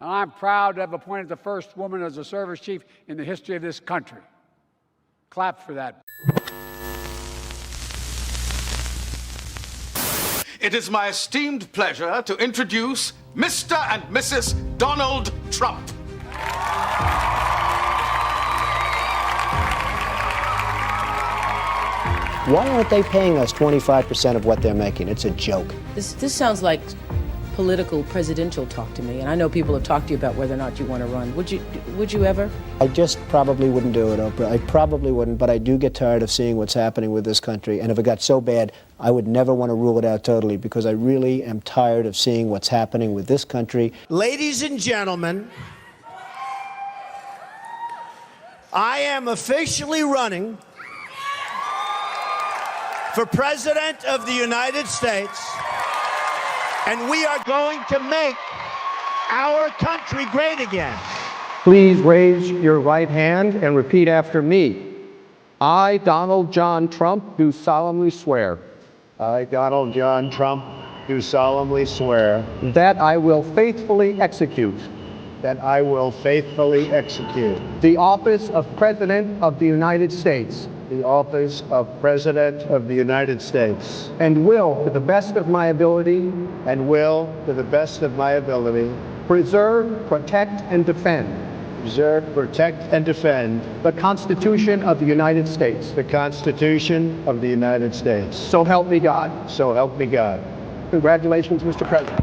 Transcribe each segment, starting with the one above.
And I'm proud to have appointed the first woman as a service chief in the history of this country. Clap for that. It is my esteemed pleasure to introduce Mr. and Mrs. Donald Trump. Why aren't they paying us 25% of what they're making? It's a joke. This sounds like political presidential talk to me, and I know people have talked to you about whether or not you want to run. Would you ever? I just probably wouldn't do it, Oprah. I probably wouldn't, but I do get tired of seeing what's happening with this country, and if it got so bad, I would never want to rule it out totally, because I really am tired of seeing what's happening with this country. Ladies and gentlemen, I am officially running for President of the United States, and we are going to make our country great again. Please raise your right hand and repeat after me. I, Donald John Trump, do solemnly swear. I, Donald John Trump, do solemnly swear that I will faithfully execute that I will faithfully execute the office of President of the United States the office of President of the United States and will, to the best of my ability, preserve, protect, and defend the Constitution of the United States. The Constitution of the United States. So help me God. So help me God. Congratulations, Mr. President.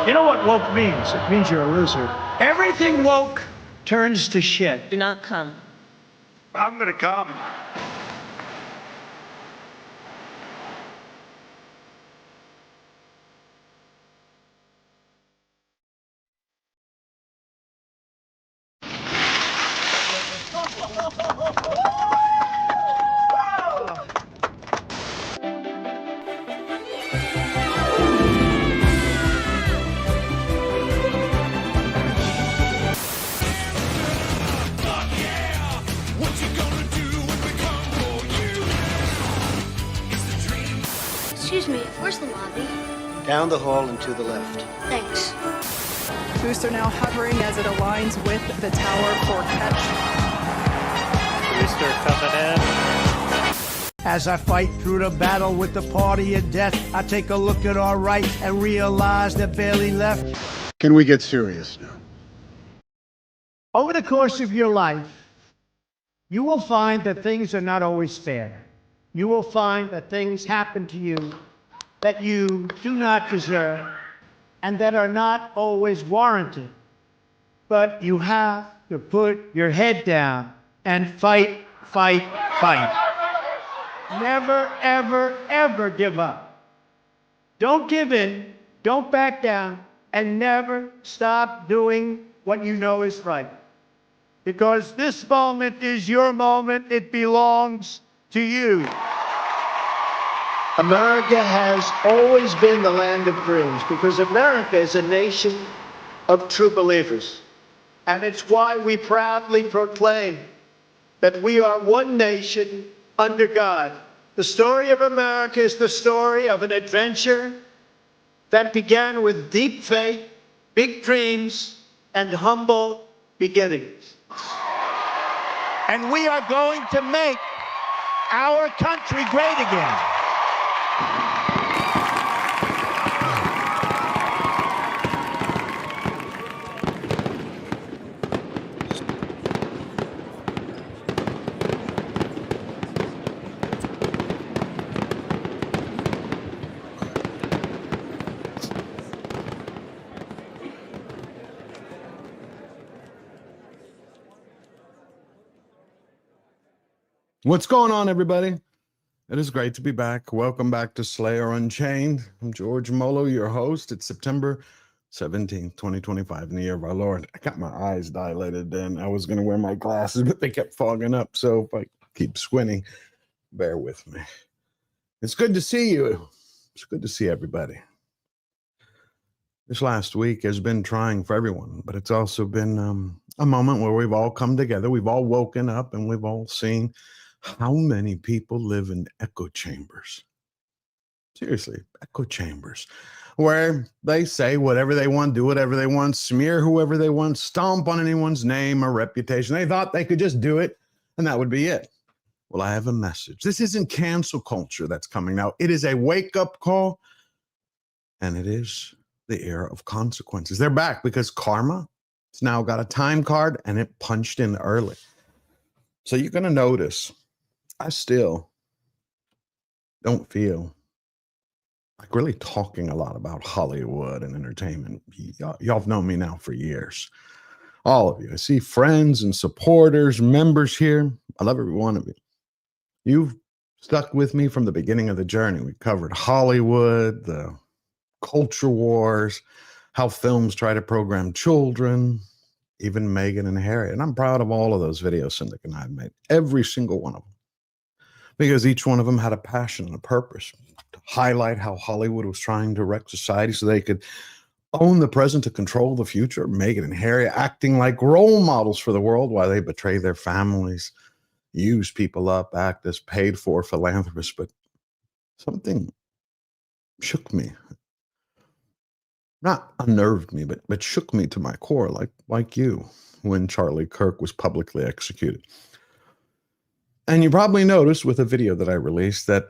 You know what woke means? It means you're a loser. Everything woke turns to shit. Do not come. I'm gonna come. Excuse me, where's the lobby? Down the hall and to the left. Thanks. Booster now hovering as it aligns with the tower for catch. Booster coming in. As I fight through the battle with the party of death, I take a look at our right and realize they're barely left. Can we get serious now? Over the course of your life, you will find that things are not always fair. You will find that things happen to you that you do not deserve and that are not always warranted. But you have to put your head down and fight, fight, fight. Never, ever, ever give up. Don't give in, don't back down, and never stop doing what you know is right. Because this moment is your moment, it belongs to you. America has always been the land of dreams because America is a nation of true believers. And it's why we proudly proclaim that we are one nation under God. The story of America is the story of an adventure that began with deep faith, big dreams, and humble beginnings. And we are going to make our country great again. What's going on, everybody? It is great to be back. Welcome back to Slayer Unchained. I'm George Molho, your host. It's September 17th, 2025, in the year of our Lord. I got my eyes dilated then. I was going to wear my glasses, but they kept fogging up. So if I keep squinting, bear with me. It's good to see you. It's good to see everybody. This last week has been trying for everyone, but it's also been a moment where we've all come together. We've all woken up and we've all seen how many people live in echo chambers. Seriously, echo chambers, where they say whatever they want, do whatever they want, smear whoever they want, stomp on anyone's name or reputation. They thought they could just do it and that would be it. Well, I have a message. This isn't cancel culture that's coming now. It is a wake-up call, and it is the era of consequences. They're back because karma has now got a time card, and it punched in early. So you're going to notice I still don't feel like really talking a lot about Hollywood and entertainment. Y'all have known me now for years. All of you. I see friends and supporters, members here. I love every one of you. You've stuck with me from the beginning of the journey. We covered Hollywood, the culture wars, how films try to program children, even Meghan and Harry. And I'm proud of all of those videos Cindy and I have made, every single one of them, because each one of them had a passion and a purpose to highlight how Hollywood was trying to wreck society so they could own the present to control the future. Meghan and Harry acting like role models for the world while they betray their families, use people up, act as paid for philanthropists. But something shook me. Not unnerved me, but shook me to my core, like you, when Charlie Kirk was publicly executed. And you probably noticed with a video that I released that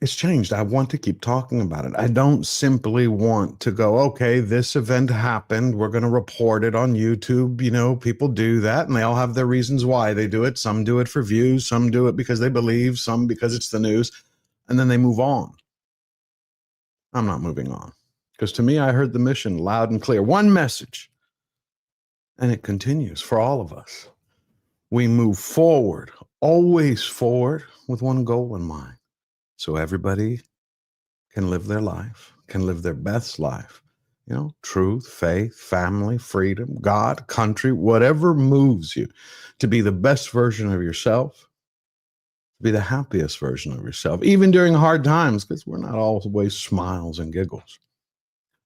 it's changed. I want to keep talking about it. I don't simply want to go, okay, this event happened. We're going to report it on YouTube. You know, people do that and they all have their reasons why they do it. Some do it for views. Some do it because they believe, some because it's the news. And then they move on. I'm not moving on because to me, I heard the mission loud and clear. One message. And it continues for all of us. We move forward, always forward with one goal in mind. So everybody can live their life, can live their best life. You know, truth, faith, family, freedom, God, country, whatever moves you to be the best version of yourself, be the happiest version of yourself, even during hard times, because we're not always smiles and giggles.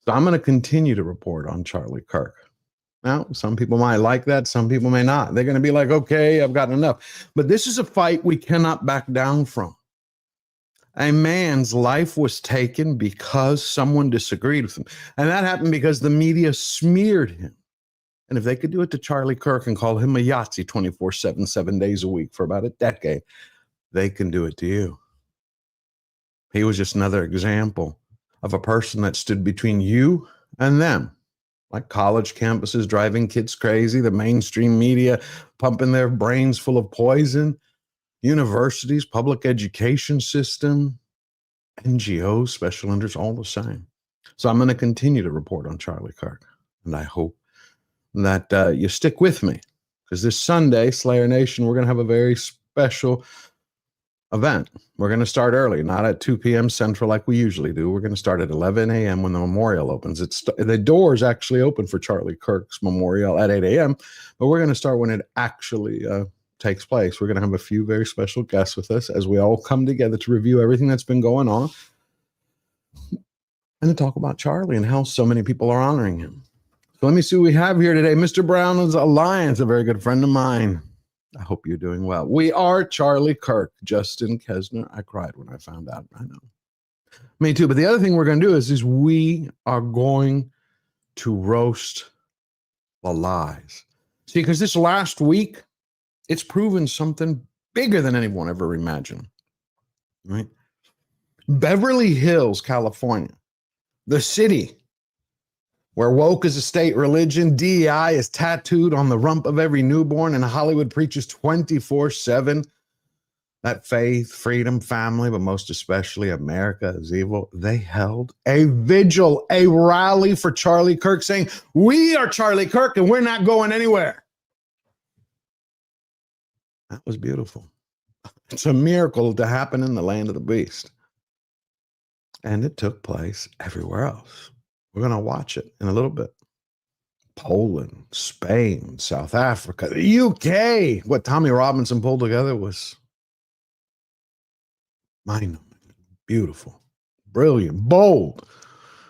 So I'm going to continue to report on Charlie Kirk. Now, some people might like that. Some people may not. They're going to be like, okay, I've gotten enough. But this is a fight we cannot back down from. A man's life was taken because someone disagreed with him. And that happened because the media smeared him. And if they could do it to Charlie Kirk and call him a Yahtzee 24/7, 7 days a week for about a decade, they can do it to you. He was just another example of a person that stood between you and them. Like college campuses driving kids crazy, the mainstream media pumping their brains full of poison, universities, public education system, NGOs, special interests, all the same. So I'm going to continue to report on Charlie Kirk. And I hope that you stick with me, because this Sunday, Slayer Nation, we're going to have a very special event. We're going to start early, not at 2 p.m. Central like we usually do. We're going to start at 11 a.m. when the memorial opens. The doors actually open for Charlie Kirk's memorial at 8 a.m., but we're going to start when it actually takes place. We're going to have a few very special guests with us as we all come together to review everything that's been going on and to talk about Charlie and how so many people are honoring him. So let me see what we have here today. Mr. Brown is Alliance, a very good friend of mine. I hope you're doing well. We are Charlie Kirk. Justin Kesner. I cried when I found out. I know. Me too. But the other thing we're going to do is we are going to roast the lies. See, because this last week, it's proven something bigger than anyone ever imagined. Right? Beverly Hills, California, the city where woke is a state religion, DEI is tattooed on the rump of every newborn, and Hollywood preaches 24/7 that faith, freedom, family, but most especially America is evil. They held a vigil, a rally for Charlie Kirk, saying, we are Charlie Kirk and we're not going anywhere. That was beautiful. It's a miracle to happen in the land of the beast. And it took place everywhere else. We're going to watch it in a little bit. Poland, Spain, South Africa, the UK. What Tommy Robinson pulled together was Mind-numbing, beautiful, brilliant, bold.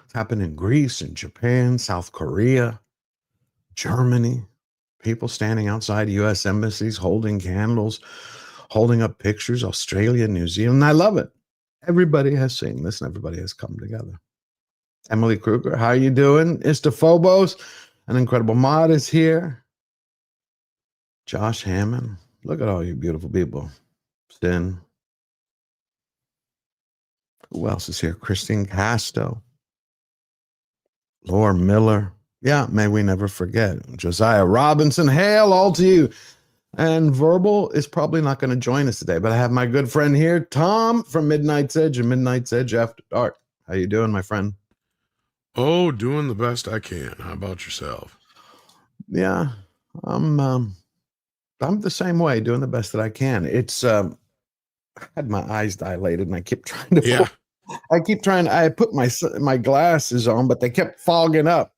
It's happened in Greece and Japan, South Korea, Germany. People standing outside U.S. embassies, holding candles, holding up pictures, Australia, New Zealand. I love it. Everybody has seen this and everybody has come together. Emily Kruger, how are you doing? Phobos, an incredible mod is here. Josh Hammond, look at all you beautiful people. Sin. Who else is here? Christine Casto. Laura Miller. Yeah, may we never forget. Josiah Robinson, hail all to you. And Verbal is probably not going to join us today, but I have my good friend here, Tom from Midnight's Edge and Midnight's Edge After Dark. How you doing, my friend? Oh, doing the best I can. How about yourself? Yeah, I'm the same way, doing the best that I can. It's I had my eyes dilated and I kept trying to I put my glasses on, but they kept fogging up.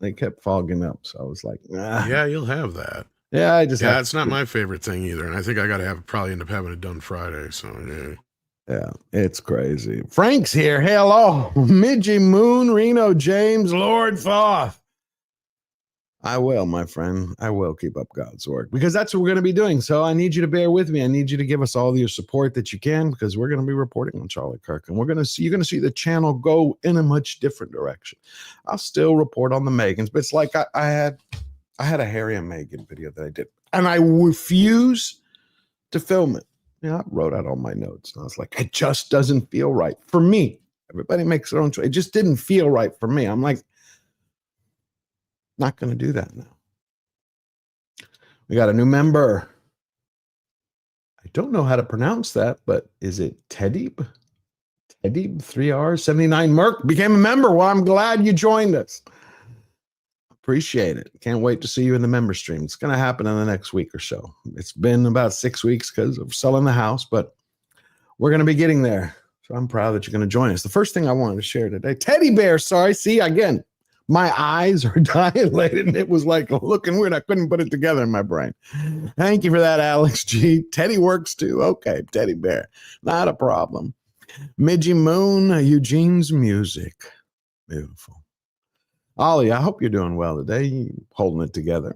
So I was like, yeah, you'll have that. Yeah, it's not my favorite thing either. And I think I got to probably end up having it done Friday. So yeah, it's crazy. Frank's here. Hello. Midgie Moon, Reno James, Lord Thoth. I will, my friend. I will keep up God's work because that's what we're going to be doing. So I need you to bear with me. I need you to give us all your support that you can because we're going to be reporting on Charlie Kirk and you're going to see the channel go in a much different direction. I'll still report on the Megans, but it's like I had a Harry and Meghan video that I did and I refuse to film it. I wrote out all my notes and I was like, it just doesn't feel right for me. Everybody makes their own choice. It just didn't feel right for me. I'm like, not going to do that now. We got a new member. I don't know how to pronounce that, but is it Teddyb? Teddyb, 3R, 79 Merc became a member. Well, I'm glad you joined us. Appreciate it. Can't wait to see you in the member stream. It's going to happen in the next week or so. It's been about 6 weeks because of selling the house, but we're going to be getting there. So I'm proud that you're going to join us. The first thing I wanted to share today, teddy bear, sorry. See, again, my eyes are dilated and it was like looking weird. I couldn't put it together in my brain. Thank you for that, Alex G. Teddy works too. Okay, teddy bear. Not a problem. Midgie Moon, Eugene's music. Beautiful. Ollie, I hope you're doing well today. You holding it together.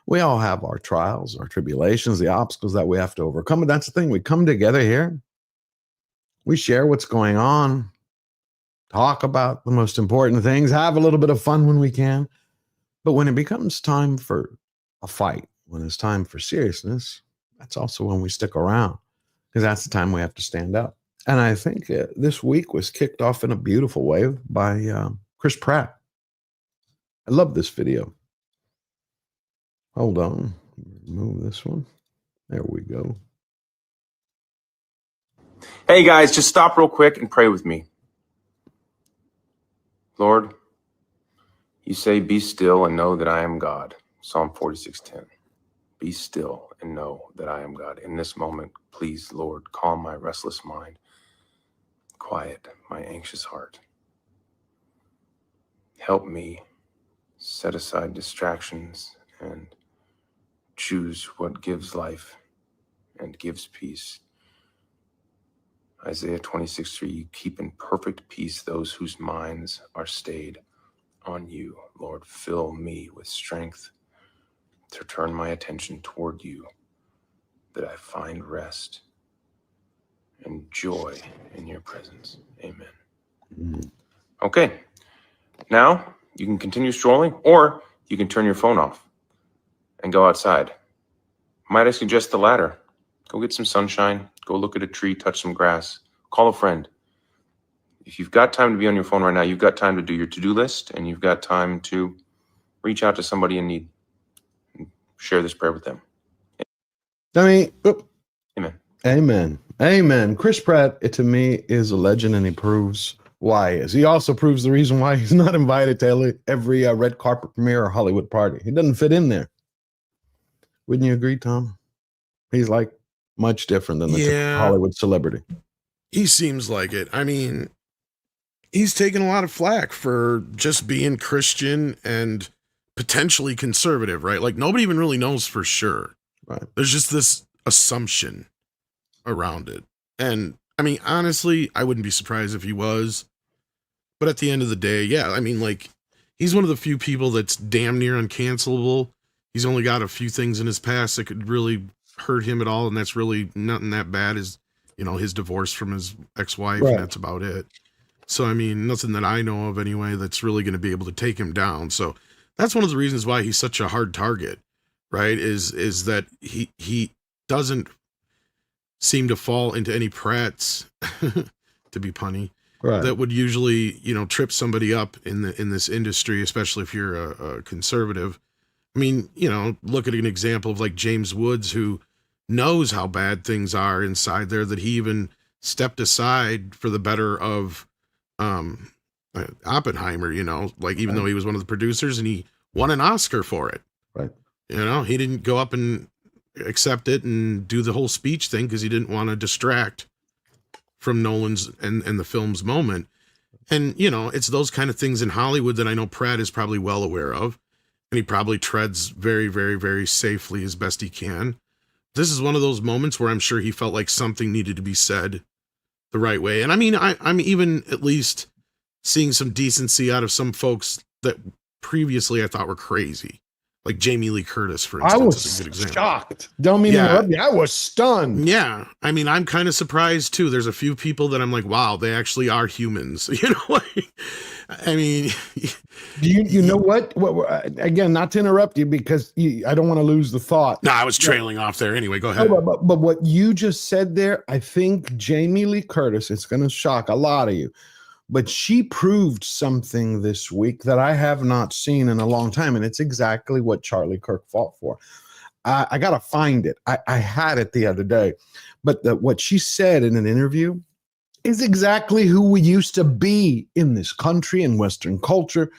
We all have our trials, our tribulations, the obstacles that we have to overcome. But that's the thing. We come together here. We share what's going on. Talk about the most important things, have a little bit of fun when we can. But when it becomes time for a fight, when it's time for seriousness, that's also when we stick around because that's the time we have to stand up. And I think this week was kicked off in a beautiful way by Chris Pratt. I love this video. Hold on. Move this one. There we go. Hey guys, just stop real quick and pray with me. Lord, you say, be still and know that I am God. Psalm 46:10. Be still and know that I am God. In this moment, please, Lord, calm my restless mind. Quiet my anxious heart. Help me set aside distractions and choose what gives life and gives peace. Isaiah 26:3, you keep in perfect peace those whose minds are stayed on you. Lord, fill me with strength to turn my attention toward you, that I find rest and joy in your presence. Amen. Okay, now you can continue strolling or you can turn your phone off and go outside. Might I suggest the latter? Go get some sunshine, go look at a tree, touch some grass, call a friend. If you've got time to be on your phone right now, you've got time to do your to-do list and you've got time to reach out to somebody in need and share this prayer with them. Amen. Amen. Amen. Chris Pratt, to me, is a legend and he proves why he is. He also proves the reason why he's not invited to every red carpet premiere or Hollywood party. He doesn't fit in there. Wouldn't you agree, Tom? He's like much different than the typical Hollywood celebrity. He seems like it. I mean, he's taken a lot of flack for just being Christian and potentially conservative, right? Like nobody even really knows for sure. Right. There's just this assumption around it. And I mean, honestly, I wouldn't be surprised if he was. But at the end of the day, yeah, I mean, like, he's one of the few people that's damn near uncancelable. He's only got a few things in his past that could really hurt him at all, and that's really nothing that bad as, you know, his divorce from his ex-wife, Right. and that's about it. So, I mean, nothing that I know of anyway that's really going to be able to take him down. So that's one of the reasons why he's such a hard target, right? Is that he doesn't seem to fall into any Pratts, to be punny, Right. that would usually, you know, trip somebody up in this industry, especially if you're a conservative. I mean, you know, look at an example of like James Woods, who knows how bad things are inside there, that he even stepped aside for the better of Oppenheimer, you know, like even though he was one of the producers, and he won an Oscar for it. Right. You know, he didn't go up and accept it and do the whole speech thing because he didn't want to distract from Nolan's and the film's moment. And, you know, it's those kind of things in Hollywood that I know Pratt is probably well aware of, and he probably treads very, very, very safely as best he can. This is one of those moments where I'm sure he felt like something needed to be said the right way. And I mean, I'm even at least seeing some decency out of some folks that previously I thought were crazy. Like Jamie Lee Curtis, for instance, I is was a good example. shocked. Don't mean to interrupt you. I was stunned. Yeah. I mean, I'm kind of surprised too. There's a few people that I'm like, wow, they actually are humans. You know, like, I mean, you know what? Again, not to interrupt you because I don't want to lose the thought. No, I was trailing off there anyway. Go ahead. But what you just said there, I think Jamie Lee Curtis, it's going to shock a lot of you, but she proved something this week that I have not seen in a long time, and it's exactly what Charlie Kirk fought for. I got to find it. I had it the other day, but what she said in an interview is exactly who we used to be in this country and Western culture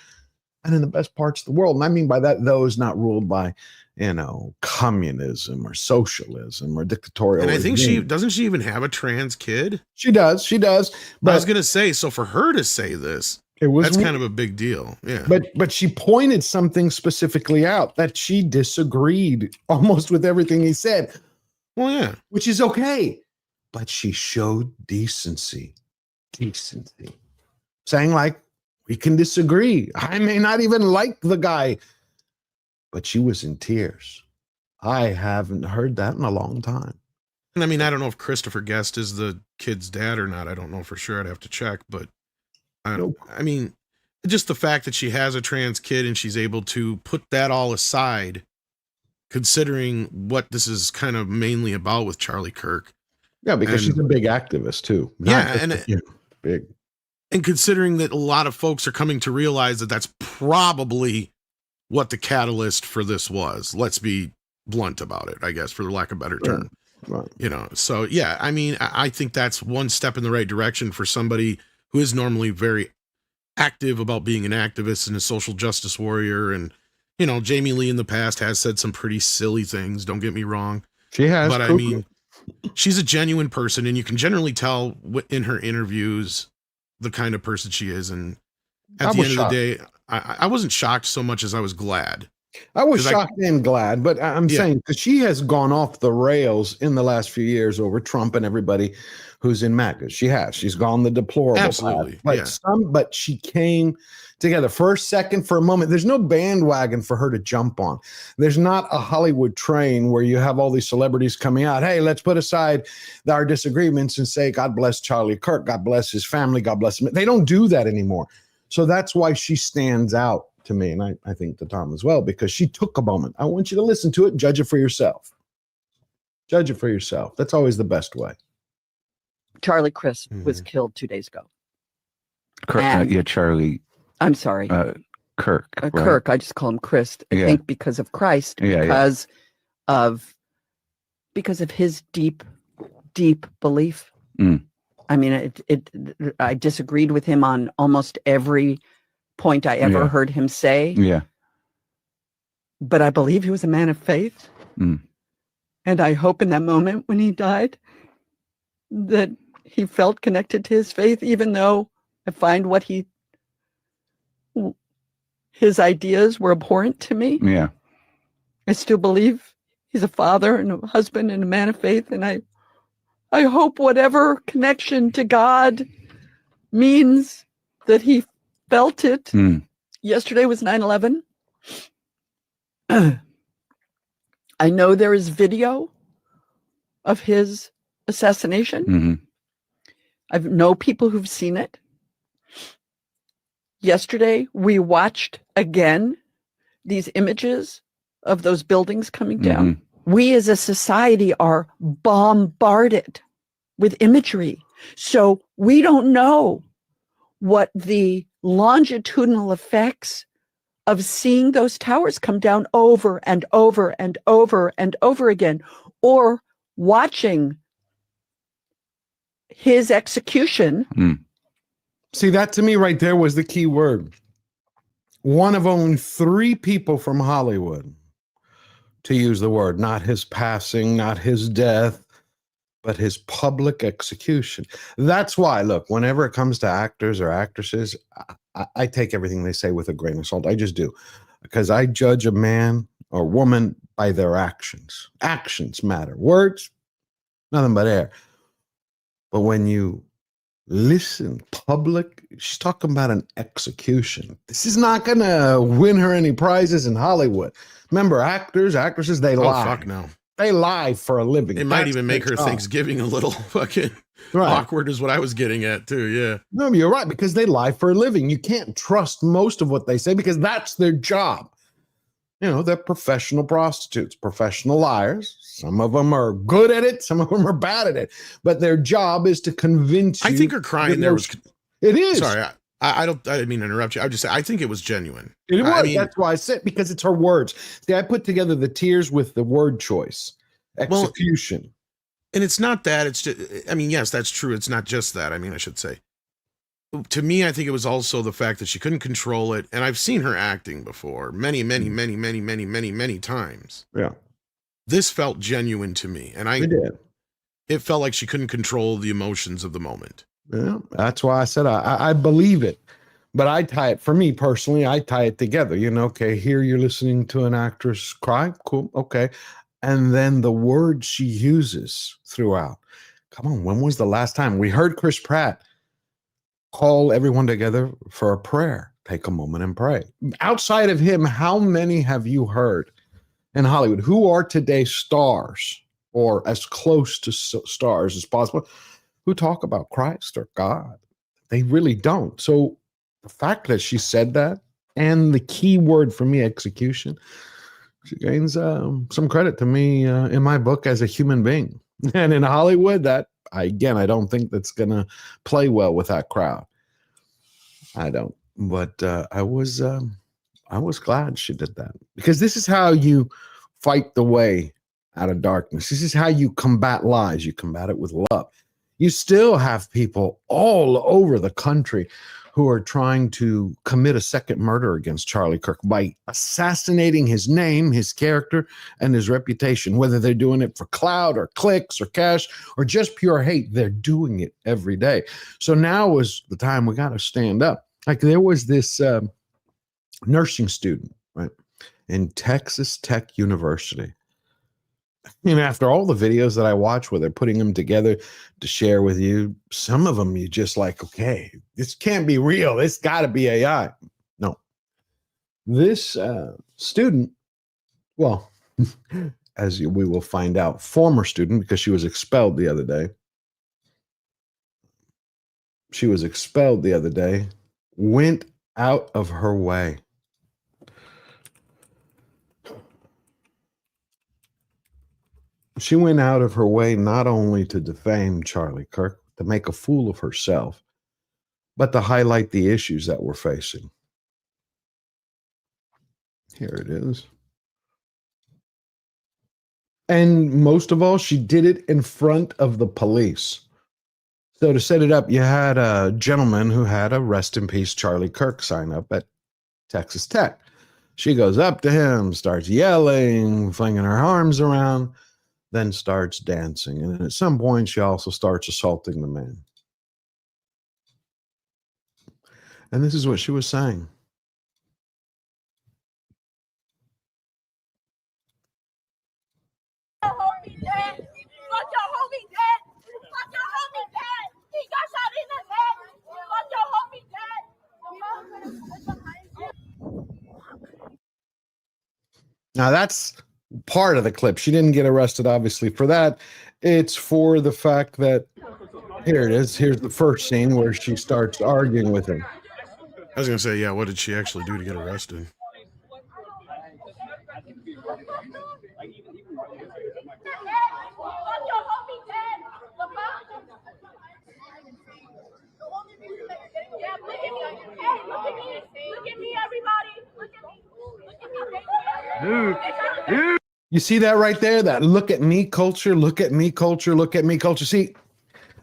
and in the best parts of the world. And I mean by that, those not ruled by, you know, communism or socialism or dictatorial. And I think regime. doesn't she even have a trans kid? She does. But I was going to say, so for her to say this, that's kind of a big deal. Yeah. But she pointed something specifically out, that she disagreed almost with everything he said. Well, yeah. Which is okay. But she showed decency. Saying like, we can disagree. I may not even like the guy. But she was in tears. I haven't heard that in a long time. And I mean, I don't know if Christopher Guest is the kid's dad or not. I don't know for sure. I'd have to check. But I mean, just the fact that she has a trans kid and she's able to put that all aside, considering what this is kind of mainly about with Charlie Kirk. Yeah, because she's a big activist too. Big. And considering that a lot of folks are coming to realize that that's probably what the catalyst for this was. Let's be blunt about it, I guess, for lack of a better term. Right. You know, so yeah, I mean, I think that's one step in the right direction for somebody who is normally very active about being an activist and a social justice warrior. And, you know, Jamie Lee in the past has said some pretty silly things. Don't get me wrong. She has. But I mean, she's a genuine person, and you can generally tell in her interviews the kind of person she is. And at the end of the day, I wasn't shocked so much as I was glad. I was shocked and glad, but I'm saying because she has gone off the rails in the last few years over Trump and everybody who's in MAGA. She's gone the deplorable Absolutely. path. But she came together for a second, for a moment. There's no bandwagon for her to jump on. There's not a Hollywood train where you have all these celebrities coming out. Hey, let's put aside our disagreements and say, God bless Charlie Kirk. God bless his family. God bless him. They don't do that anymore. So that's why she stands out to me, and I think to Tom as well, because she took a moment. I want you to listen to it, judge it for yourself. Judge it for yourself. That's always the best way. Charlie Chris was killed 2 days ago. Charlie. I'm sorry. Kirk. Right? Kirk. I just call him Chris. I think because of Christ, because of his deep belief. I mean, I disagreed with him on almost every point I ever heard him say. Yeah. But I believe he was a man of faith. And I hope in that moment when he died that he felt connected to his faith, even though I find his ideas were abhorrent to me. Yeah. I still believe he's a father and a husband and a man of faith. And I I hope whatever connection to God means that he felt it. Yesterday was 9/11. I know there is video of his assassination. I know people who've seen it. Yesterday, we watched again these images of those buildings coming down. We as a society are bombarded with imagery. So we don't know what the longitudinal effects of seeing those towers come down over and over and over and over again, or watching his execution. See, that to me right there was the key word. One of only 3 people from Hollywood to use the word, not his passing, not his death, but his public execution. That's why, look, whenever it comes to actors or actresses, I take everything they say with a grain of salt. I just do. Because I judge a man or woman by their actions. Actions matter. Words, nothing but air. But when you listen, public, she's talking about an execution. This is not going to win her any prizes in Hollywood. Remember, actors, actresses, they lie. Oh, fuck no. They lie for a living. It might even make her Thanksgiving a little fucking awkward is what I was getting at too, yeah. No, you're right, because they lie for a living. You can't trust most of what they say because that's their job. You know, they're professional prostitutes, professional liars. Some of them are good at it. Some of them are bad at it. But their job is to convince you. I think her crying there was... It is. Sorry, I didn't mean to interrupt you. I would just say, I think it was genuine. It was. That's why I said, because it's her words. See, I put together the tears with the word choice. Execution. Well, and it's not that. It's just, I mean, yes, that's true. It's not just that. I mean, I should say. To me, I think it was also the fact that she couldn't control it. And I've seen her acting before many times. Yeah. This felt genuine to me. And it felt like she couldn't control the emotions of the moment. Yeah, that's why I said I believe it. But I tie it, for me personally, I tie it together. You know, okay, here you're listening to an actress cry. Cool. Okay. And then the words she uses throughout. Come on, when was the last time? We heard Chris Pratt call everyone together for a prayer. Take a moment and pray. Outside of him, how many have you heard in Hollywood who are today stars or as close to stars as possible who talk about Christ or God? They really don't. So the fact that she said that, and the key word for me, execution, she gains some credit to me in my book as a human being. And in Hollywood, that, I don't think that's going to play well with that crowd. I don't. But I was glad she did that, because this is how you fight the way out of darkness. This is how you combat lies. You combat it with love. You still have people all over the country who are trying to commit a second murder against Charlie Kirk by assassinating his name, his character, and his reputation. Whether they're doing it for clout or clicks or cash or just pure hate, they're doing it every day. So now is the time we got to stand up. Like there was this nursing student, right, in Texas Tech University. And after all the videos that I watch where they're putting them together to share with you, some of them you just like, okay, this can't be real. This got to be AI. No. This student, well, as we will find out, former student, because she was expelled the other day. She was expelled the other day, went out of her way. She went out of her way not only to defame Charlie Kirk, to make a fool of herself, but to highlight the issues that we're facing. Here it is. And most of all, she did it in front of the police. So to set it up, you had a gentleman who had a rest in peace Charlie Kirk sign up at Texas Tech. She goes up to him, starts yelling, flinging her arms around, then starts dancing. And at some point, she also starts assaulting the man. And this is what she was saying. Now, that's part of the clip. She didn't get arrested, obviously, for that. It's for the fact that, here it is. Here's the first scene where she starts arguing with him. I was going to say, yeah, what did she actually do to get arrested? You see that right there? That look at me culture, look at me culture, look at me culture. See,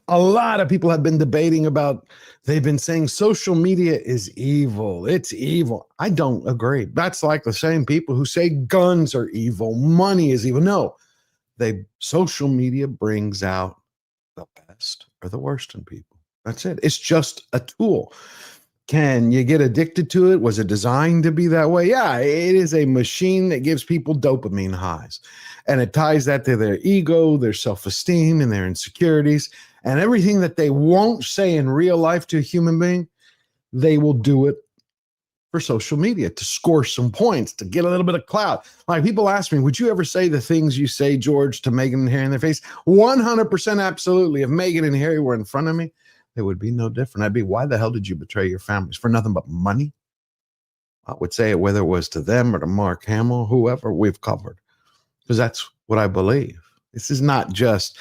a lot of people have been debating about, they've been saying social media is evil. It's evil. I don't agree. That's like the same people who say guns are evil, money is evil. No, social media brings out the best or the worst in people. That's it. It's just a tool. Can you get addicted to it? Was it designed to be that way? Yeah, it is a machine that gives people dopamine highs. And it ties that to their ego, their self-esteem, and their insecurities. And everything that they won't say in real life to a human being, they will do it for social media to score some points, to get a little bit of clout. Like, people ask me, would you ever say the things you say, George, to Meghan and Harry in their face? 100% absolutely. If Meghan and Harry were in front of me, it would be no different. I'd be, why the hell did you betray your families? For nothing but money? I would say it, whether it was to them or to Mark Hamill, whoever, we've covered. Because that's what I believe. This is not just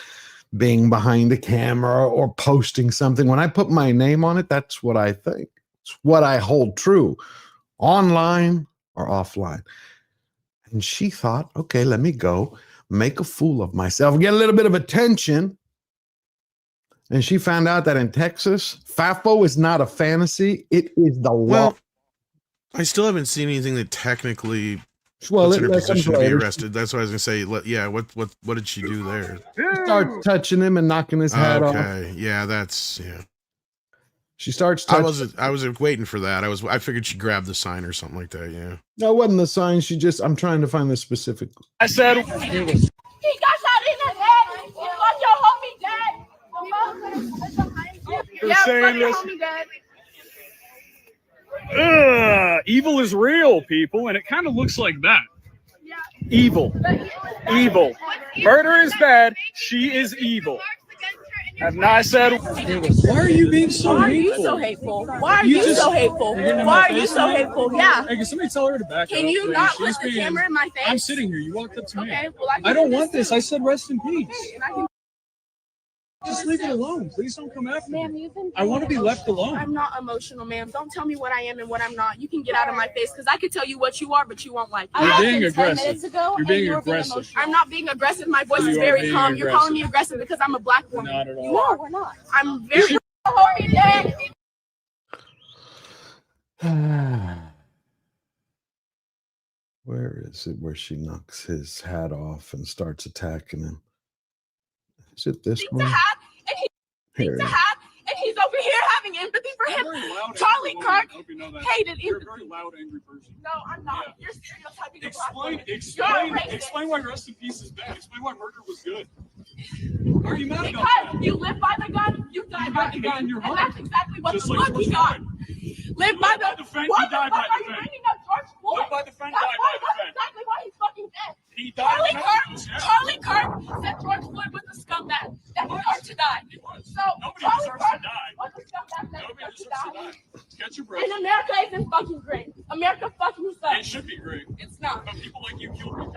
being behind a camera or posting something. When I put my name on it, that's what I think. It's what I hold true, online or offline. And she thought, okay, let me go make a fool of myself, get a little bit of attention. And she found out that in Texas, FAFO is not a fantasy. It is the law. Well, I still haven't seen anything that technically puts her in a position to be arrested. That's what I was going to say. Yeah, what did she do there? She starts touching him and knocking his hat off. Okay, yeah, that's, yeah. She starts touching. I was waiting for that. I figured she grabbed the sign or something like that, yeah. No, it wasn't the sign. I'm trying to find the specific. I said, he got shot in the head. He got your homie dead. You're saying this? Evil is real, people, and it kind of looks like that. Evil. Evil. Murder is bad. She is evil. Have not said. Why are you being so hateful? Why are you so hateful? Why are you so hateful? Yeah. Hey, can somebody tell her to back up? Can you not put the camera in my face? I'm sitting here. You walked up to me. Okay, well, I don't want this. I said rest in peace. Just leave it alone. Please don't come after me. I want to be left alone. I'm not emotional, ma'am. Don't tell me what I am and what I'm not. You can get out of my face because I could tell you what you are, but you won't like it. You're being aggressive. You're being aggressive. I'm not being aggressive. My voice is very calm. You're calling me aggressive because I'm a black woman. Not at all. No, we're not. I'm very. Where is it where she knocks his hat off and starts attacking him? Is it this one? Here. And he's over here having empathy for him. Charlie Kirk hated empathy. You're a very loud, angry person. No, I'm not. Yeah. You're stereotyping. Explain why rest in peace is bad. Explain why murder was good. Why are you mad about that? Because you live by the gun, you die by the gun. And that's exactly what the fuck he got. Live by the defense, what the fuck are you bringing up George Floyd? Live by the fence, die by the fence. That's exactly why he's fucking dead. He died. Charlie Kirk said George Floyd was a scumbag that deserved to die. So nobody deserves to die. Was a scumbag that deserved to die. Catch your breath. And America isn't fucking great. America fucking sucks. It should be great. It's not. But people like you kill people.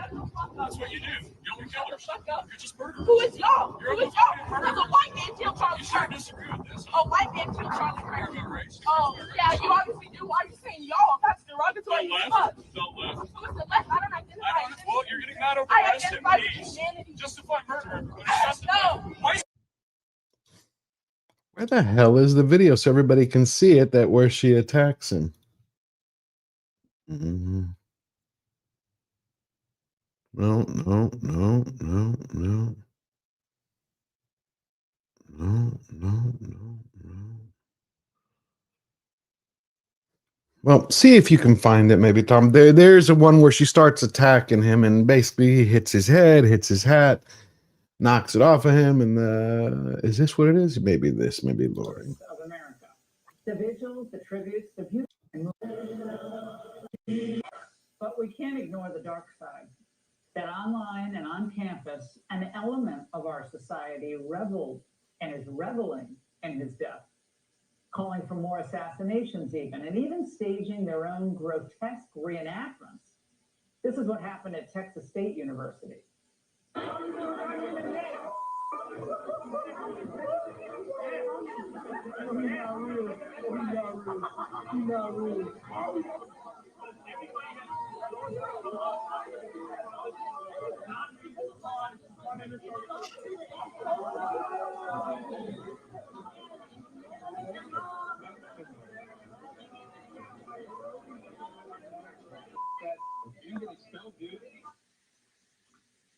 That's what you do. You're the killers. You're just murderers. Who is y'all? Who is y'all? There's a white man killed Charlie Kirk. You disagree with this. A white man killed Charlie Kirk. Racist. Oh, yeah, you obviously do. Why are you saying y'all? That's derogatory as fuck. Don't left. Who is the left? I don't identify. Well, you're getting mad over I rest in identify peace. humanity. Justify murder. No. Where the hell is the video so everybody can see it, that where she attacks him? Mm-hmm. No. Well, see if you can find it, maybe, Tom. There's a one where she starts attacking him and basically hits his head, hits his hat, knocks it off of him. And is this what it is? Maybe this, maybe Lori. Of America. The vigils, the tributes, the beauty. But we can't ignore the dark side. That online and on campus, an element of our society reveled and is reveling in his death, calling for more assassinations even, and even staging their own grotesque reenactments. This is what happened at Texas State University.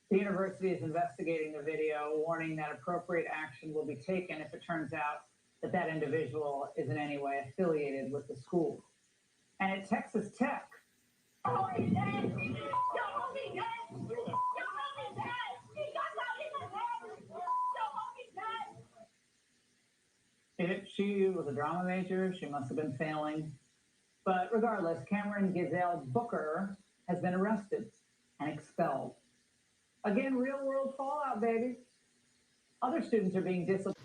The university is investigating the video, warning that appropriate action will be taken if it turns out that that individual is in any way affiliated with the school. And at Texas Tech, if she was a drama major, she must have been failing. But regardless, Cameron Gazelle Booker has been arrested and expelled. Again, real world fallout, baby. Other students are being disciplined.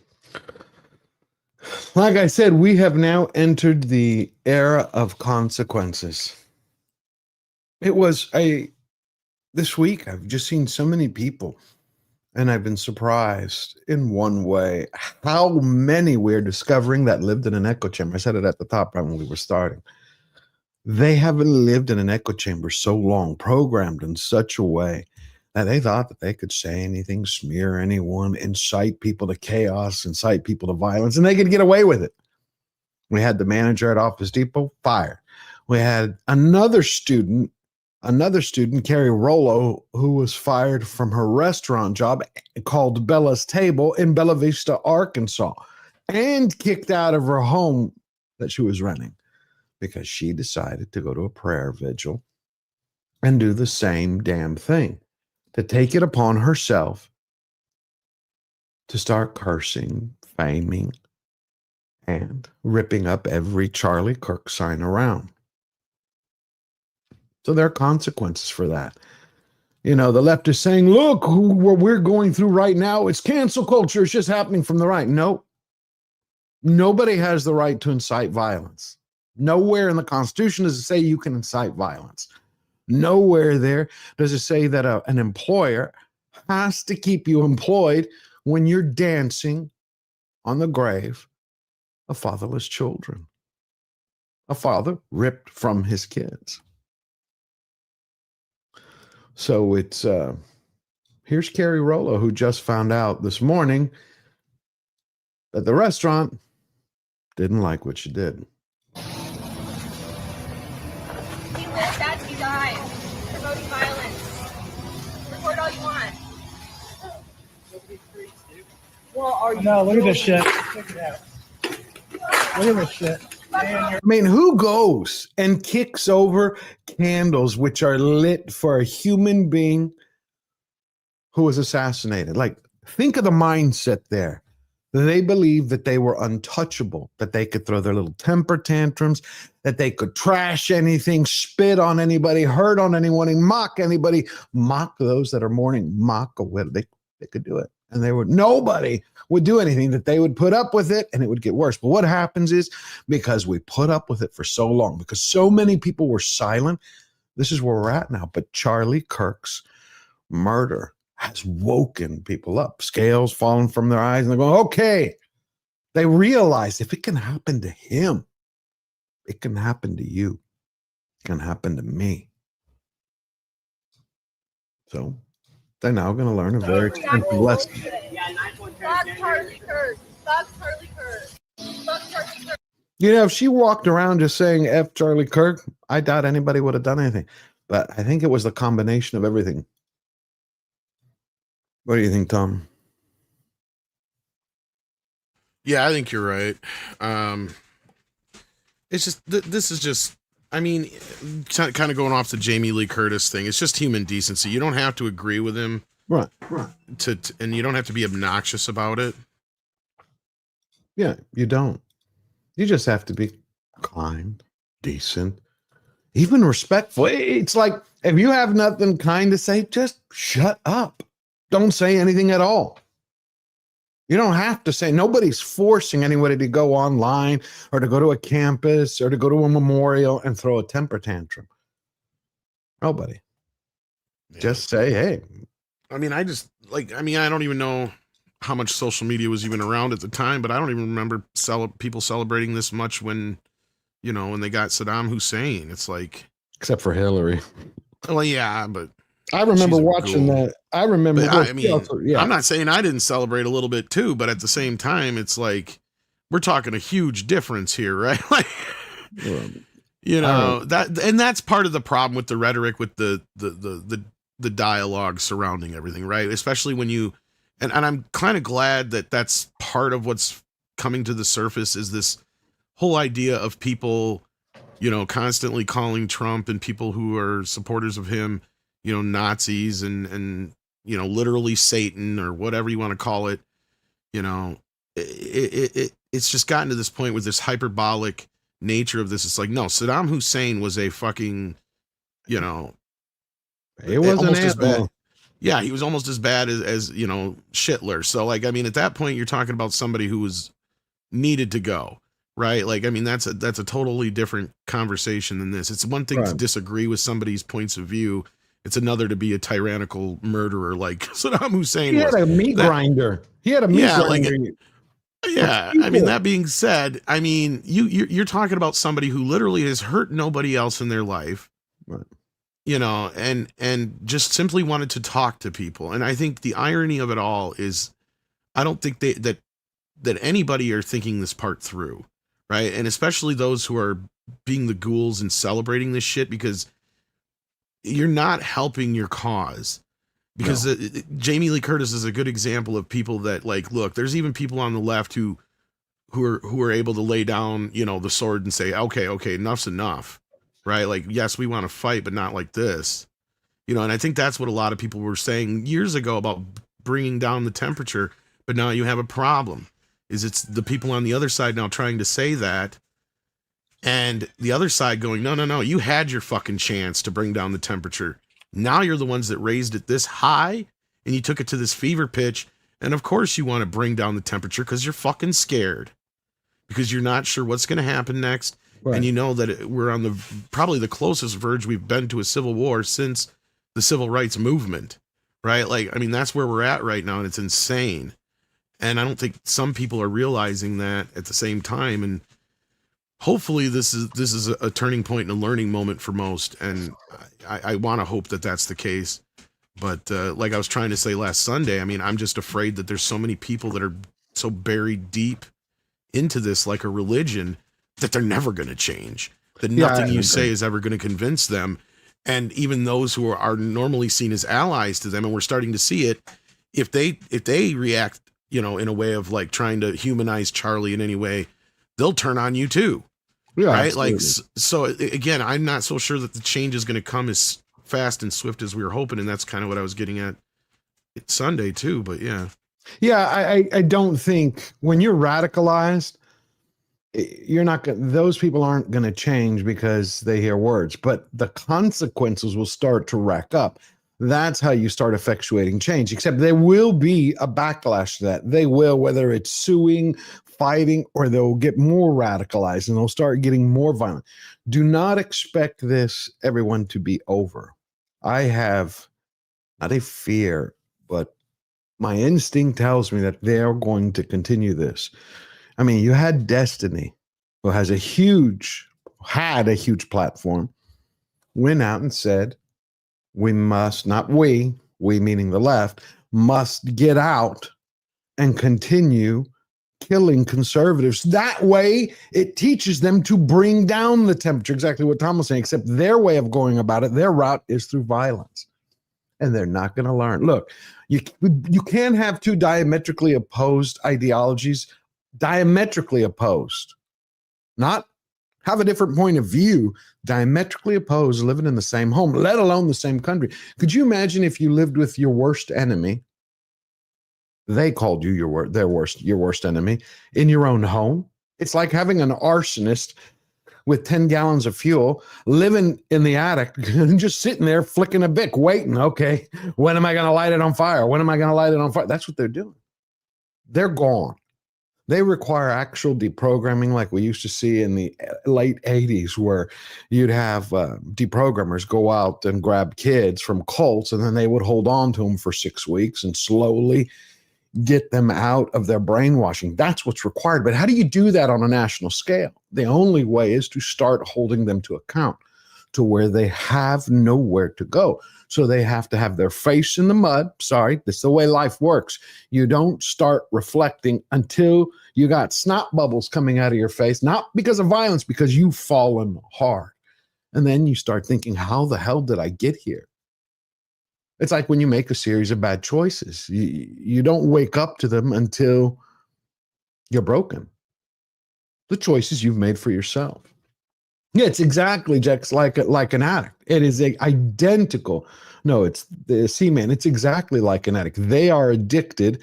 Like I said, we have now entered the era of consequences. It was this week, I've just seen so many people, and I've been surprised in one way how many we're discovering that lived in an echo chamber. I said it at the top right when we were starting. They haven't lived in an echo chamber so long, programmed in such a way that they thought that they could say anything, smear anyone, incite people to chaos, incite people to violence, and they could get away with it. We had the manager at Office Depot fired. We had another student, Keri Rollo, who was fired from her restaurant job called Bella's Table in Bella Vista, Arkansas, and kicked out of her home that she was renting because she decided to go to a prayer vigil and do the same damn thing, to take it upon herself to start cursing, faming, and ripping up every Charlie Kirk sign around. So there are consequences for that. You know, the left is saying, look, what we're going through right now, it's cancel culture. It's just happening from the right. No, nobody has the right to incite violence. Nowhere in the Constitution does it say you can incite violence. Nowhere there does it say that an employer has to keep you employed when you're dancing on the grave of fatherless children. A father ripped from his kids. So it's, here's Keri Rollo, who just found out this morning that the restaurant didn't like what she did. He lives as he dies, promoting violence. Record all you want. Well, are you? No, look at this shit. Check it out. Look at this shit. I mean, who goes and kicks over candles which are lit for a human being who was assassinated? Like, think of the mindset there. They believed that they were untouchable, that they could throw their little temper tantrums, that they could trash anything, spit on anybody, hurt on anyone, and mock anybody, mock those that are mourning, mock they could do it. And nobody would do anything, that they would put up with it and it would get worse. But what happens is, because we put up with it for so long, because so many people were silent, this is where we're at now. But Charlie Kirk's murder has woken people up, scales falling from their eyes, and they're going, okay. They realize if it can happen to him, it can happen to you. It can happen to me. So they're now going to learn a very expensive lesson. Fuck Charlie Kirk. Fuck Charlie Kirk. Fuck Charlie Kirk. You know, if she walked around just saying F Charlie Kirk, I doubt anybody would have done anything. But I think it was the combination of everything. What do you think, Tom? Yeah, I think you're right. It's just, this is just, I mean, kind of going off the Jamie Lee Curtis thing. It's just human decency. You don't have to agree with him. Right. And you don't have to be obnoxious about it. Yeah, you don't. You just have to be kind, decent. even respectful. It's like, if you have nothing kind to say, just shut up. Don't say anything at all. You don't have to say. Nobody's forcing anybody to go online or to go to a campus or to go to a memorial and throw a temper tantrum. Nobody. Yeah. Just say, hey. I mean, I don't even know how much social media was even around at the time, but I don't even remember people celebrating this much when they got Saddam Hussein. It's like, except for Hillary. Well, yeah, but I remember watching that. I remember. I'm not saying I didn't celebrate a little bit too, but at the same time, it's like we're talking a huge difference here, right? Like, that's part of the problem with the rhetoric, with the dialogue surrounding everything, right? Especially when you, and I'm kind of glad that that's part of what's coming to the surface, is this whole idea of people, constantly calling Trump and people who are supporters of him, Nazis and literally Satan or whatever you want to call it. It's just gotten to this point with this hyperbolic nature of this. It's like, no, Saddam Hussein was a fucking, it wasn't almost as bad. Yeah, he was almost as bad as Hitler. So, like, I mean, at that point, you're talking about somebody who was needed to go, right? Like, I mean, that's a totally different conversation than this. It's one thing to disagree with somebody's points of view. It's another to be a tyrannical murderer like Saddam Hussein. He had a meat grinder. He had a meat grinder. I mean, that being said, I mean, you're talking about somebody who literally has hurt nobody else in their life, right. And just simply wanted to talk to people. And I think the irony of it all is, I don't think that anybody are thinking this part through, right? And especially those who are being the ghouls and celebrating this shit, because you're not helping your cause. Because Jamie Lee Curtis is a good example of people that, like, look, there's even people on the left who are able to lay down, the sword and say, okay, enough's enough, right? Like, yes, we want to fight, but not like this, and I think that's what a lot of people were saying years ago about bringing down the temperature. But now you have a problem, is it's the people on the other side now trying to say that, and the other side going, no, you had your fucking chance to bring down the temperature. Now you're the ones that raised it this high, and you took it to this fever pitch. And of course you want to bring down the temperature because you're fucking scared, because you're not sure what's going to happen next. Right. And you know that we're on probably the closest verge we've been to a civil war since the civil rights movement, right? Like, I mean, that's where we're at right now, and it's insane. And I don't think some people are realizing that at the same time. And hopefully this is a turning point and a learning moment for most. And I want to hope that that's the case. But like I was trying to say last Sunday, I mean, I'm just afraid that there's so many people that are so buried deep into this, like a religion, that they're never going to change, that nothing you say is ever going to convince them. And even those who are normally seen as allies to them, and we're starting to see it, if they react, in a way of like trying to humanize Charlie in any way, they'll turn on you too. Yeah, right. Absolutely. Like, so again, I'm not so sure that the change is going to come as fast and swift as we were hoping. And that's kind of what I was getting at Sunday too. But yeah. I don't think when you're radicalized, you're not going, those people aren't going to change because they hear words, but the consequences will start to rack up. That's how you start effectuating change, except there will be a backlash to that. They will, whether it's suing, fighting, or they'll get more radicalized and they'll start getting more violent. Do not expect this, everyone, to be over. I have not a fear, but my instinct tells me that they're going to continue this. I mean, you had Destiny, who had a huge platform, went out and said, we must, not we meaning the left, must get out and continue killing conservatives. That way, it teaches them to bring down the temperature, exactly what Tom was saying, except their way of going about it, their route is through violence. And they're not going to learn. Look, you can't have two diametrically opposed ideologies, diametrically opposed, not have a different point of view, diametrically opposed, living in the same home, let alone the same country. Could you imagine if you lived with your worst enemy? They called you your worst enemy in your own home. It's like having an arsonist with 10 gallons of fuel, living in the attic, and just sitting there flicking a Bic, waiting. Okay, when am I going to light it on fire? When am I going to light it on fire? That's what they're doing. They're gone. They require actual deprogramming like we used to see in the late 80s, where you'd have deprogrammers go out and grab kids from cults, and then they would hold on to them for 6 weeks and slowly get them out of their brainwashing. That's what's required. But how do you do that on a national scale? The only way is to start holding them to account to where they have nowhere to go. So they have to have their face in the mud. Sorry, this is the way life works. You don't start reflecting until you got snot bubbles coming out of your face, not because of violence, because you've fallen hard. And then you start thinking, how the hell did I get here? It's like when you make a series of bad choices. You don't wake up to them until you're broken. The choices you've made for yourself. Yeah, it's exactly just like an addict. It is identical. No, it's the C-man. It's exactly like an addict. They are addicted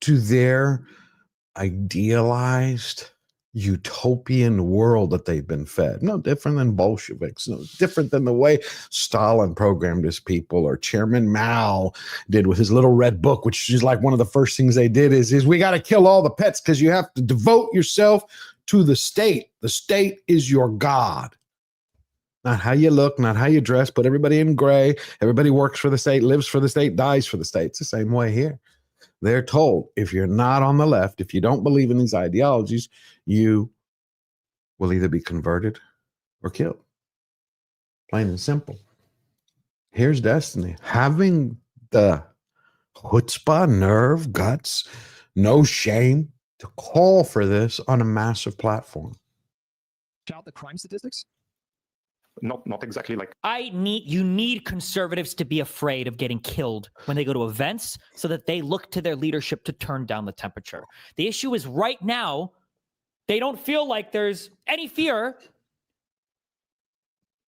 to their idealized utopian world that they've been fed. No different than Bolsheviks. No different than the way Stalin programmed his people, or Chairman Mao did with his little red book, which is like one of the first things they did is we got to kill all the pets because you have to devote yourself to the state. The state is your God. Not how you look, not how you dress, put everybody in gray. Everybody works for the state, lives for the state, dies for the state. It's the same way here. They're told, if you're not on the left, if you don't believe in these ideologies, you will either be converted or killed. Plain and simple. Here's destiny. Having the chutzpah, nerve, guts, no shame to call for this on a massive platform. Shout the crime statistics? Not exactly like you need conservatives to be afraid of getting killed when they go to events so that they look to their leadership to turn down the temperature. The issue is right now, they don't feel like there's any fear.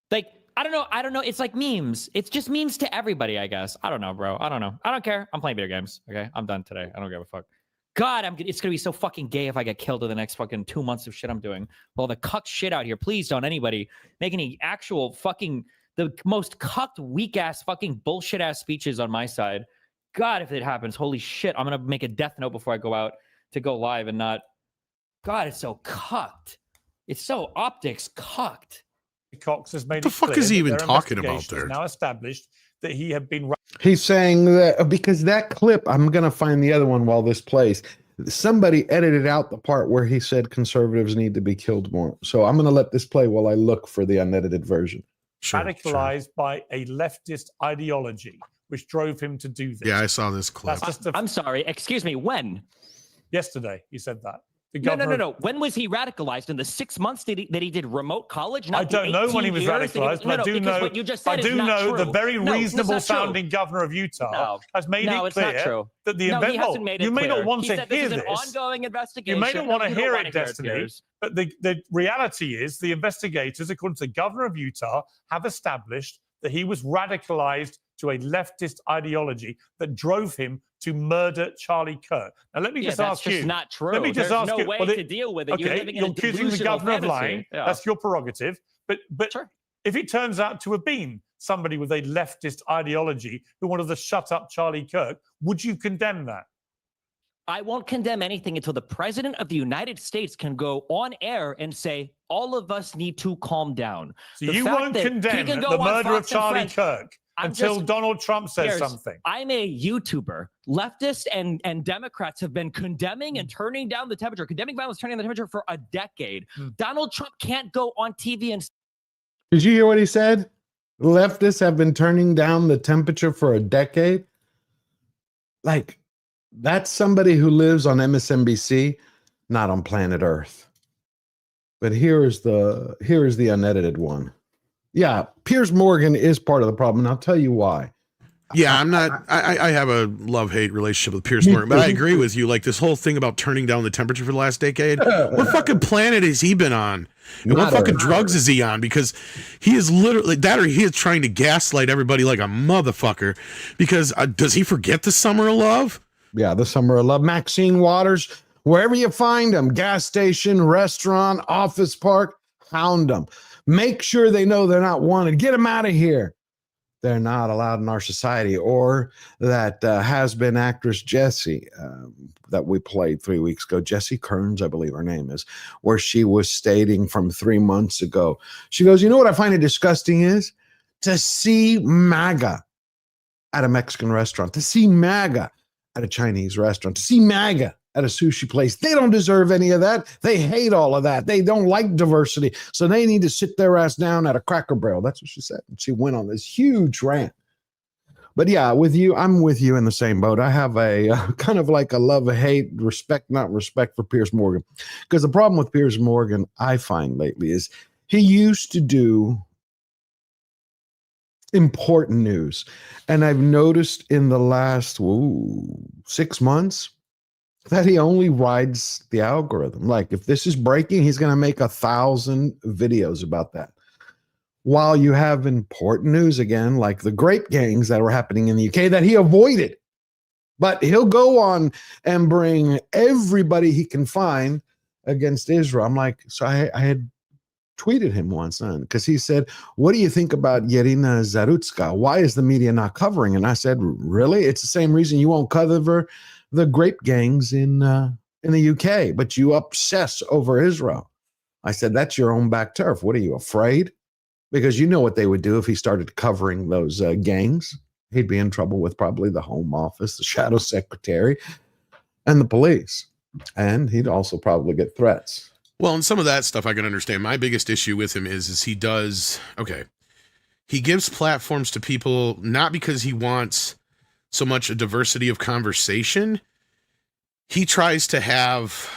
Like, I don't know. It's like memes. It's just memes to everybody, I guess. I don't know, bro. I don't know. I don't care. I'm playing video games. Okay. I'm done today. I don't give a fuck. God, it's going to be so fucking gay if I get killed in the next fucking 2 months of shit I'm doing. Well, the cucked shit out here. Please don't anybody make any actual fucking, the most cucked, weak-ass, fucking bullshit-ass speeches on my side. God, if it happens, holy shit, I'm going to make a death note before I go out to go live and not. God, it's so cucked. It's so optics cucked. Cox has made what the fuck is he even talking about there? Now established that he had been. He's saying that because that clip, I'm going to find the other one while this plays. Somebody edited out the part where he said conservatives need to be killed more. So I'm going to let this play while I look for the unedited version. Radicalized by a leftist ideology, which drove him to do this. Yeah, I saw this clip. I'm sorry. Excuse me. When? Yesterday, he said that. No. When was he radicalized? In the 6 months that he did remote college? I don't know when he was radicalized, but I do know. What you just said I do know the very reasonable sounding true. governor of Utah has made it clear that the he hasn't made it you may clear. not want he to said hear this. this. Is an ongoing investigation. You may not want to hear it, Destiny. It, but the reality is, the investigators, according to the governor of Utah, have established that he was radicalized to a leftist ideology that drove him to murder Charlie Kirk. Now, let me just ask you. That's just not true. Let me just There's ask no you. way to deal with it. Okay, You're living in a accusing the delusional governor fantasy. of lying. Yeah. That's your prerogative. But sure. If it turns out to have been somebody with a leftist ideology who wanted to shut up Charlie Kirk, would you condemn that? I won't condemn anything until the president of the United States can go on air and say, all of us need to calm down. So you won't condemn the murder of Charlie Kirk until Donald Trump says something. I'm a YouTuber. Leftists and Democrats have been condemning and turning down the temperature, condemning violence, turning down the temperature for a decade. Donald Trump can't go on TV and... Did you hear what he said? Leftists have been turning down the temperature for a decade. Like, that's somebody who lives on MSNBC, not on planet Earth. But here is the unedited one. Yeah, Piers Morgan is part of the problem, and I'll tell you why. Yeah, I have a love-hate relationship with Piers Morgan, but I agree with you. Like, this whole thing about turning down the temperature for the last decade, what fucking planet has he been on? And what fucking drugs is he on? Because he is literally that, or he is trying to gaslight everybody like a motherfucker. Because does he forget the Summer of Love? Yeah, the Summer of Love. Maxine Waters, wherever you find him, gas station, restaurant, office park, Pound them. Make sure they know they're not wanted. Get them out of here. They're not allowed in our society. Or that has-been actress Jessie that we played 3 weeks ago, Jessie Kearns, I believe her name is, where she was stating from 3 months ago. She goes, you know what I find it disgusting is? To see MAGA at a Mexican restaurant, to see MAGA at a Chinese restaurant, to see MAGA at a sushi place. They don't deserve any of that. They hate all of that. They don't like diversity. So they need to sit their ass down at a Cracker Barrel. That's what she said. And she went on this huge rant. But yeah, with you, I'm with you in the same boat. I have a kind of like a love-hate, respect, not respect for Piers Morgan. Because the problem with Piers Morgan, I find lately, is he used to do important news. And I've noticed in the last 6 months that he only rides the algorithm. Like if this is breaking, he's going to make 1,000 videos about that. While you have important news again, like the grape gangs that were happening in the UK that he avoided. But he'll go on and bring everybody he can find against Israel. I'm like, so I had tweeted him once because he said, what do you think about Yina Zarutska? Why is the media not covering? And I said, really? It's the same reason you won't cover the grape gangs in the UK, but you obsess over Israel. I said, that's your own back turf. What are you, afraid? Because you know what they would do if he started covering those gangs. He'd be in trouble with probably the Home Office, the Shadow Secretary, and the police. And he'd also probably get threats. Well, and some of that stuff I can understand. My biggest issue with him is he gives platforms to people not because he wants so much a diversity of conversation. He tries to have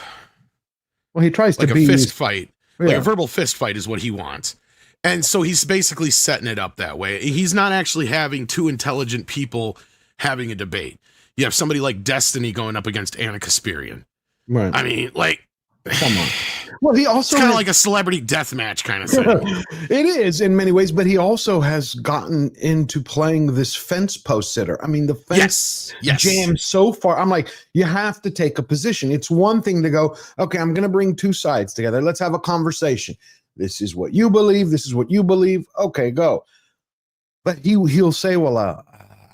he tries like to a be fist fight. Yeah. Like a verbal fist fight is what he wants. And so he's basically setting it up that way. He's not actually having two intelligent people having a debate. You have somebody like Destiny going up against Anna Kasparian. Right. I mean, like, come on. Well, he also it's kind of like a celebrity death match kind of thing. It is in many ways, but he also has gotten into playing this fence post sitter. I mean, the fence jammed so far. I'm like, you have to take a position. It's one thing to go, okay, I'm going to bring two sides together. Let's have a conversation. This is what you believe. This is what you believe. Okay, go. But he'll say, well,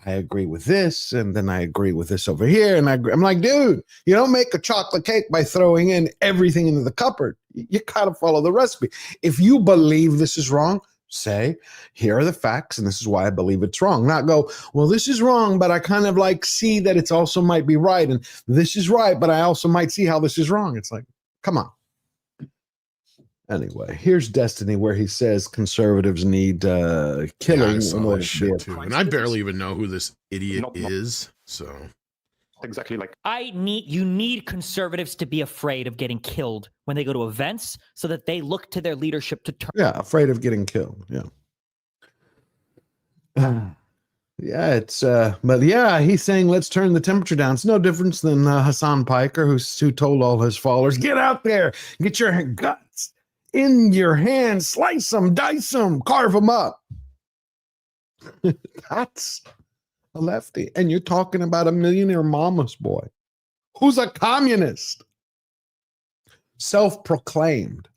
I agree with this, and then I agree with this over here, and I'm like, dude, you don't make a chocolate cake by throwing in everything into the cupboard. You gotta follow the recipe. If you believe this is wrong, say, here are the facts, and this is why I believe it's wrong. Not go, well, this is wrong, but I kind of like see that it's also might be right, and this is right, but I also might see how this is wrong. It's like, come on. Anyway, here's Destiny where he says conservatives need killing in order to be too. And I barely even know who this idiot is. So exactly like you need conservatives to be afraid of getting killed when they go to events so that they look to their leadership to turn. Yeah, afraid of getting killed. Yeah. Yeah, it's but yeah, he's saying let's turn the temperature down. It's no difference than Hassan Piker, who told all his followers, get out there, get your guts in your hands, slice them, dice them, carve them up. That's a lefty. And you're talking about a millionaire mama's boy who's a communist, self-proclaimed.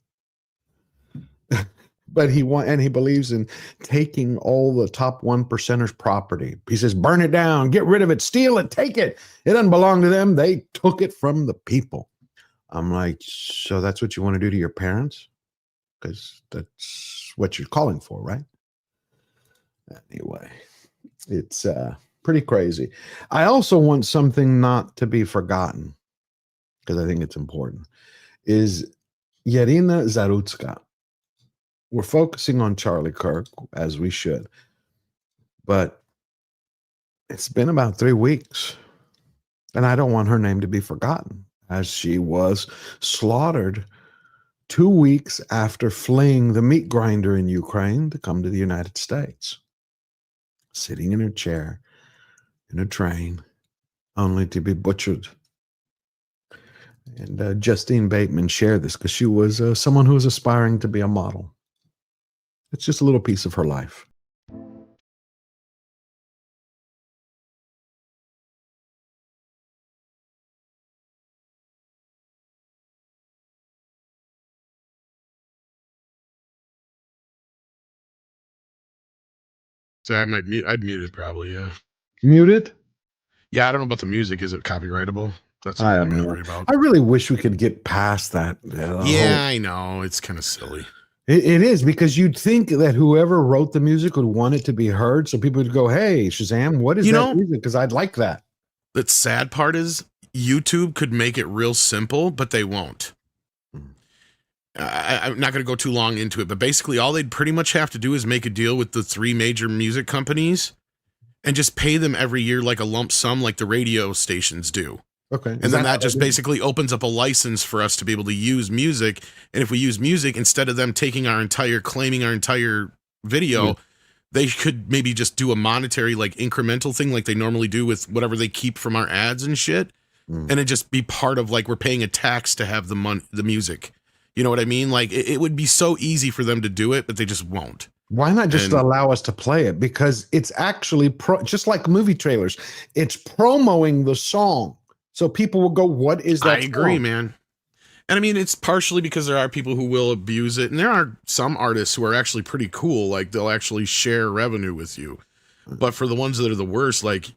But he believes in taking all the top 1%ers property. He says, burn it down, get rid of it, steal it, take it. It doesn't belong to them. They took it from the people. I'm like, so that's what you want to do to your parents? Because that's what you're calling for, right? Anyway, it's pretty crazy. I also want something not to be forgotten, because I think it's important, is Yina Zarutska. We're focusing on Charlie Kirk, as we should, but it's been about 3 weeks, and I don't want her name to be forgotten, as she was slaughtered 2 weeks after fleeing the meat grinder in Ukraine to come to the United States, sitting in her chair in a train, only to be butchered. And Justine Bateman shared this because she was someone who was aspiring to be a model. It's just a little piece of her life. So I'd mute it probably, yeah. Mute it? Yeah, I don't know about the music. Is it copyrightable? That's what I I'm don't know. worried about. I really wish we could get past that. Yeah, I know. It's kind of silly. It is, because you'd think that whoever wrote the music would want it to be heard, so people would go, "Hey, Shazam, what is that music? Because I'd like that." The sad part is YouTube could make it real simple, but they won't. I'm not going to go too long into it, but basically all they'd pretty much have to do is make a deal with the 3 major music companies and just pay them every year like a lump sum like the radio stations do. Okay. And then that just basically opens up a license for us to be able to use music. And if we use music, instead of them taking claiming our entire video, they could maybe just do a monetary, like incremental thing like they normally do with whatever they keep from our ads and shit. And it just be part of like, we're paying a tax to have the music. You know what I mean? Like it would be so easy for them to do it, but they just won't. Why not just allow us to play it? Because it's actually just like movie trailers. It's promoting the song. So people will go, what is that? I agree, man. And I mean, it's partially because there are people who will abuse it. And there are some artists who are actually pretty cool. Like they'll actually share revenue with you. But for the ones that are the worst, like,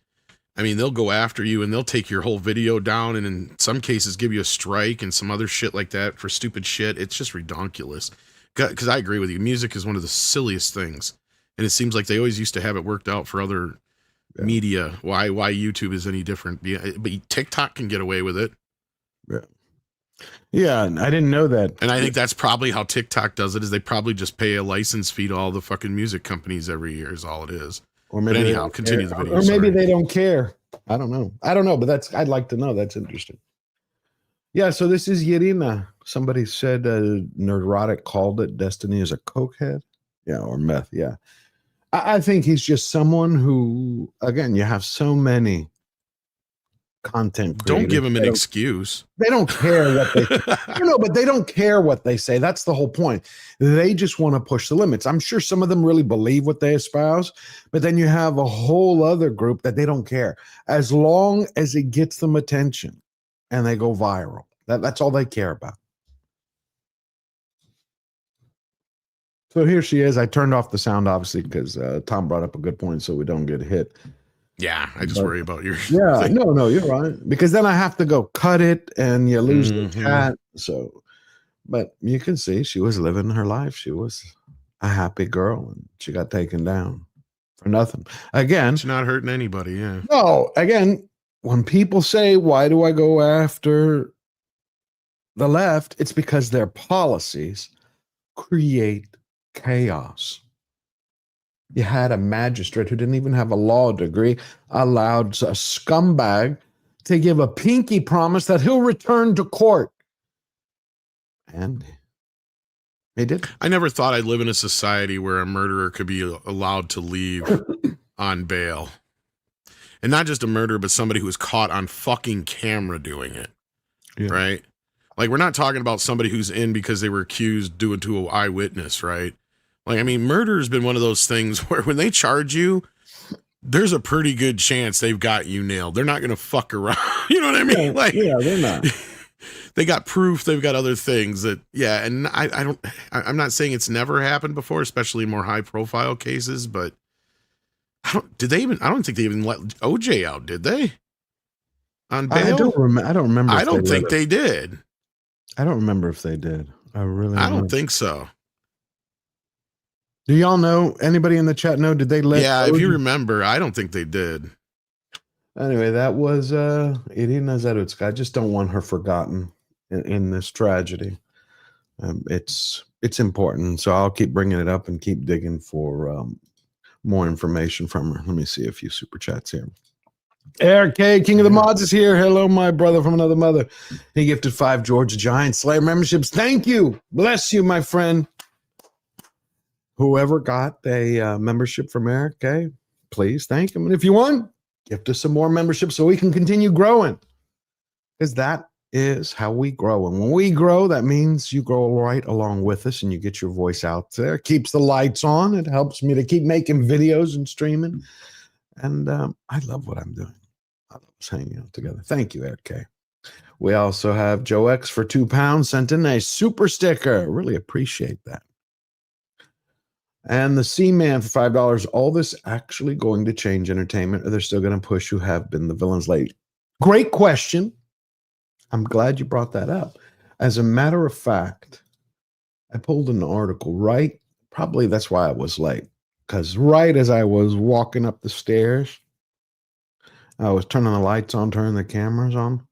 I mean, they'll go after you and they'll take your whole video down. And in some cases give you a strike and some other shit like that for stupid shit. It's just redonkulous. Because I agree with you. Music is one of the silliest things. And it seems like they always used to have it worked out for other media. Why YouTube is any different? But TikTok can get away with it. Yeah, I didn't know that. And I think that's probably how TikTok does it, is they probably just pay a license fee to all the fucking music companies every year is all it is. Or maybe but anyhow, continue the video. Or maybe they don't care. I don't know. But I'd like to know. That's interesting. Yeah, so this is Yina. Somebody said Neurotic called it Destiny as a cokehead. Yeah, or meth, yeah. I think he's just someone who, again, you have so many content creators. Don't give him an excuse. They don't care what they but they don't care what they say. That's the whole point. They just want to push the limits. I'm sure some of them really believe what they espouse, but then you have a whole other group that they don't care. As long as it gets them attention and they go viral. That's all they care about. So here she is. I turned off the sound, obviously, because Tom brought up a good point, so we don't get hit. Yeah, I just worry about your thing. No, you're right. Because then I have to go cut it, and you lose the cat. So, but you can see she was living her life. She was a happy girl, and she got taken down for nothing. Again, she's not hurting anybody. Yeah. No. Again, when people say, "Why do I go after the left?" It's because their policies create chaos. You had a magistrate who didn't even have a law degree allowed a scumbag to give a pinky promise that he'll return to court. And he did. I never thought I'd live in a society where a murderer could be allowed to leave on bail. And not just a murderer, but somebody who was caught on fucking camera doing it. Yeah. Right? Like, we're not talking about somebody who's in because they were accused due to an eyewitness, right? Like, I mean, murder has been one of those things where when they charge you, there's a pretty good chance they've got you nailed. They're not going to fuck around. You know what I mean? Yeah, they're not. They got proof. They've got other things that, yeah. And I'm not saying it's never happened before, especially in more high profile cases, but I don't think they even let OJ out, did they? On bail? I don't remember. I don't think they did. I don't remember if they did. I don't think so. Do y'all know? Anybody in the chat know? Did they let? Yeah, if you remember, I don't think they did. Anyway, that was Yina Zarutska. I just don't want her forgotten in this tragedy. It's important, so I'll keep bringing it up and keep digging for more information from her. Let me see a few super chats here. Eric K, King of the Mods, is here. Hello, my brother from another mother. He gifted 5 Georgia Giant Slayer memberships. Thank you. Bless you, my friend. Whoever got a membership from Eric K, please thank him. And if you want, gift us some more memberships so we can continue growing. Because that is how we grow. And when we grow, that means you grow right along with us and you get your voice out there. Keeps the lights on. It helps me to keep making videos and streaming. And I love what I'm doing. I love us hanging out together. Thank you, Eric K. We also have Joe X for £2 sent in a super sticker. Really appreciate that. And the C-Man for $5. All this actually going to change entertainment, or they're still going to push who have been the villains late? Great question. I'm glad you brought that up. As a matter of fact, I pulled an article probably that's why I was late, because right as I was walking up the stairs, I was turning the lights on, turning the cameras on.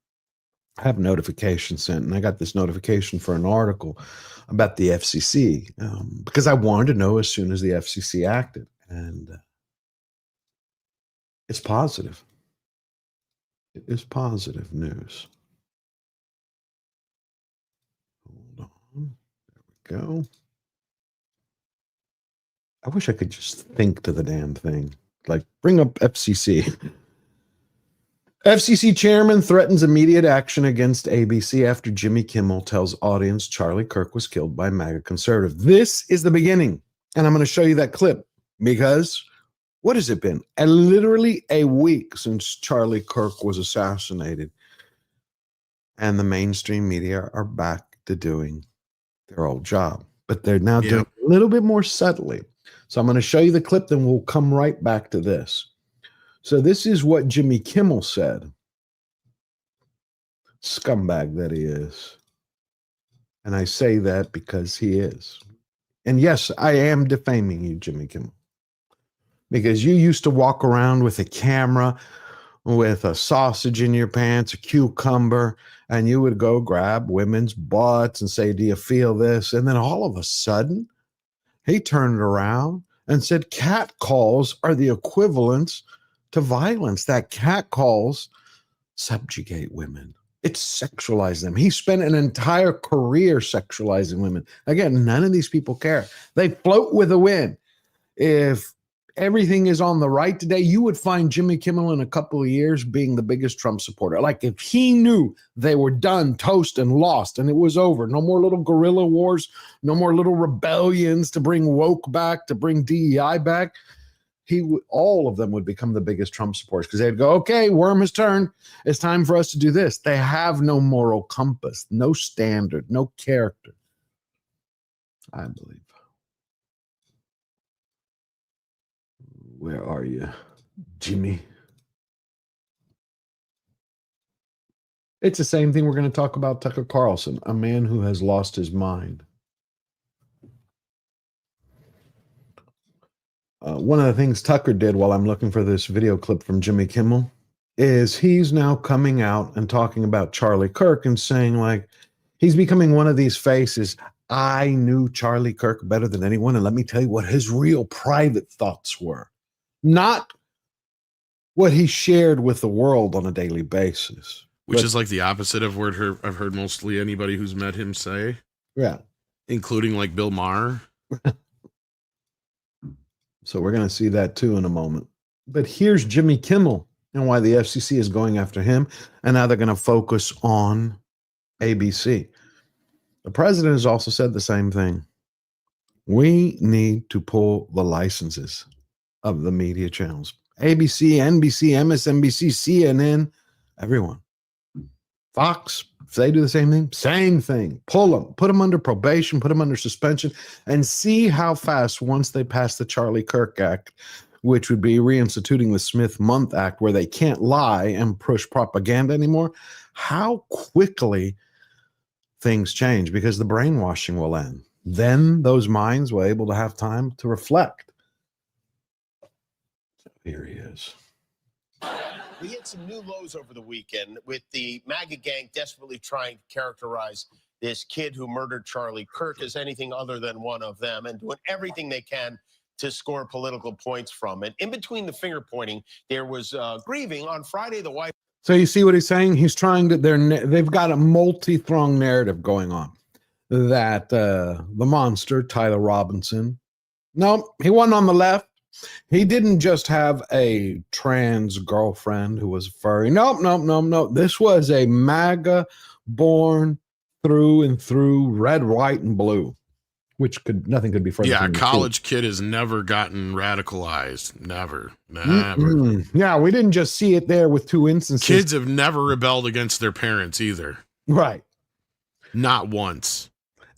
I have notifications sent, and I got this notification for an article about the FCC because I wanted to know as soon as the FCC acted, and it's positive. It is positive news. Hold on. There we go. I wish I could just think to the damn thing. Like, bring up FCC. FCC chairman threatens immediate action against ABC after Jimmy Kimmel tells audience Charlie Kirk was killed by MAGA conservative. This is the beginning. And I'm going to show you that clip because what has it been? Literally a week since Charlie Kirk was assassinated. And the mainstream media are back to doing their old job. But they're now doing it a little bit more subtly. So I'm going to show you the clip, then we'll come right back to this. So this is what Jimmy Kimmel said. Scumbag that he is. And I say that because he is. And yes, I am defaming you, Jimmy Kimmel. Because you used to walk around with a camera, with a sausage in your pants, a cucumber, and you would go grab women's butts and say, do you feel this? And then all of a sudden, he turned around and said catcalls are the equivalents to violence. That catcalls subjugate women. It sexualizes them. He spent an entire career sexualizing women. Again, none of these people care. They float with the wind. If everything is on the right today, you would find Jimmy Kimmel in a couple of years being the biggest Trump supporter. Like if he knew they were done, toast, and lost, and it was over, no more little guerrilla wars, no more little rebellions to bring woke back, to bring DEI back, all of them would become the biggest Trump supporters because they'd go, okay, worm has turned. It's time for us to do this. They have no moral compass, no standard, no character. I believe. Where are you, Jimmy? It's the same thing we're going to talk about Tucker Carlson, a man who has lost his mind. One of the things Tucker did while I'm looking for this video clip from Jimmy Kimmel is he's now coming out and talking about Charlie Kirk and saying, like, he's becoming one of these faces. I knew Charlie Kirk better than anyone, and let me tell you what his real private thoughts were. Not what he shared with the world on a daily basis. Which is like the opposite of what I've heard mostly anybody who's met him say. Yeah. Including like Bill Maher. So we're going to see that too in a moment. But here's Jimmy Kimmel and why the FCC is going after him. And now they're going to focus on ABC. The president has also said the same thing. We need to pull the licenses of the media channels. ABC, NBC, MSNBC, CNN, everyone. Fox, if they do the same thing. Pull them, put them under probation, put them under suspension, and see how fast, once they pass the Charlie Kirk Act, which would be reinstituting the Smith Month Act, where they can't lie and push propaganda anymore, how quickly things change, because the brainwashing will end. Then those minds will be able to have time to reflect. Here he is. We hit some new lows over the weekend with the MAGA gang desperately trying to characterize this kid who murdered Charlie Kirk as anything other than one of them and doing everything they can to score political points from it. In between the finger pointing, there was grieving. On Friday, the wife. So you see what he's saying? He's trying to, they've got a multi-pronged narrative going on. That the monster, Tyler Robinson, no, he wasn't on the left. He didn't just have a trans girlfriend who was furry. No. This was a MAGA born through and through, red, white, and blue, which nothing could be further. Yeah, a college kid has never gotten radicalized. Never. Yeah, we didn't just see it there with two instances. Kids have never rebelled against their parents either. Right. Not once.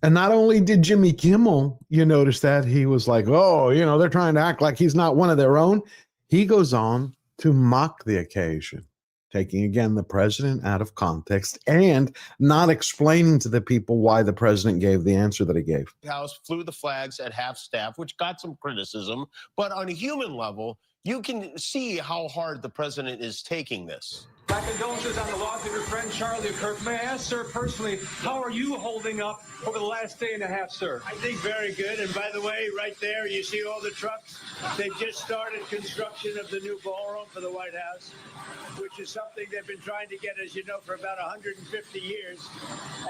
And not only did Jimmy Kimmel, you notice that he was like, oh, they're trying to act like he's not one of their own. He goes on to mock the occasion, taking again the president out of context and not explaining to the people why the president gave the answer that he gave. House flew the flags at half staff, which got some criticism, but on a human level, you can see how hard the president is taking this. My condolences on the loss of your friend Charlie Kirk. May I ask, sir, personally, how are you holding up over the last day and a half, sir? I think very good. And by the way, right there, you see all the trucks? They just started construction of the new ballroom for the White House, which is something they've been trying to get, as you know, for about 150 years.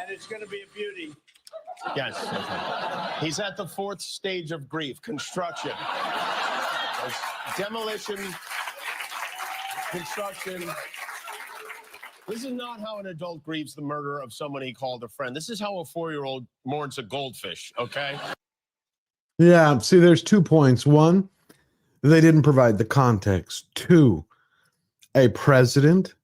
And it's going to be a beauty. Yes. He's at the fourth stage of grief, construction. Demolition, construction. This is not how an adult grieves the murder of someone he called a friend. This is how a 4-year-old mourns a goldfish, okay? Yeah, see, there's 2 points. One, they didn't provide the context. 2, a president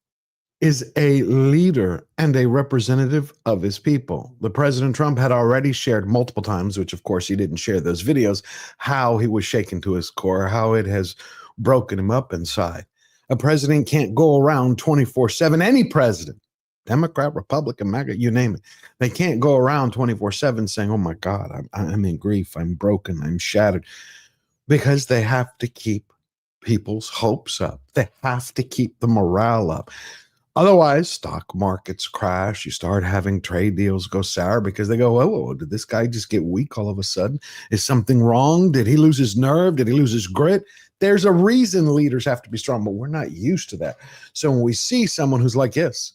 is a leader and a representative of his people. The President Trump had already shared multiple times, which of course he didn't share those videos, how he was shaken to his core, how it has broken him up inside. A president can't go around 24/7. Any president, Democrat, Republican, MAGA, you name it. They can't go around 24/7 saying, oh my God, I'm in grief, I'm broken, I'm shattered. Because they have to keep people's hopes up. They have to keep the morale up. Otherwise, stock markets crash. You start having trade deals go sour because they go, oh, did this guy just get weak all of a sudden? Is something wrong? Did he lose his nerve? Did he lose his grit? There's a reason leaders have to be strong, but we're not used to that. So when we see someone who's like this,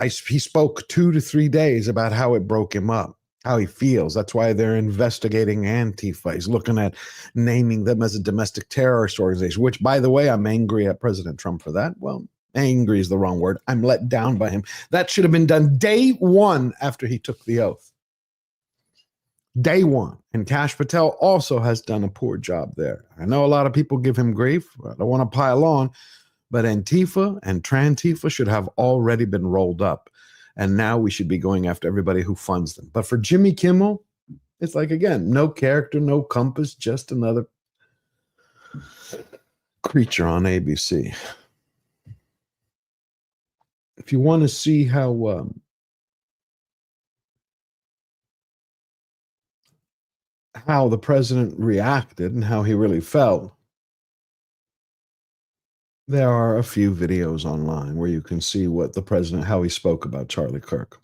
he spoke 2 to 3 days about how it broke him up, how he feels. That's why they're investigating Antifa. He's looking at naming them as a domestic terrorist organization, which, by the way, I'm angry at President Trump for that. Well, angry is the wrong word. I'm let down by him. That should have been done day one after he took the oath. Day one. And Kash Patel also has done a poor job there. I know a lot of people give him grief. I don't want to pile on, but Antifa and Trantifa should have already been rolled up. And now we should be going after everybody who funds them. But for Jimmy Kimmel, it's like, again, no character, no compass, just another creature on ABC. If you want to see how the president reacted and how he really felt, there are a few videos online where you can see what the president, how he spoke about Charlie Kirk.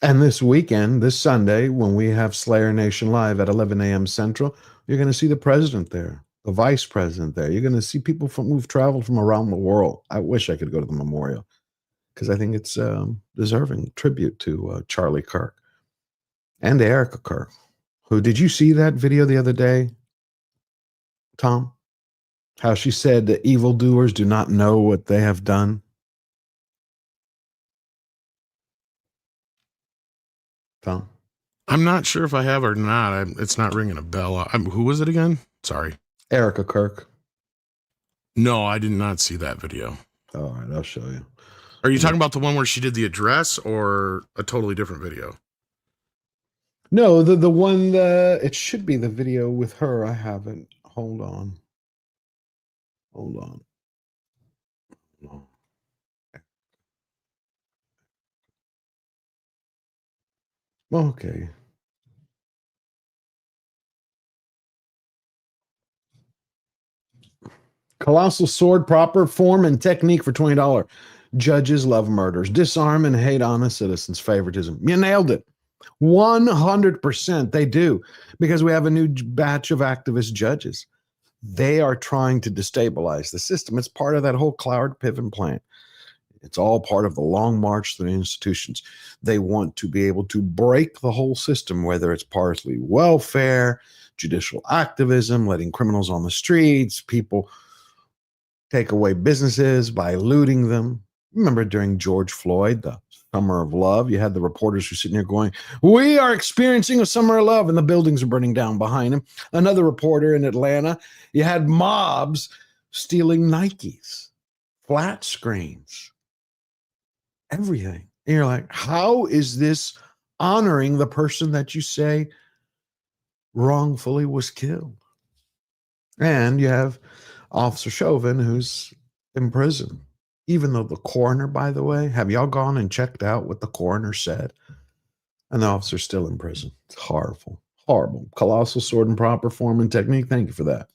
And this weekend, this Sunday, when we have Slayer Nation Live at 11 a.m. Central, you're going to see the president there, the vice president there. You're going to see people who've traveled from around the world. I wish I could go to the memorial because I think it's deserving tribute to Charlie Kirk and Erica Kirk. Who, did you see that video the other day, Tom? How she said the evildoers do not know what they have done? Tom? I'm not sure if I have or not. It's not ringing a bell. Who was it again? Sorry. Erica Kirk. No, I did not see that video. All right, I'll show you. Are you talking about the one where she did the address or a totally different video? No, the one that it should be the video with her. I haven't. Hold on. Okay. Colossal sword, proper form and technique for $20. Judges love murders. Disarm and hate honest citizens. Favoritism. You nailed it. 100% they do, because we have a new batch of activist judges. They are trying to destabilize the system. It's part of that whole Cloward Piven plan. It's all part of the long march through the institutions. They want to be able to break the whole system, whether it's partly welfare, judicial activism, letting criminals on the streets, people take away businesses by looting them. Remember during George Floyd, the Summer of Love, you had the reporters who were sitting there going, we are experiencing a summer of love, and the buildings are burning down behind him. Another reporter in Atlanta, you had mobs stealing Nikes, flat screens, everything. And you're like, how is this honoring the person that you say wrongfully was killed? And you have Officer Chauvin, who's in prison. Even though the coroner, by the way, have y'all gone and checked out what the coroner said? And the officer's still in prison. It's horrible. Horrible. Colossal sword and proper form and technique. Thank you for that.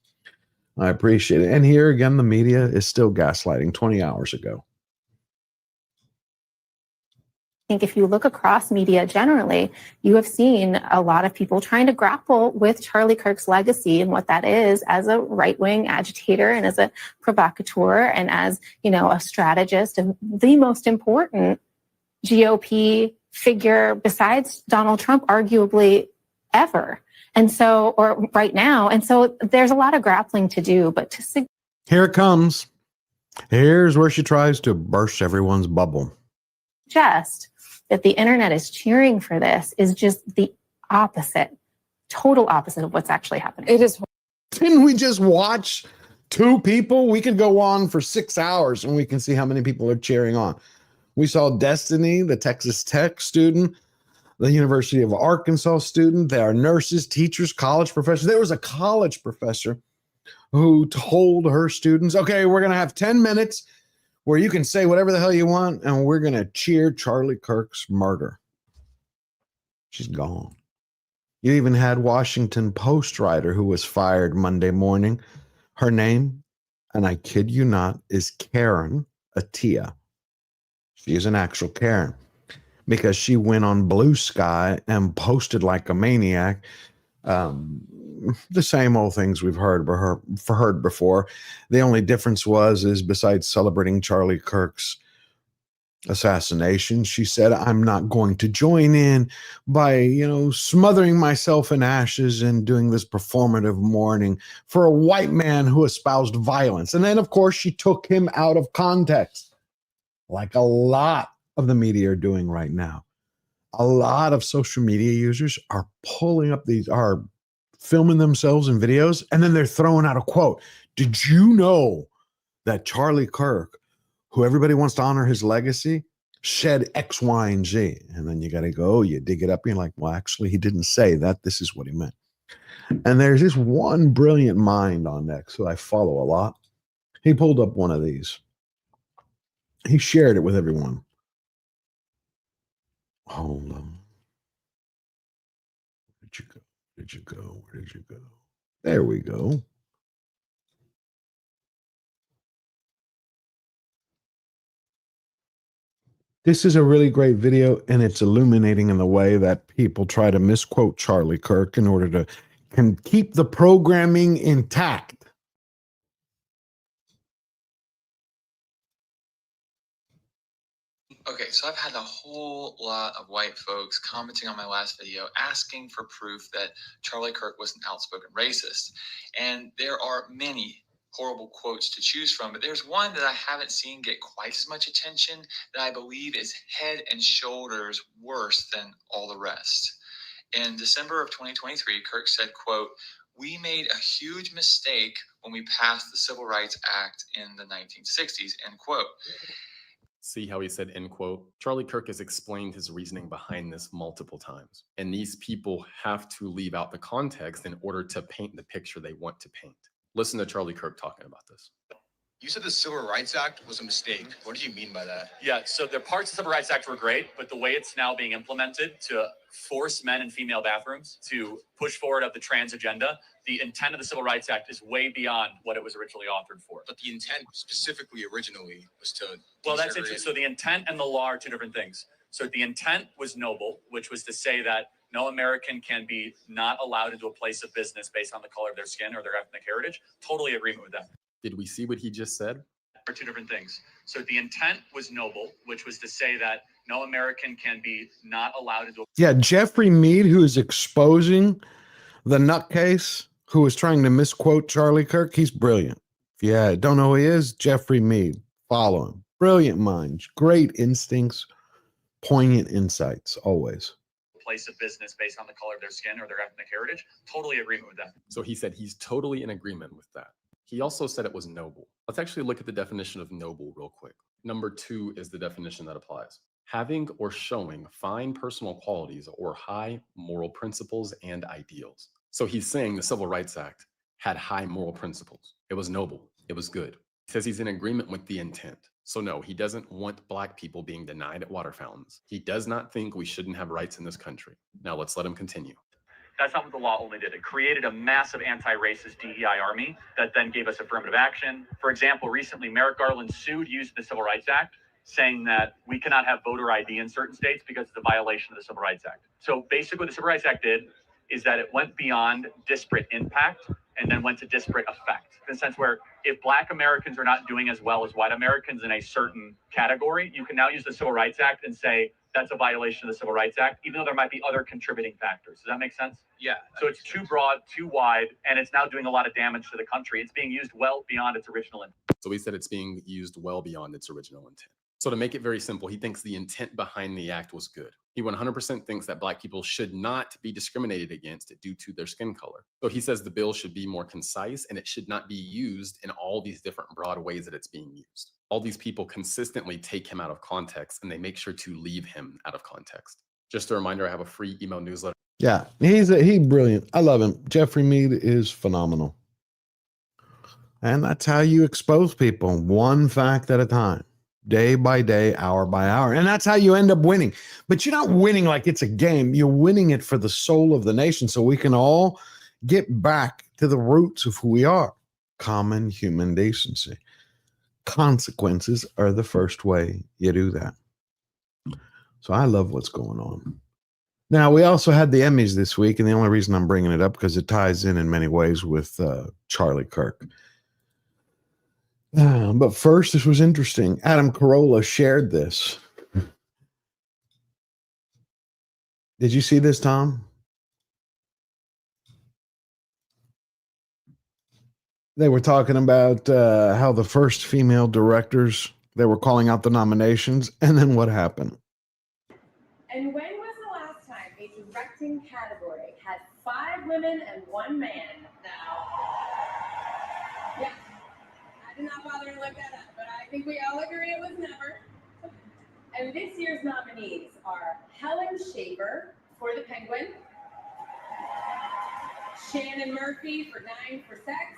I appreciate it. And here again, the media is still gaslighting 20 hours ago. I think if you look across media generally, you have seen a lot of people trying to grapple with Charlie Kirk's legacy and what that is as a right-wing agitator and as a provocateur and as, you know, a strategist of the most important GOP figure besides Donald Trump, arguably ever. And so, or right now. And so there's a lot of grappling to do, but to Here it comes. Here's where she tries to burst everyone's bubble. suggest that the internet is cheering for this is just the opposite, total opposite of what's actually happening. It is. Didn't we just watch two people? We could go on for 6 hours and we can see how many people are cheering on. We saw Destiny, the Texas Tech student, the University of Arkansas student. There are nurses, teachers, college professors. There was a college professor who told her students, okay, we're going to have 10 minutes where you can say whatever the hell you want, and we're going to cheer Charlie Kirk's murder. She's gone. You even had Washington Post writer who was fired Monday morning. Her name, and I kid you not, is Karen Atia. She is an actual Karen because she went on Blue Sky and posted like a maniac. The same old things we've heard before. The only difference is besides celebrating Charlie Kirk's assassination, she said, I'm not going to join in by, smothering myself in ashes and doing this performative mourning for a white man who espoused violence. And then, of course, she took him out of context, like a lot of the media are doing right now. A lot of social media users are filming themselves in videos, and then they're throwing out a quote. Did you know that Charlie Kirk, who everybody wants to honor his legacy, said X, Y, and Z? And then you got to go, you dig it up, and you're like, well, actually, he didn't say that. This is what he meant. And there's this one brilliant mind on X who I follow a lot. He pulled up one of these. He shared it with everyone. Hold on. Where'd you go? Where did you go? There we go. This is a really great video, and it's illuminating in the way that people try to misquote Charlie Kirk in order to keep the programming intact. Okay, so I've had a whole lot of white folks commenting on my last video asking for proof that Charlie Kirk was an outspoken racist. And there are many horrible quotes to choose from, but there's one that I haven't seen get quite as much attention that I believe is head and shoulders worse than all the rest. In December of 2023, Kirk said, quote, "We made a huge mistake when we passed the Civil Rights Act in the 1960s, end quote. See how he said, end quote? Charlie Kirk has explained his reasoning behind this multiple times. And these people have to leave out the context in order to paint the picture they want to paint. Listen to Charlie Kirk talking about this. You said the Civil Rights Act was a mistake. What do you mean by that? Yeah, so the parts of the Civil Rights Act were great, but the way it's now being implemented to force men in female bathrooms to push forward of the trans agenda, the intent of the Civil Rights Act is way beyond what it was originally authored for. But the intent specifically originally was to... Well, that's interesting. So the intent and the law are two different things. So the intent was noble, which was to say that no American can be not allowed into a place of business based on the color of their skin or their ethnic heritage. Totally agreement with that. Did we see what he just said? Are two different things. So the intent was noble, which was to say that no American can be not allowed into. Yeah, Jeffrey Mead, who is exposing the nutcase who is trying to misquote Charlie Kirk, he's brilliant. If you don't know who he is, Jeffrey Mead. Follow him. Brilliant mind, great instincts, poignant insights, always. Place of business based on the color of their skin or their ethnic heritage. Totally agreement with that. So he said he's totally in agreement with that. He also said it was noble. Let's actually look at the definition of noble real quick. Number 2 is the definition that applies. having or showing fine personal qualities or high moral principles and ideals. So he's saying the Civil Rights Act had high moral principles. It was noble. It was good. He says he's in agreement with the intent. So no, he doesn't want Black people being denied at water fountains. He does not think we shouldn't have rights in this country. Now let's let him continue. That's not what the law only did. It created a massive anti-racist DEI army that then gave us affirmative action. For example, recently, Merrick Garland sued using the Civil Rights Act, saying that we cannot have voter ID in certain states because it's a violation of the Civil Rights Act. So basically what the Civil Rights Act did is that it went beyond disparate impact and then went to disparate effect. In the sense where if Black Americans are not doing as well as white Americans in a certain category, you can now use the Civil Rights Act and say that's a violation of the Civil Rights Act, even though there might be other contributing factors. Does that make sense? Yeah. So it's too broad, too wide, and it's now doing a lot of damage to the country. It's being used well beyond its original intent. So he said it's being used well beyond its original intent. So to make it very simple, he thinks the intent behind the act was good. He 100% thinks that Black people should not be discriminated against due to their skin color. So he says the bill should be more concise and it should not be used in all these different broad ways that it's being used. All these people consistently take him out of context and they make sure to leave him out of context. Just a reminder, I have a free email newsletter. Yeah, he's brilliant. I love him. Jeffrey Mead is phenomenal. And that's how you expose people, one fact at a time, day by day, hour by hour. And that's how you end up winning. But you're not winning like it's a game. You're winning it for the soul of the nation so we can all get back to the roots of who we are. Common human decency. Consequences are the first way you do that. So I love what's going on. Now, we also had the Emmys this week, and the only reason I'm bringing it up because it ties in many ways with Charlie Kirk. But first, this was interesting. Adam Carolla shared this. Did you see this, Tom? They were talking about how the first female directors, they were calling out the nominations, and then what happened? And when was the last time a directing category had 5 women and 1 man? Now, yeah, I did not bother to look that up, but I think we all agree it was never. And this year's nominees are Helen Shaver for The Penguin, Shannon Murphy for 9 for Sex,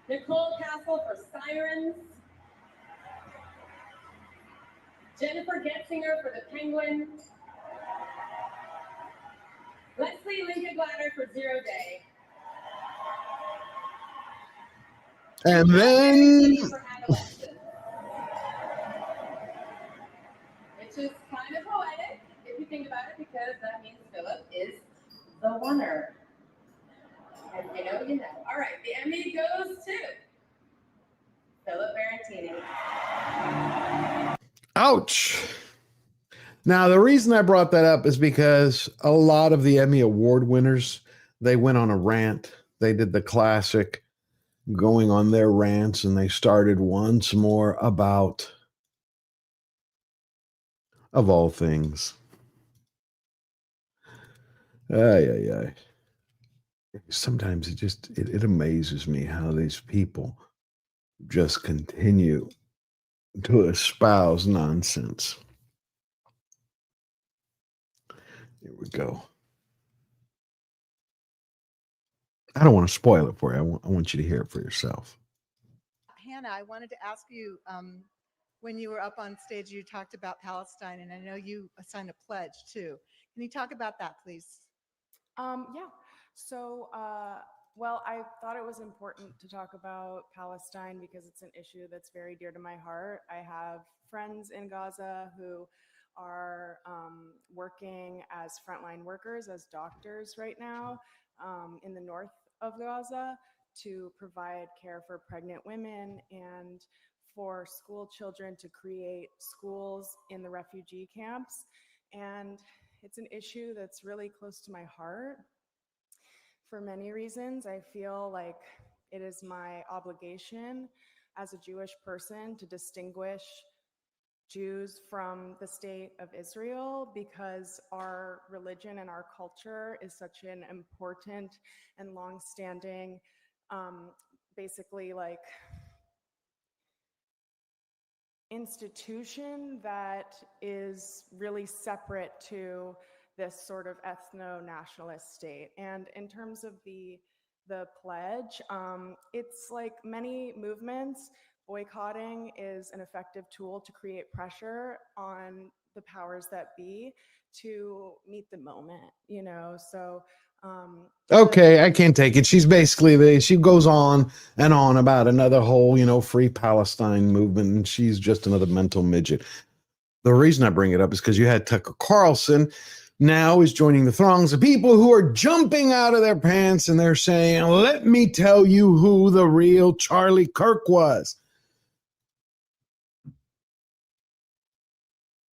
Nicole Castle for Sirens, Jennifer Getzinger for The Penguin, Leslie Lincoln-Glatter for Zero Day, and then for Adolescence. Which is kind of poetic if you think about it, because that means Philip is the winner. And you know, you know. All right, the Emmy goes to Philip Barantini. Ouch. Now, the reason I brought that up is because a lot of the Emmy Award winners, they went on a rant. They did the classic going on their rants, and they started once more about, of all things. Ay. Sometimes it amazes me how these people just continue to espouse nonsense. Here we go. I don't want to spoil it for you. I want you to hear it for yourself. Hannah, I wanted to ask you, when you were up on stage, you talked about Palestine, and I know you signed a pledge too. Can you talk about that, please? Yeah. So, well, I thought it was important to talk about Palestine because it's an issue that's very dear to my heart. I have friends in Gaza who are working as frontline workers, as doctors right now in the north of Gaza to provide care for pregnant women and for school children to create schools in the refugee camps. And it's an issue that's really close to my heart. For many reasons, I feel like it is my obligation as a Jewish person to distinguish Jews from the state of Israel because our religion and our culture is such an important and long-standing, basically like institution that is really separate to this sort of ethno-nationalist state. And in terms of the pledge, it's like many movements, boycotting is an effective tool to create pressure on the powers that be to meet the moment, you know? So Okay, I can't take it. She's basically she goes on and on about another whole, free Palestine movement, and she's just another mental midget. The reason I bring it up is because you had Tucker Carlson now is joining the throngs of people who are jumping out of their pants and they're saying, let me tell you who the real Charlie Kirk was.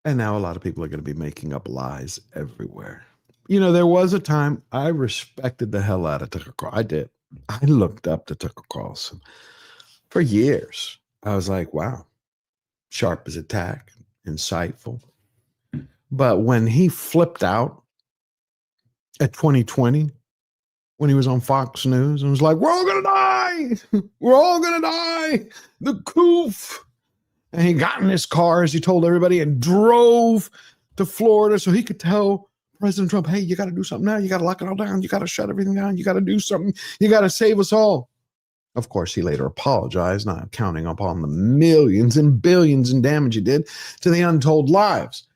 And now a lot of people are going to be making up lies everywhere. There was a time I respected the hell out of Tucker Carlson. I did. I looked up to Tucker Carlson for years. I was like, wow, sharp as a tack, insightful. But when he flipped out at 2020, when he was on Fox News and was like, we're all going to die. We're all going to die. The coof. And he got in his car, as he told everybody, and drove to Florida so he could tell President Trump, hey, you got to do something now. You got to lock it all down. You got to shut everything down. You got to do something. You got to save us all. Of course, he later apologized, not counting upon the millions and billions in damage he did to the untold lives.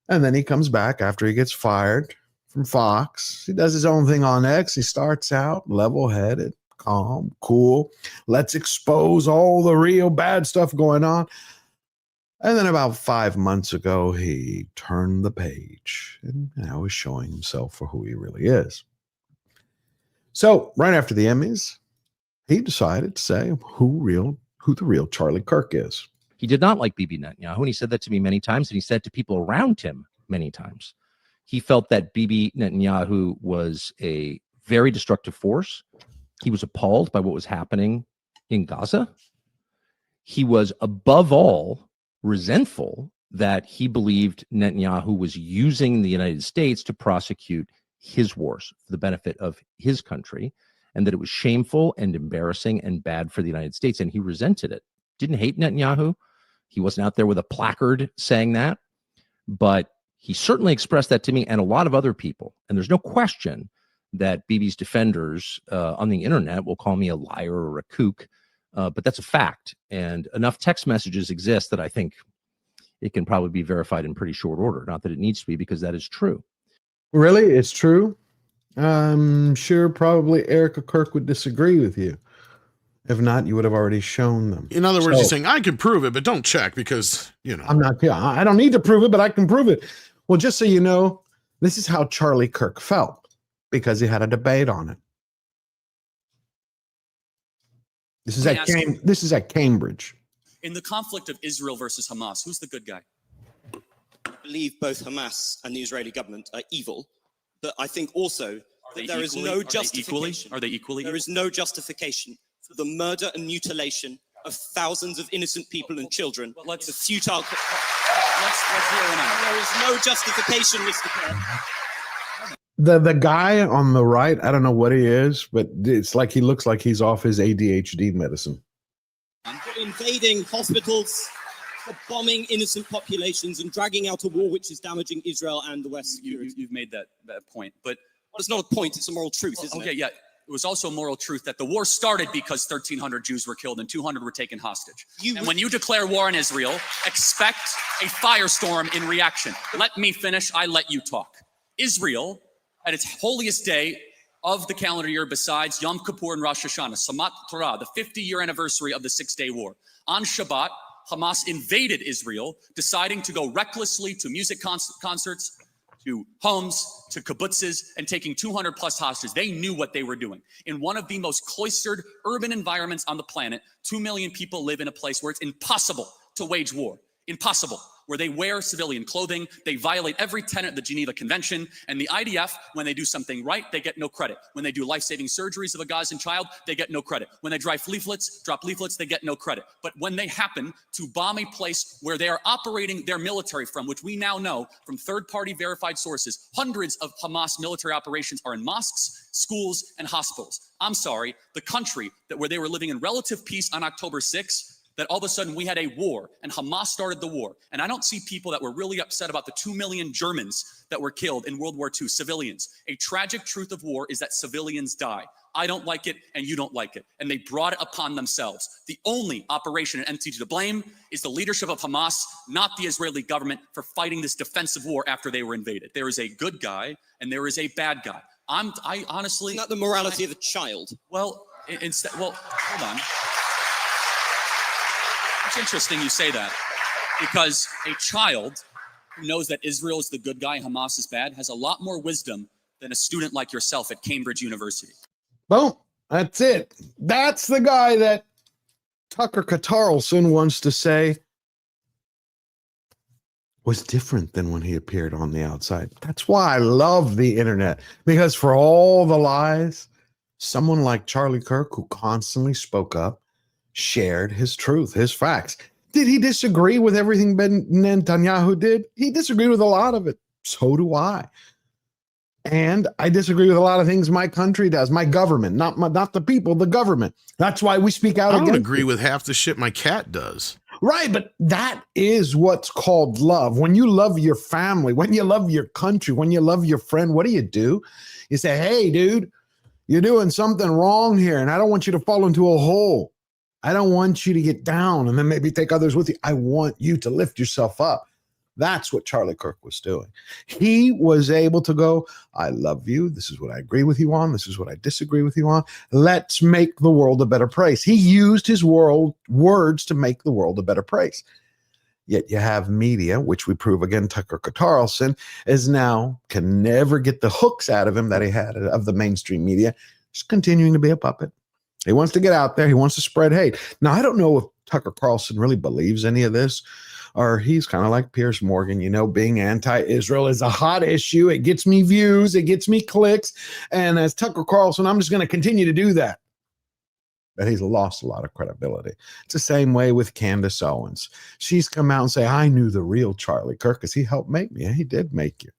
And then he comes back after he gets fired from Fox. He does his own thing on X. He starts out level-headed, calm, cool. Let's expose all the real bad stuff going on. And then about 5 months ago, he turned the page and now is showing himself for who he really is. So right after the Emmys, he decided to say who the real Charlie Kirk is. He did not like Bibi Netanyahu, and he said that to me many times, and he said to people around him many times. He felt that Bibi Netanyahu was a very destructive force. He was appalled by what was happening in Gaza. He was, above all, resentful that he believed Netanyahu was using the United States to prosecute his wars for the benefit of his country, and that it was shameful and embarrassing and bad for the United States, and he resented it. Didn't hate Netanyahu. He wasn't out there with a placard saying that, but he certainly expressed that to me and a lot of other people. And there's no question that Bibi's defenders on the internet will call me a liar or a kook, but that's a fact. And enough text messages exist that I think it can probably be verified in pretty short order. Not that it needs to be, because that is true. Really? It's true? I'm sure probably Erica Kirk would disagree with you. If not, you would have already shown them. In other words, he's saying, I can prove it, but don't check because, I'm not, I don't need to prove it, but I can prove it. Well, just so you know, this is how Charlie Kirk felt because he had a debate on it. This is at Cambridge. In the conflict of Israel versus Hamas, who's the good guy? I believe both Hamas and the Israeli government are evil, but I think also that there is no justification. Are they equally? There is no justification for the murder and mutilation of thousands of innocent people and children. The futile. Let's zero in on it. There is no justification, Mr. Kirk. The guy on the right, I don't know what he is, but it's like he looks like he's off his ADHD medicine. For invading hospitals, for bombing innocent populations and dragging out a war which is damaging Israel and the West. You've made that point, but it's not a point; it's a moral truth, isn't it? Okay, yeah. It was also a moral truth that the war started because 1,300 Jews were killed and 200 were taken hostage. And when you declare war on Israel, expect a firestorm in reaction. Let me finish. I let you talk. Israel, at its holiest day of the calendar year, besides Yom Kippur and Rosh Hashanah, Samat Torah, the 50-year anniversary of the Six-Day War, on Shabbat, Hamas invaded Israel, deciding to go recklessly to music concerts, to homes, to kibbutzes, and taking 200 plus hostages. They knew what they were doing. In one of the most cloistered urban environments on the planet, 2 million people live in a place where it's impossible to wage war. Impossible. Where they wear civilian clothing, they violate every tenet of the Geneva Convention, and the IDF, when they do something right, they get no credit. When they do life-saving surgeries of a Gazan child, they get no credit. When they drop leaflets, they get no credit. But when they happen to bomb a place where they are operating their military from, which we now know from third-party verified sources, hundreds of Hamas military operations are in mosques, schools, and hospitals. I'm sorry, the country where they were living in relative peace on October 6th that all of a sudden we had a war and Hamas started the war. And I don't see people that were really upset about the 2 million Germans that were killed in World War II, civilians. A tragic truth of war is that civilians die. I don't like it and you don't like it. And they brought it upon themselves. The only operation and entity to blame is the leadership of Hamas, not the Israeli government, for fighting this defensive war after they were invaded. There is a good guy and there is a bad guy. I honestly... Isn't that the morality of a child? Well, instead, hold on. It's interesting you say that, because a child who knows that Israel is the good guy, Hamas is bad, has a lot more wisdom than a student like yourself at Cambridge University. Boom. That's it. That's the guy that Tucker Carlson wants to say was different than when he appeared on the outside. That's why I love the internet, because for all the lies, someone like Charlie Kirk, who constantly spoke up, shared his truth, his facts. Did he disagree with everything Netanyahu did? He disagreed with a lot of it. So do I. And I disagree with a lot of things my country does, my government, not the people, the government. That's why we speak out. I don't agree with half the shit my cat does. Right, but that is what's called love. When you love your family, when you love your country, when you love your friend, what do? You say, hey, dude, you're doing something wrong here, and I don't want you to fall into a hole. I don't want you to get down and then maybe take others with you. I want you to lift yourself up. That's what Charlie Kirk was doing. He was able to go, I love you. This is what I agree with you on. This is what I disagree with you on. Let's make the world a better place. He used his words to make the world a better place. Yet you have media, which we prove again, Tucker Carlson is now can never get the hooks out of him that he had of the mainstream media. Just continuing to be a puppet. He wants to get out there. He wants to spread hate. Now, I don't know if Tucker Carlson really believes any of this, or he's kind of like Piers Morgan, being anti-Israel is a hot issue. It gets me views. It gets me clicks. And as Tucker Carlson, I'm just going to continue to do that. But he's lost a lot of credibility. It's the same way with Candace Owens. She's come out and say, I knew the real Charlie Kirk because he helped make me. And he did make you.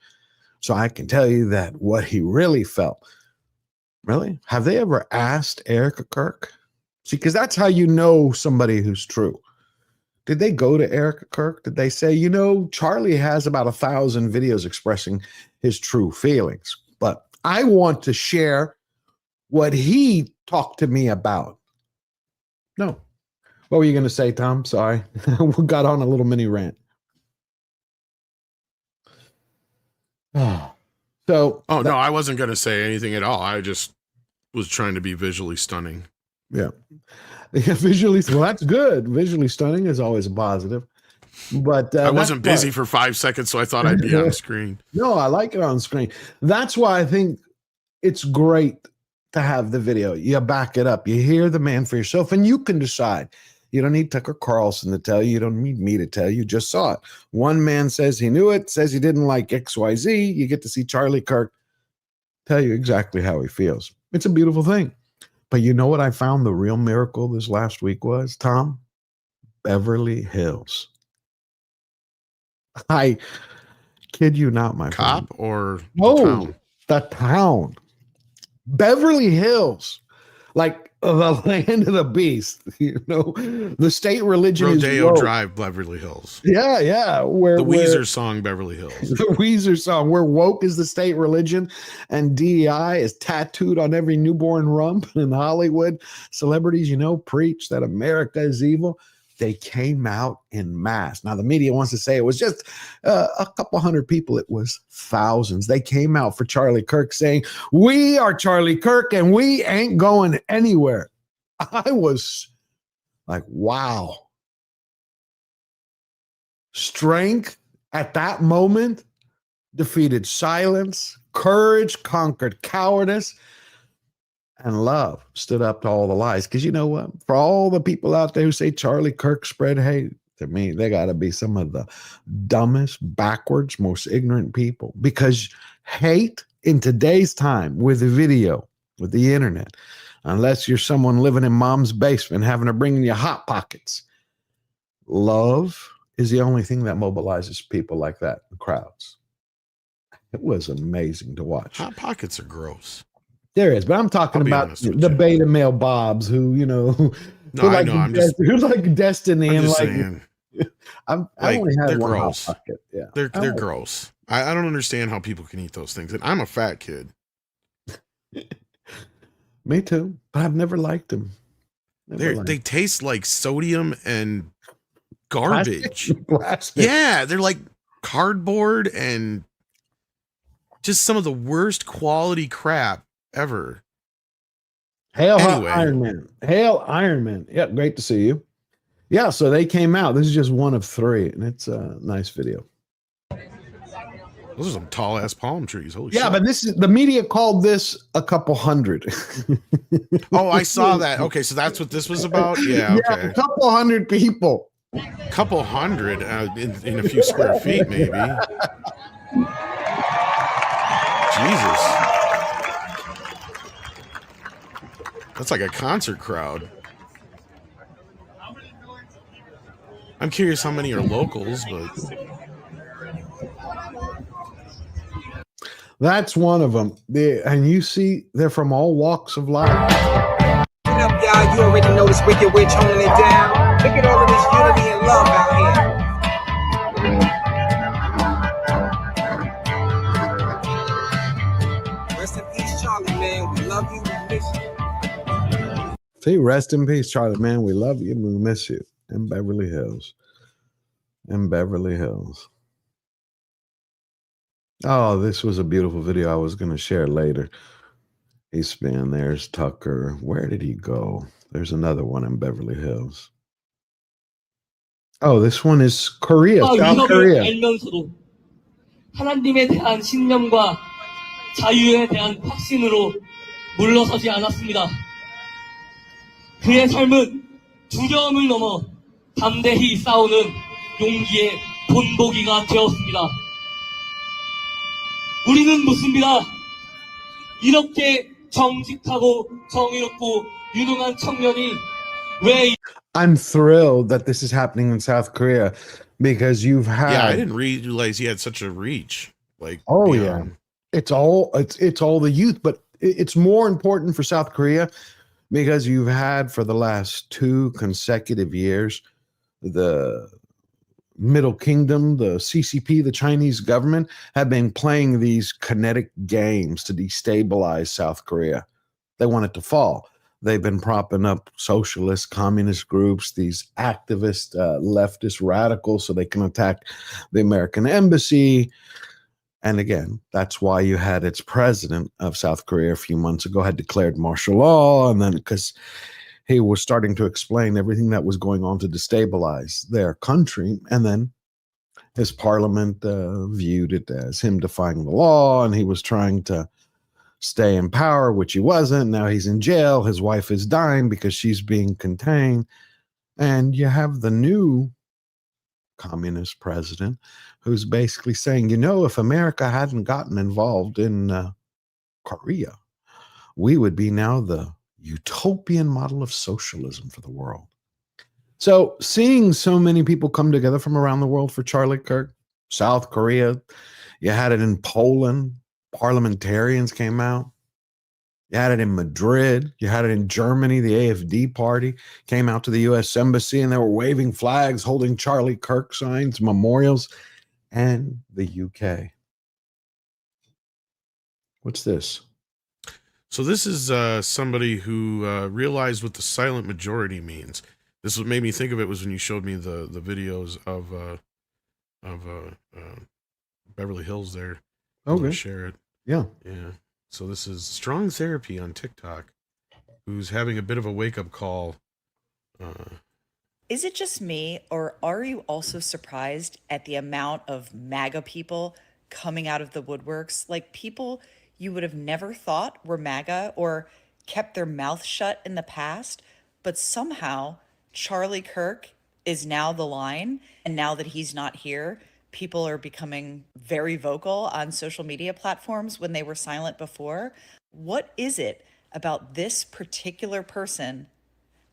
So I can tell you that what he really felt. Really? Have they ever asked Erica Kirk? See, because that's how you know somebody who's true. Did they go to Erica Kirk? Did they say, Charlie has about 1,000 videos expressing his true feelings, but I want to share what he talked to me about? No. What were you going to say, Tom? Sorry. We got on a little mini rant. No, I wasn't going to say anything at all. I just was trying to be visually stunning. Yeah. Visually, well, that's good. Visually stunning is always a positive. But I wasn't busy for 5 seconds, so I thought I'd be on screen. No, I like it on screen. That's why I think it's great to have the video. You back it up. You hear the man for yourself, and you can decide. You don't need Tucker Carlson to tell you. You don't need me to tell you. You just saw it. One man says he knew it, says he didn't like XYZ. You get to see Charlie Kirk tell you exactly how he feels. It's a beautiful thing. But you know what I found the real miracle this last week was, Tom? Beverly Hills. I kid you not, my cop friend. Or the town. Beverly Hills. Like the land of the beast, the state religion Rodeo is Drive, Beverly Hills. Yeah. Where the Weezer song, Beverly Hills. The Weezer song, where woke is the state religion and DEI is tattooed on every newborn rump in Hollywood. Celebrities, preach that America is evil. They came out in mass. Now, the media wants to say it was just a couple hundred people. It was thousands. They came out for Charlie Kirk saying, we are Charlie Kirk and we ain't going anywhere. I was like, wow. Strength at that moment defeated silence. Courage conquered cowardice. And love stood up to all the lies. Because you know what? For all the people out there who say Charlie Kirk spread hate, to me, they got to be some of the dumbest, backwards, most ignorant people. Because hate in today's time with the video, with the internet, unless you're someone living in mom's basement having to bring in your Hot Pockets, love is the only thing that mobilizes people like that in crowds. It was amazing to watch. Hot Pockets are gross. There is, but I'm talking about the beta male Bobs who, No, I know. I'm just who's like Destiny I'm and just like saying. I Like, only had they're one gross. hot pocket. Yeah, They're I like- gross. I don't understand how people can eat those things. And I'm a fat kid. Me too, but I've never liked them. They taste like sodium and garbage. Plastic. Yeah, they're like cardboard and just some of the worst quality crap ever. Hail Anyway. Iron Man. Hail Iron Man. Yeah, great to see you. Yeah, so they came out. This is just one of 3, and it's a nice video. Those are some tall ass palm trees. Holy Yeah, shit. but this is the media called this a couple hundred. Oh, I saw that. Okay, so that's what this was about? Yeah, okay. a couple hundred people. Couple hundred in a few square feet, maybe. Jesus. That's like a concert crowd. I'm curious how many are locals, but That's one of them. And you see, they're from all walks of life. What up, y'all? You already know this wicked witch holding it down. Look at all of this unity and love out here. Rest in peace, Charlie, man. We love you. We miss you. See, rest in peace, Charlie, man. We love you. We miss you. In Beverly Hills. In Beverly Hills. Oh, this was a beautiful video I was going to share later. He's been there's Tucker. Where did he go? There's another one in Beverly Hills. Oh, this one is Korea, South Korea. 알면서도 하나님에 대한 신념과 자유에 대한 확신으로 물러서지 않았습니다. 그의 삶은 두려움을 넘어 담대히 싸우는 용기의 본보기가 되었습니다. 우리는 묻습니다. 이렇게 정직하고 정의롭고 유능한 청년이 왜 I'm thrilled that this is happening in South Korea because you've had. yeah, I didn't realize he had such a reach. Like, Oh beyond. yeah, it's all the youth, but it's more important for South Korea because you've had for the last 2 consecutive years the Middle Kingdom, the CCP, the Chinese government have been playing these kinetic games to destabilize South Korea. They want it to fall. They've been propping up socialist, communist groups, these activist, leftist radicals, so they can attack the American embassy. And again, that's why you had its president of South Korea a few months ago had declared martial law. And then because he was starting to explain everything that was going on to destabilize their country. And then his parliament viewed it as him defying the law. And he was trying to stay in power, which he wasn't. Now he's in jail. His wife is dying because she's being contained. And you have the new communist president who's basically saying, you know, if America hadn't gotten involved in Korea, we would be now the utopian model of socialism for the world. So seeing so many people come together from around the world for Charlie Kirk, South Korea, you had it in Poland, parliamentarians came out. You had it in Madrid. You had it in Germany. The AfD party came out to the U.S. Embassy and they were waving flags, holding Charlie Kirk signs, memorials, and the UK. What's this? So this is somebody who realized what the silent majority means. This is what made me think of it was when you showed me the videos of Beverly Hills there. I'm gonna Okay. share it. Yeah. Yeah. So this is Strong Therapy on TikTok, who's having a bit of a wake-up call. Is it just me, or are you also surprised at the amount of MAGA people coming out of the woodworks? Like people you would have never thought were MAGA or kept their mouth shut in the past, but somehow Charlie Kirk is now the line. And now that he's not here, people are becoming very vocal on social media platforms when they were silent before. What is it about this particular person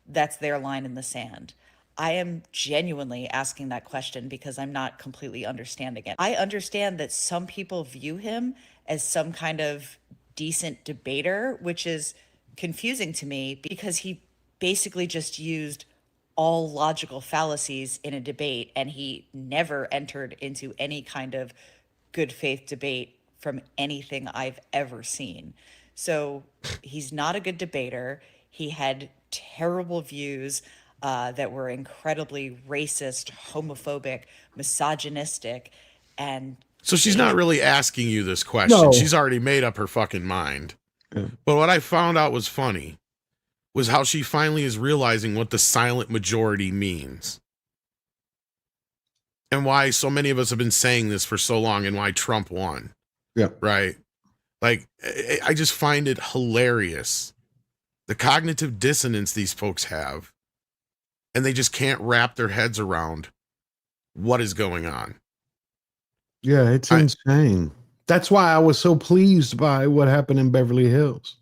that's their line in the sand? I am genuinely asking that question because I'm not completely understanding it. I understand that some people view him as some kind of decent debater, which is confusing to me because he basically just used all logical fallacies in a debate, and he never entered into any kind of good faith debate from anything I've ever seen. So he's not a good debater. He had terrible views that were incredibly racist, homophobic, misogynistic, and So she's not really asking you this question. No. She's already made up her fucking mind. Yeah. But what I found out was funny was how she finally is realizing what the silent majority means. And why so many of us have been saying this for so long and why Trump won. Yeah. Right? Like, I just find it hilarious. The cognitive dissonance these folks have. And they just can't wrap their heads around what is going on. Yeah, it's insane. That's why I was so pleased by what happened in Beverly Hills.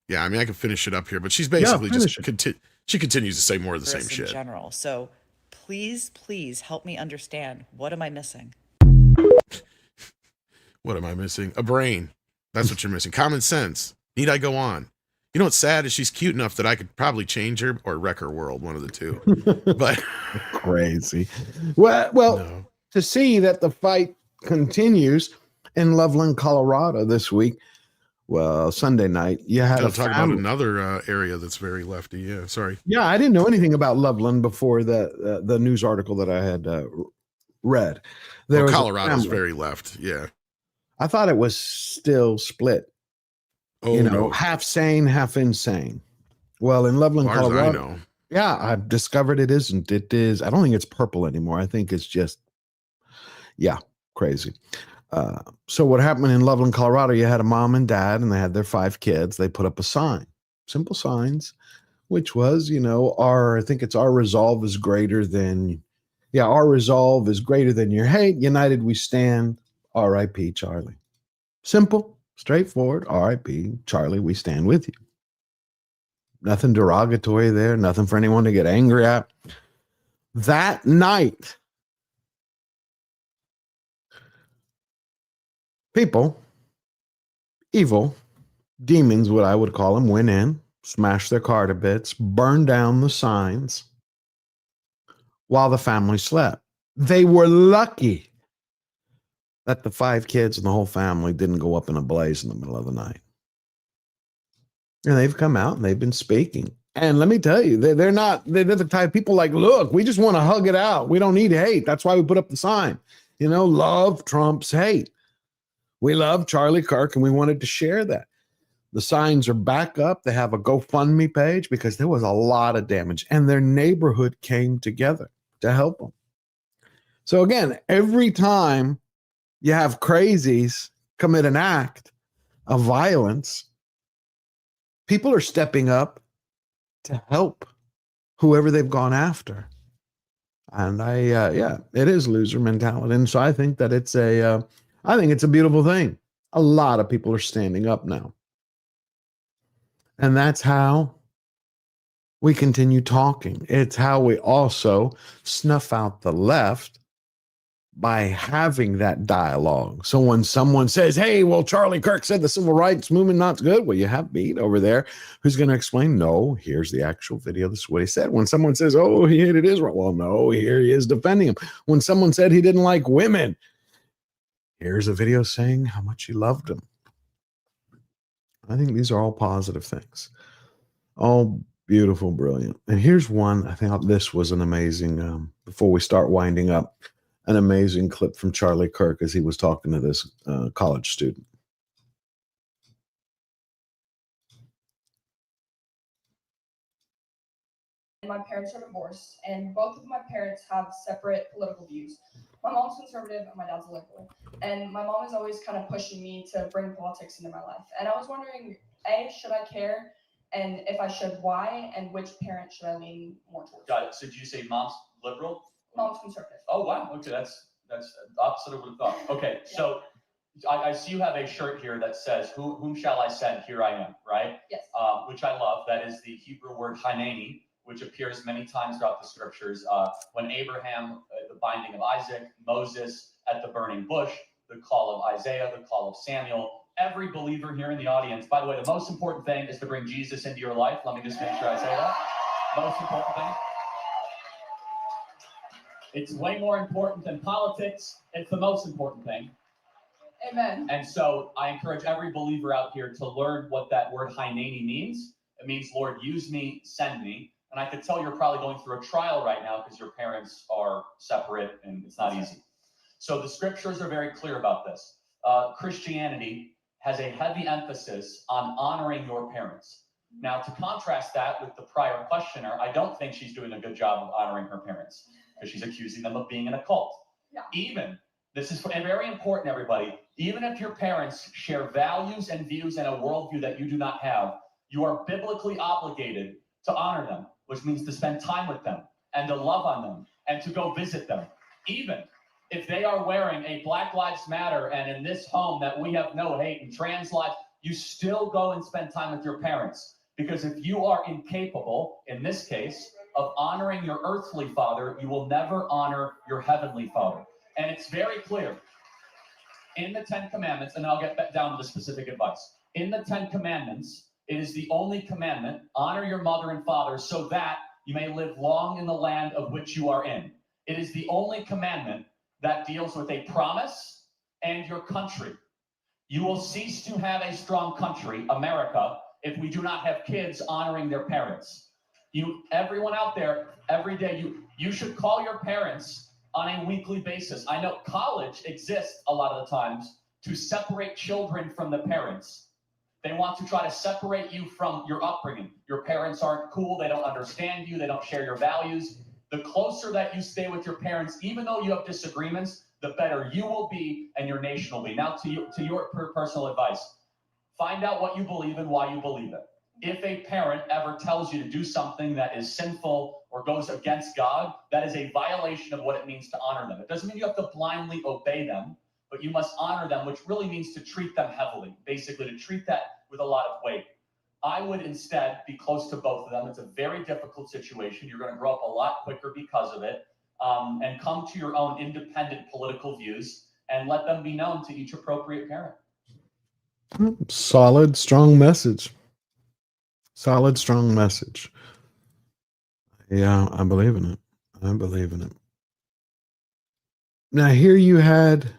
Yeah, I mean, I can finish it up here, but she's basically just she continues to say more of the same in shit. general. So please help me understand. What am I missing? What am I missing? A brain. That's what you're missing. Common sense. Need I go on? You know what's sad is she's cute enough that I could probably change her or wreck her world, one of the two. But crazy. Well, to see that the fight continues in Loveland, Colorado this week. Well, Sunday night, you had I'll talk about another area that's very lefty. Yeah, sorry. Yeah, I didn't know anything about Loveland before the news article that I had read. Colorado's very left. Yeah, I thought it was still split. Oh, no. Half sane, half insane. Well, in Loveland, as far Colorado, as I know. Yeah, I've discovered it isn't. It is. I don't think it's purple anymore. I think it's just, crazy. So what happened in Loveland, Colorado, you had a mom and dad, and they had their 5 kids. They put up a sign, simple signs, which was, I think it's our resolve is greater than, our resolve is greater than your hate. United we stand. R.I.P. Charlie. Simple, straightforward. R.I.P. Charlie, we stand with you. Nothing derogatory there. Nothing for anyone to get angry at. That night, people, evil, demons, what I would call them, went in, smashed their car to bits, burned down the signs while the family slept. They were lucky that the 5 kids and the whole family didn't go up in a blaze in the middle of the night. And they've come out and they've been speaking. And let me tell you, they're the type of people like, look, we just want to hug it out. We don't need hate. That's why we put up the sign. Love trumps hate. We love Charlie Kirk and we wanted to share that. The signs are back up. They have a GoFundMe page because there was a lot of damage and their neighborhood came together to help them. So again, every time you have crazies commit an act of violence, people are stepping up to help whoever they've gone after. And it is loser mentality. And so I think that it's a beautiful thing. A lot of people are standing up now. And that's how we continue talking. It's how we also snuff out the left by having that dialogue. So when someone says, hey, well, Charlie Kirk said the civil rights movement not good. Well, you have Beat over there who's going to explain, no, here's the actual video. This is what he said. When someone says, oh, he hated Israel. Well, no, here he is defending him. When someone said he didn't like women, here's a video saying how much he loved him. I think these are all positive things. All beautiful, brilliant. And here's one. I think this was an amazing, before we start winding up, an amazing clip from Charlie Kirk as he was talking to this college student. My parents are divorced, and both of my parents have separate political views. My mom's conservative and my dad's liberal. And my mom is always kind of pushing me to bring politics into my life. And I was wondering, A, should I care? And if I should, why? And which parent should I lean more towards? Got it. So did you say mom's liberal? Mom's conservative. Oh, wow. Okay, that's the opposite of what I thought. Okay, so I see you have a shirt here that says, whom shall I send? Here I am, right? Yes. Which I love. That is the Hebrew word haneni, which appears many times throughout the scriptures. When Abraham, the binding of Isaac, Moses at the burning bush, the call of Isaiah, the call of Samuel, every believer here in the audience, by the way, the most important thing is to bring Jesus into your life. Let me just make sure I say that. Most important thing. It's way more important than politics. It's the most important thing. Amen. And so I encourage every believer out here to learn what that word Hineni means. It means, Lord, use me, send me. And I could tell you're probably going through a trial right now because your parents are separate and it's not easy. So the scriptures are very clear about this. Christianity has a heavy emphasis on honoring your parents. Now, to contrast that with the prior questioner, I don't think she's doing a good job of honoring her parents because she's accusing them of being in a cult. Yeah. Even, this is very important, everybody, even if your parents share values and views and a worldview that you do not have, you are biblically obligated to honor them, which means to spend time with them and to love on them and to go visit them. Even if they are wearing a Black Lives Matter and in this home that we have no hate and trans lives, you still go and spend time with your parents. Because if you are incapable, in this case, of honoring your earthly father, you will never honor your heavenly father. And it's very clear in the 10 Commandments, and I'll get back down to the specific advice. In the 10 Commandments, it is the only commandment, honor your mother and father so that you may live long in the land of which you are in. It is the only commandment that deals with a promise and your country. You will cease to have a strong country, America, if we do not have kids honoring their parents. Everyone out there, every day, you should call your parents on a weekly basis. I know college exists a lot of the times to separate children from the parents. They want to try to separate you from your upbringing. Your parents aren't cool, they don't understand you, they don't share your values. The closer that you stay with your parents, even though you have disagreements, the better you will be and your nation will be. Now to your personal advice, find out what you believe and why you believe it. If a parent ever tells you to do something that is sinful or goes against God, that is a violation of what it means to honor them. It doesn't mean you have to blindly obey them, but you must honor them, which really means to treat them heavily, basically to treat that with a lot of weight. I would instead be close to both of them. It's a very difficult situation. You're going to grow up a lot quicker because of it, and come to your own independent political views and let them be known to each appropriate parent. Solid, strong message. Solid, strong message. Yeah, I believe in it. I believe in it. Now, here you had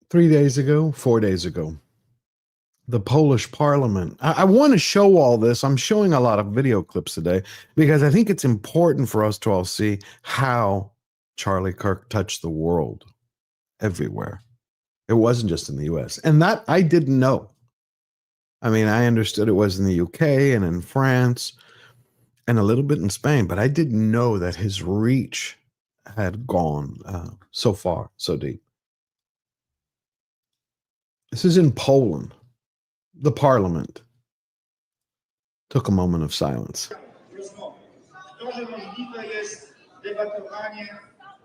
4 days ago, the Polish parliament. I want to show all this. I'm showing a lot of video clips today because I think it's important for us to all see how Charlie Kirk touched the world everywhere. It wasn't just in the US. And that I didn't know. I mean, I understood it was in the UK and in France and a little bit in Spain, but I didn't know that his reach had gone so far, so deep. This is in Poland. The parliament took a moment of silence. To, że możliwe jest debatowanie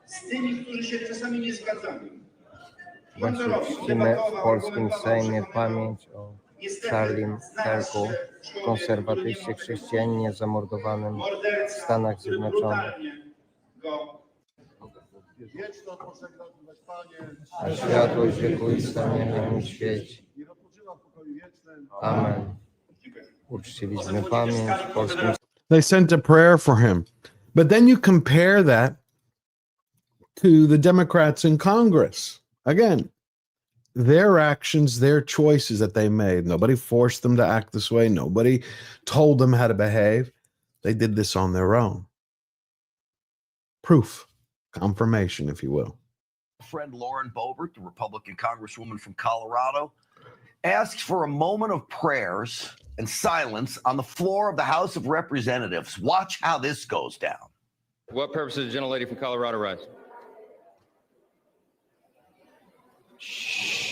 z tymi, którzy się czasami nie zgadzają. Właśnie czcimy w polskim Sejmie pamięć o Charlie Kirku, konserwatyście chrześcijaninie zamordowanym w Stanach Zjednoczonych. A światłość wiekuista niech nami świeci. Amen. Uczciliśmy pamięć w polskim. They sent a prayer for him. But then you compare that to the Democrats in Congress. Again, their actions, their choices that they made. Nobody forced them to act this way. Nobody told them how to behave. They did this on their own. Proof, confirmation, if you will. Friend Lauren Boebert, the Republican Congresswoman from Colorado, asks for a moment of prayers and silence on the floor of the House of Representatives. Watch how this goes down. What purpose does the gentlelady from Colorado rise? Shh.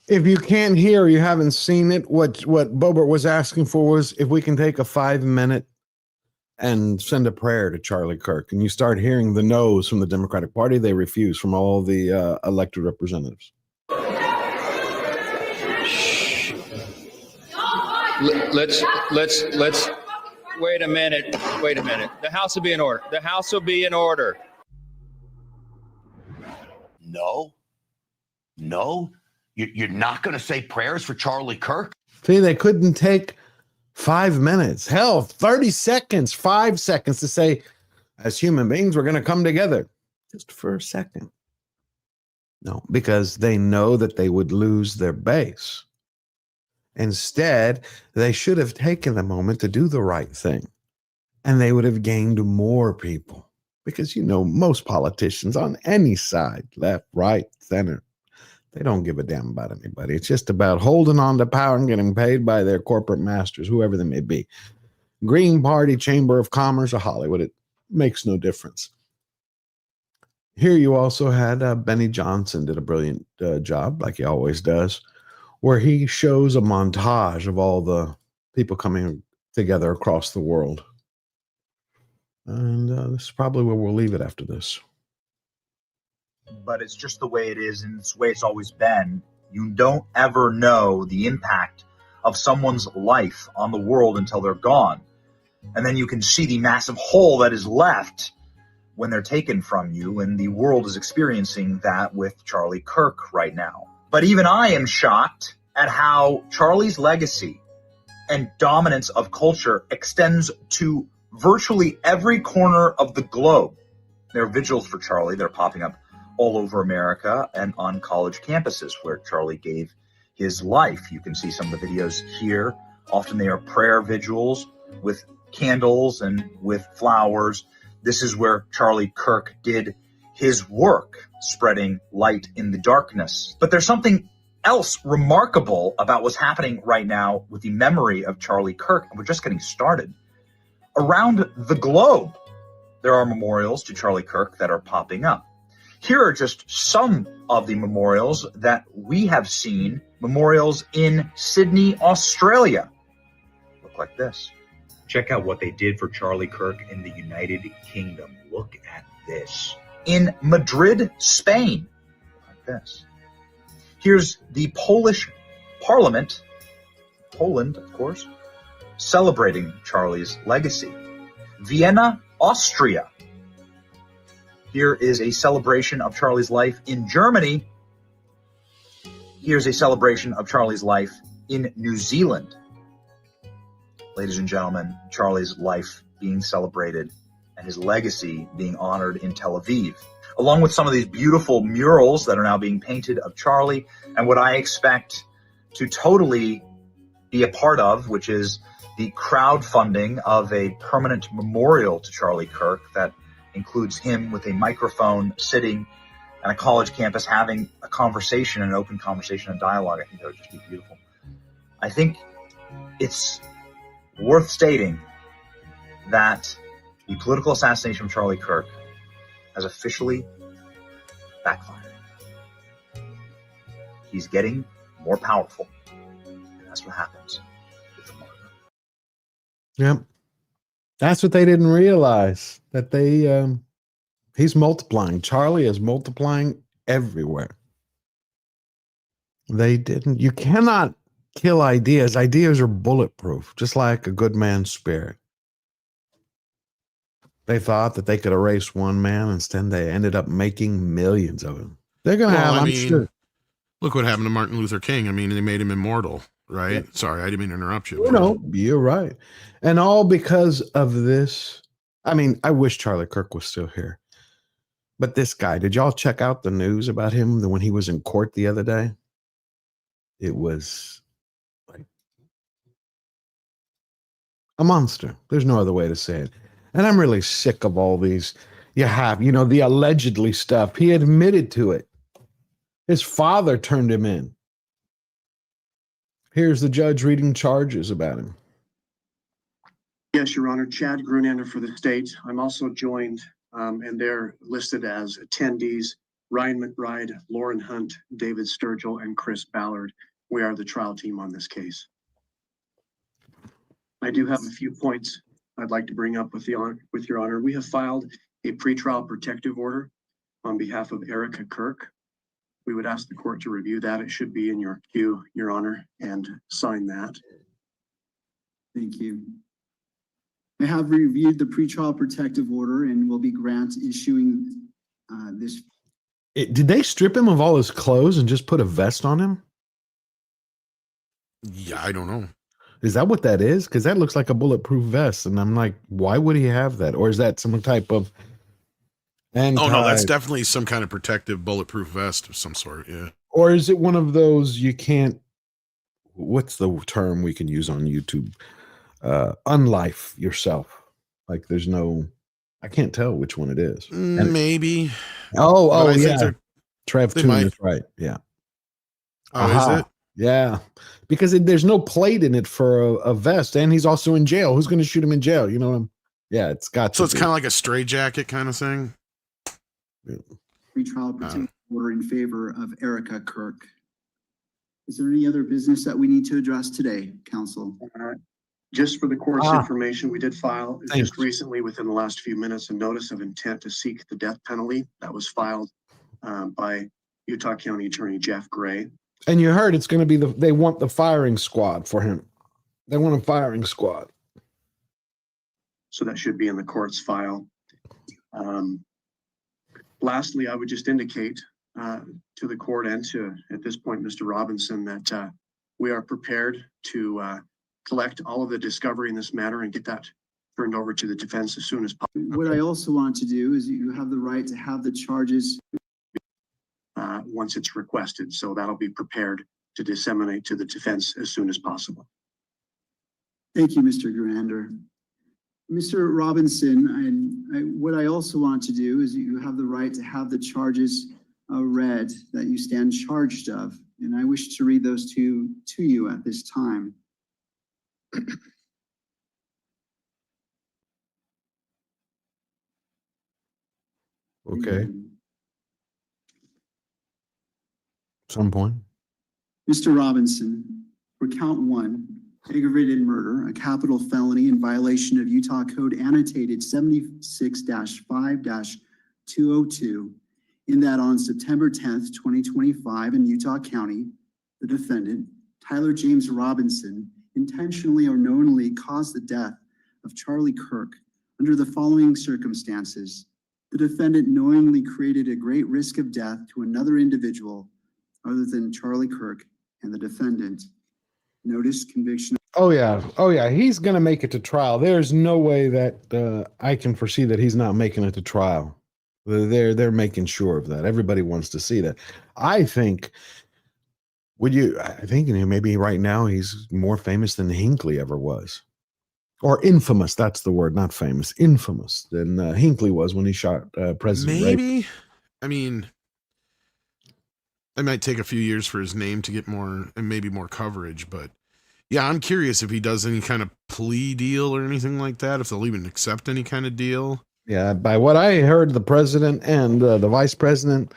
If you can't hear, you haven't seen it, what Boebert was asking for was if we can take a 5-minute and send a prayer to Charlie Kirk. And you start hearing the no's from the Democratic Party. They refuse from all the elected representatives. Shh. let's wait a minute. Wait a minute. The House will be in order. The House will be in order. No, you're not going to say prayers for Charlie Kirk? See, they couldn't take 5 minutes, hell, 30 seconds, 5 seconds to say, as human beings, we're going to come together just for a second. No, because they know that they would lose their base. Instead, they should have taken a moment to do the right thing, and they would have gained more people. Because, most politicians on any side, left, right, center, they don't give a damn about anybody. It's just about holding on to power and getting paid by their corporate masters, whoever they may be. Green Party, Chamber of Commerce, or Hollywood, it makes no difference. Here you also had Benny Johnson did a brilliant job, like he always does, where he shows a montage of all the people coming together across the world. And this is probably where we'll leave it after this. But it's just the way it is, and it's the way it's always been. You don't ever know the impact of someone's life on the world until they're gone. And then you can see the massive hole that is left when they're taken from you, and the world is experiencing that with Charlie Kirk right now. But even I am shocked at how Charlie's legacy and dominance of culture extends to virtually every corner of the globe. There are vigils for Charlie. They're popping up all over America and on college campuses where Charlie gave his life. You can see some of the videos here. Often they are prayer vigils with candles and with flowers. This is where Charlie Kirk did his work, spreading light in the darkness. But there's something else remarkable about what's happening right now with the memory of Charlie Kirk, and we're just getting started. Around the globe, there are memorials to Charlie Kirk that are popping up. Here are just some of the memorials that we have seen, memorials in Sydney, Australia. Look like this. Check out what they did for Charlie Kirk in the United Kingdom. Look at this. In Madrid, Spain. Look like this. Here's the Polish Parliament, Poland, of course, celebrating Charlie's legacy. Vienna, Austria. Here is a celebration of Charlie's life in Germany. Here's a celebration of Charlie's life in New Zealand. Ladies and gentlemen, Charlie's life being celebrated and his legacy being honored in Tel Aviv, along with some of these beautiful murals that are now being painted of Charlie, and what I expect to totally be a part of, which is the crowdfunding of a permanent memorial to Charlie Kirk that includes him with a microphone sitting at a college campus having a conversation, an open conversation, a dialogue. I think that would just be beautiful. I think it's worth stating that the political assassination of Charlie Kirk has officially backfired. He's getting more powerful, and that's what happens with the martyr. Yep. That's what they didn't realize, that he's multiplying. Charlie is multiplying everywhere. They didn't. You cannot kill ideas. Ideas are bulletproof, just like a good man's spirit. They thought that they could erase one man. Instead, they ended up making millions of them. They're going to have, I'm sure. Look what happened to Martin Luther King. I mean, they made him immortal, right? Yeah. Sorry, I didn't mean to interrupt you. No, you're right. And all because of this. I mean, I wish Charlie Kirk was still here. But this guy, did y'all check out the news about him when he was in court the other day? It was like a monster. There's no other way to say it. And I'm really sick of all these. The allegedly stuff. He admitted to it. His father turned him in. Here's the judge reading charges about him. Yes, Your Honor. Chad Grunander for the state. I'm also joined, and they're listed as attendees, Ryan McBride, Lauren Hunt, David Sturgill, and Chris Ballard. We are the trial team on this case. I do have a few points I'd like to bring up with Your Honor. We have filed a pretrial protective order on behalf of Erica Kirk. We would ask the court to review that. It should be in your queue, Your Honor, and sign that. Thank you. I have reviewed the pretrial protective order and will be issuing this. Did they strip him of all his clothes and just put a vest on him? Yeah, I don't know. Is that what that is? Because that looks like a bulletproof vest, and I'm like, why would he have that? Or is that some type of Oh no, that's definitely some kind of protective bulletproof vest of some sort. Yeah. Or is it one of those you can't? What's the term we can use on YouTube? Unlife yourself. Like there's no. I can't tell which one it is. Maybe. Oh, I yeah. think Trev they Toon might. is right. Yeah. Oh, is it? Yeah. Because there's no plate in it for a vest, and he's also in jail. Who's going to shoot him in jail? You know? Yeah, it's got So to it's be. kind of like a straitjacket kind of thing. Pretrial protective order in favor of Erica Kirk. Is there any other business that we need to address today, counsel? Just for the court's information, we did file just recently within the last few minutes a notice of intent to seek the death penalty that was filed by Utah County Attorney Jeff Gray. And you heard it's going to be they want the firing squad for him. They want a firing squad. So that should be in the court's file. Lastly, I would just indicate to the court and to, at this point, Mr. Robinson, that we are prepared to collect all of the discovery in this matter and get that turned over to the defense as soon as possible. What I also want to do is you have the right to have the charges once it's requested. So that'll be prepared to disseminate to the defense as soon as possible. Thank you, Mr. Grander. Mr. Robinson, what I also want to do is you have the right to have the charges read that you stand charged of, and I wish to read those to you at this time. Okay. Some point. Mr. Robinson, for count 1, aggravated murder, a capital felony in violation of Utah Code annotated 76-5-202, in that on September 10th, 2025 in Utah County, the defendant, Tyler James Robinson, intentionally or knowingly caused the death of Charlie Kirk under the following circumstances. The defendant knowingly created a great risk of death to another individual other than Charlie Kirk and the defendant. Notice conviction. Oh yeah. He's going to make it to trial. There's no way that I can foresee that he's not making it to trial. They're making sure of that. Everybody wants to see that. I think maybe right now he's more famous than Hinckley ever was. Or infamous, that's the word, not famous. Infamous than Hinckley was when he shot President Reagan. Maybe. I mean, it might take a few years for his name to get more and maybe more coverage, but yeah, I'm curious if he does any kind of plea deal or anything like that, if they'll even accept any kind of deal. Yeah, by what I heard, the president and the vice president,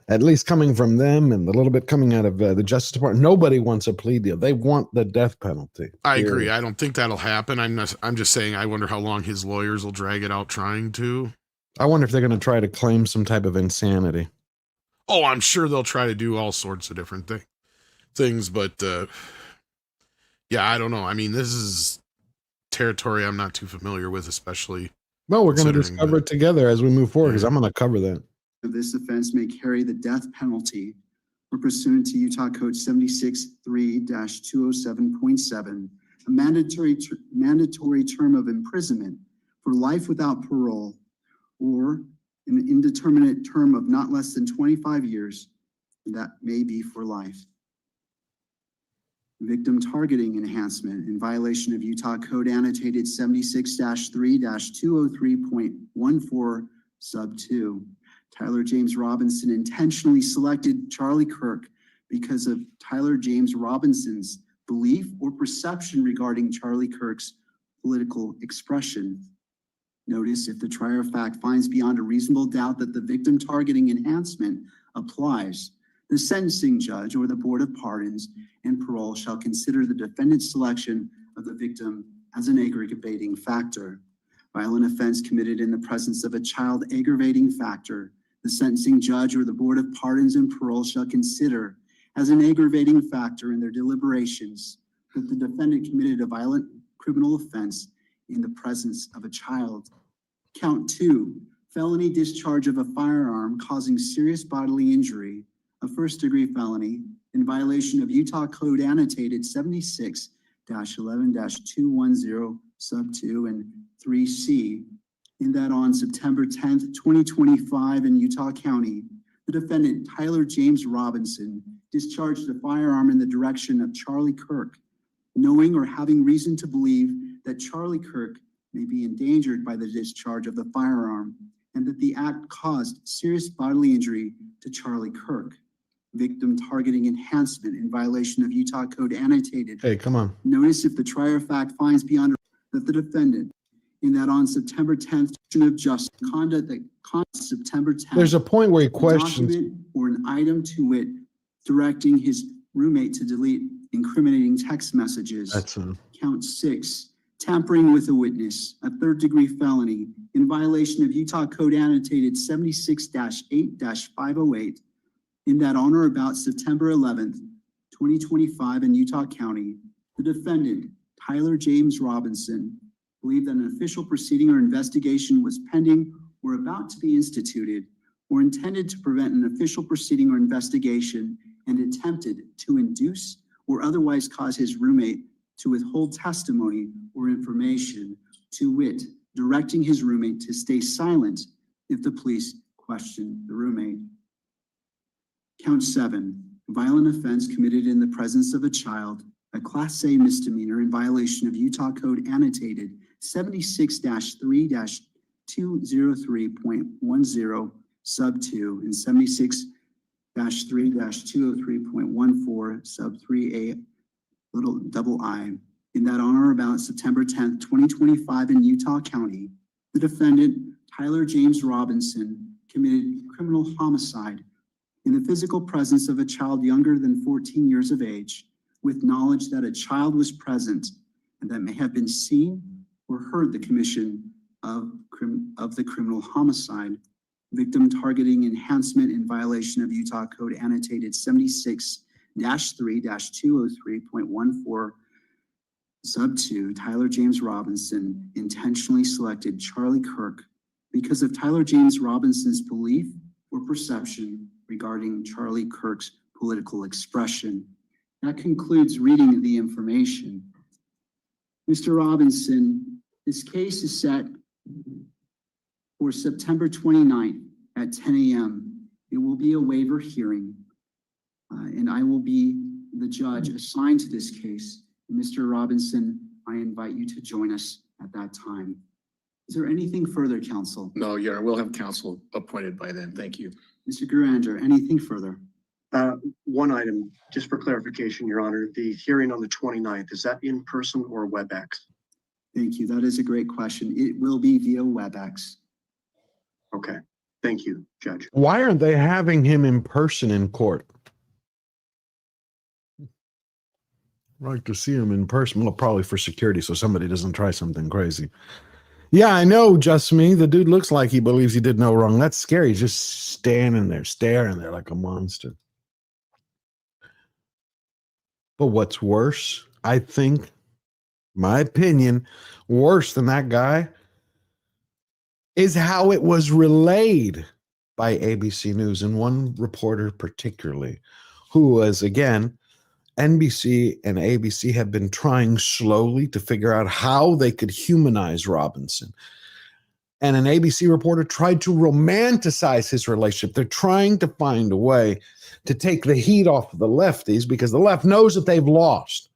at least coming from them and a little bit coming out of the Justice Department, nobody wants a plea deal. They want the death penalty. I agree. I don't think that'll happen. I'm just saying I wonder how long his lawyers will drag it out trying to. I wonder if they're going to try to claim some type of insanity. Oh, I'm sure they'll try to do all sorts of different things, but yeah, I don't know. I mean, this is territory I'm not too familiar with, especially. Well, we're going to discover it together as we move forward, because I'm going to cover that. This offense may carry the death penalty or pursuant to Utah Code 76-3-207.7, a mandatory term of imprisonment for life without parole, or an indeterminate term of not less than 25 years, that may be for life. Victim targeting enhancement in violation of Utah Code annotated 76-3-203.14 sub 2. Tyler James Robinson intentionally selected Charlie Kirk because of Tyler James Robinson's belief or perception regarding Charlie Kirk's political expression. Notice, if the trier of fact finds beyond a reasonable doubt that the victim targeting enhancement applies, the sentencing judge or the Board of Pardons and Parole shall consider the defendant's selection of the victim as an aggravating factor. Violent offense committed in the presence of a child aggravating factor, the sentencing judge or the Board of Pardons and Parole shall consider as an aggravating factor in their deliberations that the defendant committed a violent criminal offense in the presence of a child. Count 2, felony discharge of a firearm causing serious bodily injury, a first-degree felony in violation of Utah Code Annotated 76-11-210 sub 2 and 3C, in that on September 10th, 2025 in Utah County, the defendant, Tyler James Robinson, discharged a firearm in the direction of Charlie Kirk, knowing or having reason to believe that Charlie Kirk may be endangered by the discharge of the firearm, and that the act caused serious bodily injury to Charlie Kirk. Victim targeting enhancement in violation of Utah Code Annotated. Hey, come on. Notice if the trier of fact finds beyond that the defendant, in that on September 10th, of just conduct that caused September 10th. There's a point where he questions. Document or an item to wit, directing his roommate to delete incriminating text messages. That's Count 6, tampering with a witness, a third-degree felony in violation of Utah Code Annotated 76-8-508, in that on or about September 11th, 2025 in Utah County, the defendant, Tyler James Robinson, believed that an official proceeding or investigation was pending or about to be instituted, or intended to prevent an official proceeding or investigation, and attempted to induce or otherwise cause his roommate to withhold testimony or information, to wit, directing his roommate to stay silent if the police questioned the roommate. Count 7, violent offense committed in the presence of a child, a Class A misdemeanor in violation of Utah Code Annotated 76-3-203.10 sub 2 and 76-3-203.14 sub 3A little double I, in that on or about September 10th, 2025 in Utah County, the defendant, Tyler James Robinson, committed criminal homicide in the physical presence of a child younger than 14 years of age, with knowledge that a child was present and that may have been seen or heard the commission of the criminal homicide. Victim targeting enhancement in violation of Utah Code Annotated 76-3-203.14 sub 2, Tyler James Robinson intentionally selected Charlie Kirk because of Tyler James Robinson's belief or perception regarding Charlie Kirk's political expression. That concludes reading the information. Mr. Robinson, this case is set for September 29th at 10 a.m. It will be a waiver hearing, and I will be the judge assigned to this case. Mr. Robinson, I invite you to join us at that time. Is there anything further, counsel? No, Your Honor, we'll have counsel appointed by then. Thank you. Mr. Gurander, anything further? One item, just for clarification, Your Honor, the hearing on the 29th, is that in person or WebEx? Thank you. That is a great question. It will be via WebEx. Okay. Thank you, Judge. Why aren't they having him in person in court? I'd like to see him in person. Well, probably for security, so somebody doesn't try something crazy. Yeah, I know, just me. The dude looks like he believes he did no wrong. That's scary. He's just standing there, staring there like a monster. But what's worse, I think, my opinion, worse than that guy, is how it was relayed by ABC News, and one reporter particularly, who was, again, NBC and ABC have been trying slowly to figure out how they could humanize Robinson. And an ABC reporter tried to romanticize his relationship. They're trying to find a way to take the heat off of the lefties, because the left knows that they've lost.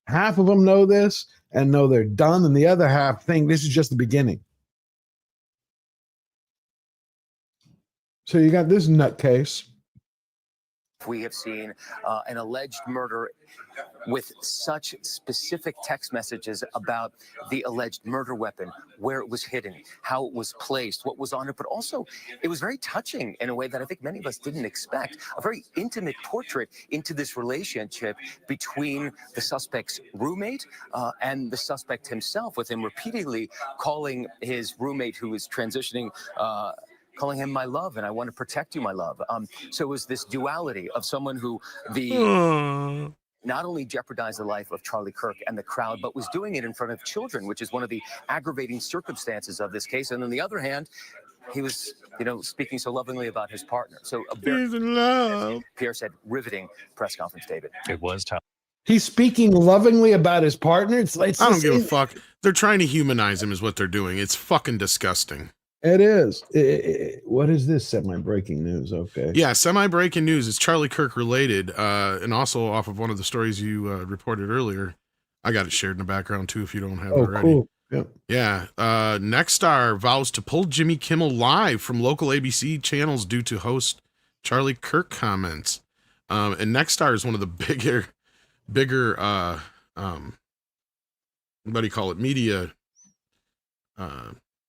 Half of them know this and know they're done, and the other half think this is just the beginning. So you got this nutcase. We have seen an alleged murder with such specific text messages about the alleged murder weapon, where it was hidden, how it was placed, what was on it, but also it was very touching in a way that I think many of us didn't expect. A very intimate portrait into this relationship between the suspect's roommate and the suspect himself, with him repeatedly calling his roommate, who is transitioning, calling him my love, and I want to protect you, my love. So it was this duality of someone who not only jeopardized the life of Charlie Kirk and the crowd, but was doing it in front of children, which is one of the aggravating circumstances of this case. And on the other hand, he was, speaking so lovingly about his partner. So He's in love. Pierre said, riveting press conference, David. It was tough. He's speaking lovingly about his partner. It's like, I don't give a fuck. They're trying to humanize him is what they're doing. It's fucking disgusting. It is. What is this? Semi-breaking news. Okay. Yeah, semi-breaking news. It's Charlie Kirk related, and also off of one of the stories you reported earlier. I got it shared in the background too if you don't have it already. Cool. Yep. Yeah. Nexstar vows to pull Jimmy Kimmel Live from local ABC channels due to host Charlie Kirk comments. And Nexstar is one of the bigger what do you call it? Media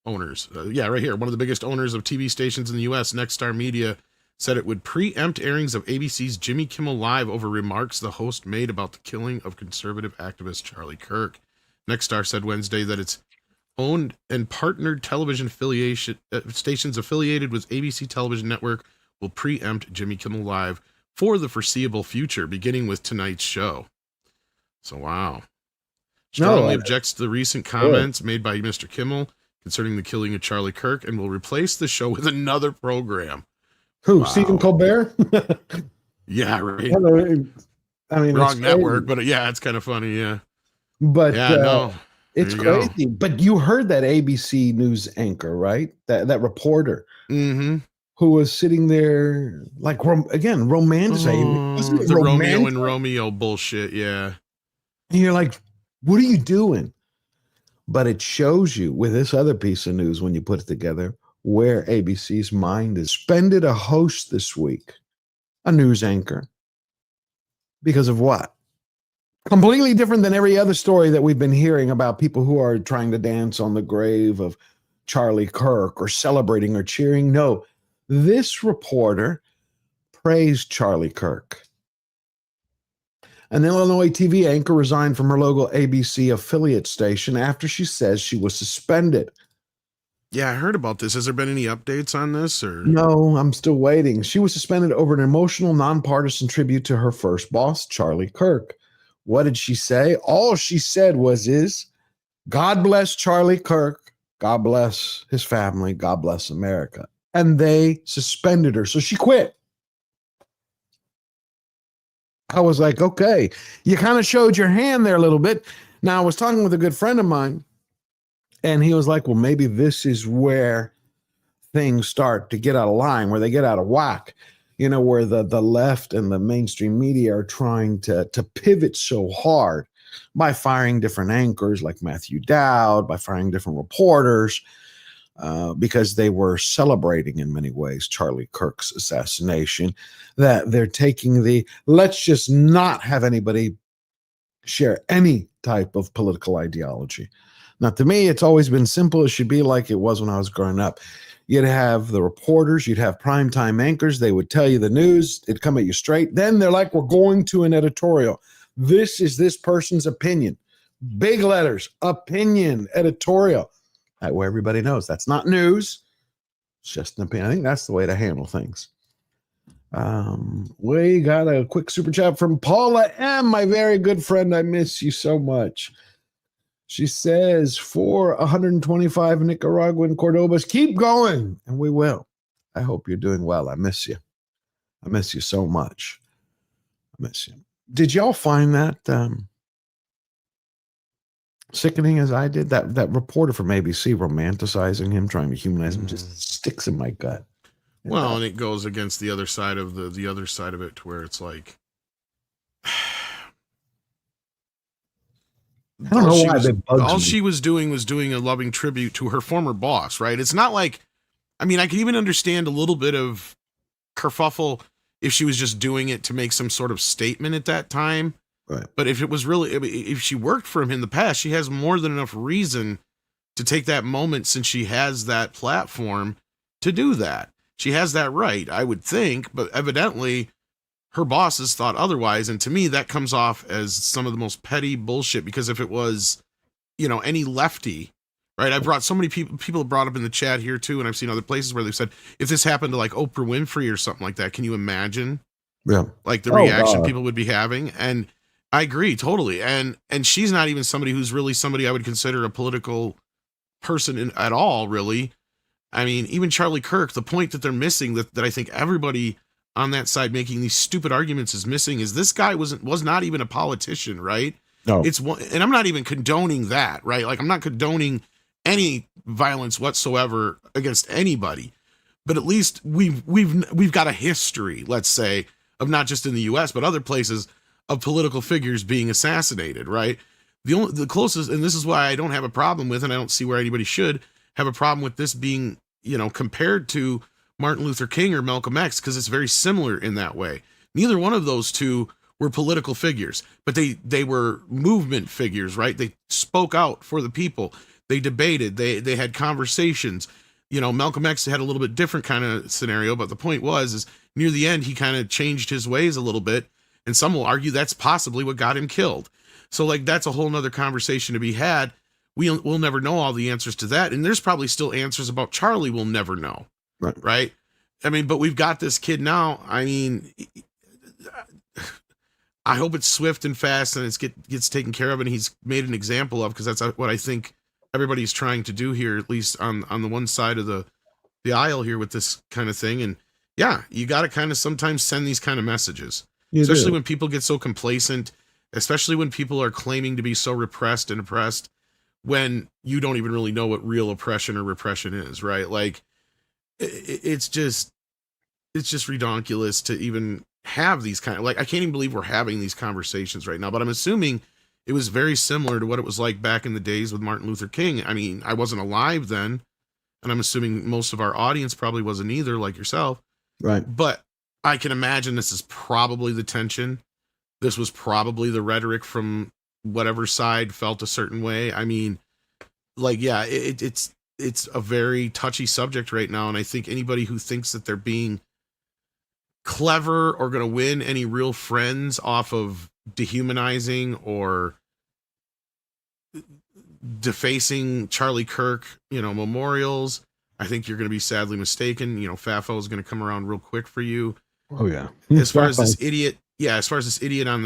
owners. Right here. One of the biggest owners of TV stations in the U.S., Nexstar Media, said it would preempt airings of ABC's Jimmy Kimmel Live over remarks the host made about the killing of conservative activist Charlie Kirk. Nexstar said Wednesday that its owned and partnered television stations affiliated with ABC Television Network will preempt Jimmy Kimmel Live for the foreseeable future, beginning with tonight's show. So, wow. Strongly objects to the recent comments made by Mr. Kimmel concerning the killing of Charlie Kirk and will replace the show with another program. Who? Wow. Stephen Colbert? Yeah, right. I mean, wrong network, but yeah, it's kind of funny. Yeah. But yeah, no, it's crazy. But you heard that ABC News anchor, right? That reporter who was sitting there, like, again, romanticizing the Romeo and Romeo bullshit. Yeah. And you're like, what are you doing? But it shows you with this other piece of news, when you put it together, where ABC's mind is. Suspended a host this week, a news anchor, because of what? Completely different than every other story that we've been hearing about people who are trying to dance on the grave of Charlie Kirk or celebrating or cheering. No, this reporter praised Charlie Kirk. An Illinois TV anchor resigned from her local ABC affiliate station after she says she was suspended. Yeah, I heard about this. Has there been any updates on this? Or no, I'm still waiting. She was suspended over an emotional, nonpartisan tribute to her first boss, Charlie Kirk. What did she say? All she said was, God bless Charlie Kirk. God bless his family. God bless America. And they suspended her. So she quit. I was like, okay, you kind of showed your hand there a little bit. Now, I was talking with a good friend of mine, and he was like, well, maybe this is where things start to get out of line, where they get out of whack, where the left and the mainstream media are trying to pivot so hard by firing different anchors like Matthew Dowd, by firing different reporters, because they were celebrating in many ways Charlie Kirk's assassination, that they're taking let's just not have anybody share any type of political ideology. Now, to me, it's always been simple. It should be like it was when I was growing up. You'd have the reporters, you'd have primetime anchors. They would tell you the news. It'd come at you straight. Then they're like, we're going to an editorial. This is this person's opinion. Big letters, opinion, editorial. That way everybody knows that's not news. It's just an opinion. I think that's the way to handle things. We got a quick super chat from Paula M., my very good friend. I miss you so much. She says, for 125 Nicaraguan Cordobas, keep going, and we will. I hope you're doing well. I miss you. I miss you so much. I miss you. Did y'all find that sickening as I did? That reporter from ABC romanticizing him, trying to humanize him, just sticks in my gut. Well, and it goes against the other side of the other side of it, to where it's like, I don't know why all she was doing a loving tribute to her former boss, right? It's not like, I mean, I can even understand a little bit of kerfuffle if she was just doing it to make some sort of statement at that time. Right. But if it was really, if she worked for him in the past, she has more than enough reason to take that moment, since she has that platform to do that. She has that right, I would think, but evidently her bosses thought otherwise. And to me, that comes off as some of the most petty bullshit, because if it was, any lefty, right? I've brought so many people have brought up in the chat here too, and I've seen other places where they've said, if this happened to like Oprah Winfrey or something like that, can you imagine? Yeah. Like the reaction people would be having? And I agree totally. And she's not even somebody who's really somebody I would consider a political person at all, really. I mean, even Charlie Kirk, the point that they're missing that I think everybody on that side making these stupid arguments is missing is this guy was not even a politician, right? No. It's one, and I'm not even condoning that, right? Like I'm not condoning any violence whatsoever against anybody. But at least we've got a history, let's say, of not just in the US, but other places of political figures being assassinated, right? The closest, and this is why I don't have a problem with, and I don't see where anybody should have a problem with this being, compared to Martin Luther King or Malcolm X, because it's very similar in that way. Neither one of those two were political figures, but they were movement figures, right? They spoke out for the people. They debated. They had conversations. Malcolm X had a little bit different kind of scenario, but the point is near the end, he kind of changed his ways a little bit. And some will argue that's possibly what got him killed. So like, that's a whole nother conversation to be had. We'll never know all the answers to that. And there's probably still answers about Charlie we'll never know. Right. I mean, but we've got this kid now. I mean, I hope it's swift and fast and it gets taken care of and he's made an example of, because that's what I think everybody's trying to do here, at least on the one side of the aisle here with this kind of thing. And yeah, you got to kind of sometimes send these kind of messages, especially when people get so complacent, especially when people are claiming to be so repressed and oppressed when you don't even really know what real oppression or repression is, right? Like it's just ridiculous to even have these kind of, like, I can't even believe we're having these conversations right now, but I'm assuming it was very similar to what it was like back in the days with Martin Luther King. I mean, I wasn't alive then, and I'm assuming most of our audience probably wasn't either, like yourself. Right. But I can imagine this is probably the tension. This was probably the rhetoric from whatever side felt a certain way. I mean, like, yeah, it's a very touchy subject right now. And I think anybody who thinks that they're being clever or going to win any real friends off of dehumanizing or defacing Charlie Kirk, memorials, I think you're going to be sadly mistaken. FAFO is going to come around real quick for you. Oh yeah. As far as this idiot on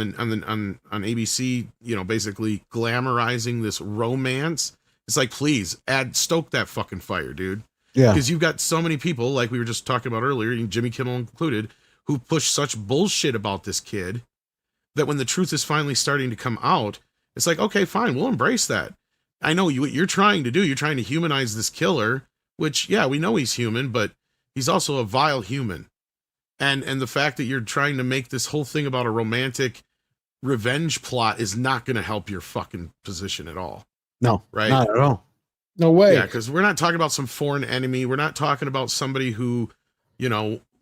ABC, basically glamorizing this romance, it's like, please stoke that fucking fire, dude. Yeah. Because you've got so many people, like we were just talking about earlier, Jimmy Kimmel included, who push such bullshit about this kid that when the truth is finally starting to come out, it's like, okay, fine, we'll embrace that. I know what you're trying to do. You're trying to humanize this killer, which, yeah, we know he's human, but he's also a vile human. And the fact that you're trying to make this whole thing about a romantic revenge plot is not going to help your fucking position at all. No, right? Not at all. No way. Yeah, because we're not talking about some foreign enemy. We're not talking about somebody who,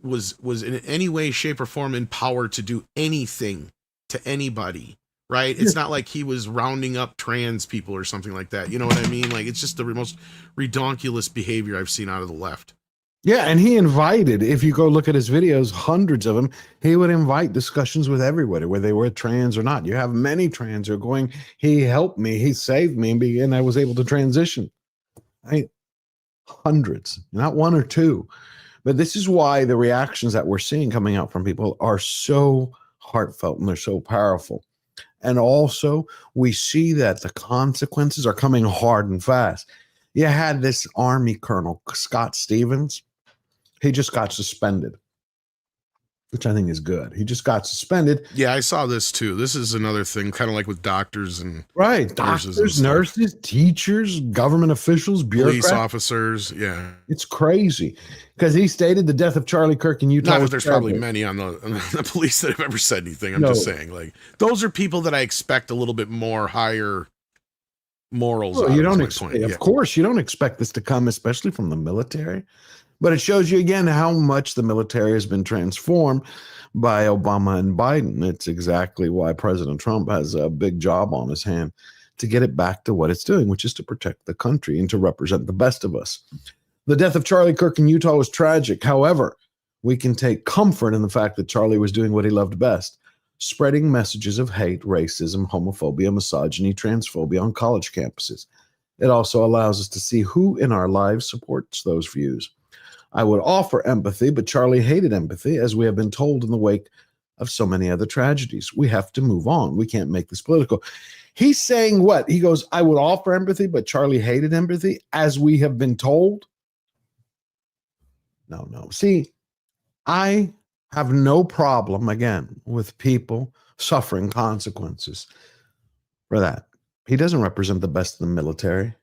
was in any way, shape, or form empowered to do anything to anybody, right? It's not like he was rounding up trans people or something like that. You know what I mean? Like, it's just the most redonkulous behavior I've seen out of the left. Yeah, and he invited, if you go look at his videos, hundreds of them, he would invite discussions with everybody, whether they were trans or not. You have many trans who are going, he helped me, he saved me, and I was able to transition. Hundreds, not one or two. But this is why the reactions that we're seeing coming out from people are so heartfelt and they're so powerful. And also, we see that the consequences are coming hard and fast. You had this Army Colonel, Scott Stevens. He just got suspended, which I think is good. He just got suspended. Yeah, I saw this too. This is another thing, kind of like with doctors and doctors, nurses, teachers, government officials, bureaucrats, police officers. Yeah, it's crazy because he stated the death of Charlie Kirk in Utah. Not that there's probably many on the police that have ever said anything. I'm just saying, like, those are people that I expect a little bit more higher morals. Well, you don't expect, of course, you don't expect this to come, especially from the military. But it shows you again how much the military has been transformed by Obama and Biden. It's exactly why President Trump has a big job on his hand to get it back to what it's doing, which is to protect the country and to represent the best of us. The death of Charlie Kirk in Utah was tragic. However, we can take comfort in the fact that Charlie was doing what he loved best, spreading messages of hate, racism, homophobia, misogyny, transphobia on college campuses. It also allows us to see who in our lives supports those views. I would offer empathy, but Charlie hated empathy, as we have been told in the wake of so many other tragedies. We have to move on. We can't make this political. He's saying what? He goes, I would offer empathy, but Charlie hated empathy, as we have been told. No. See, I have no problem, again, with people suffering consequences for that. He doesn't represent the best of the military.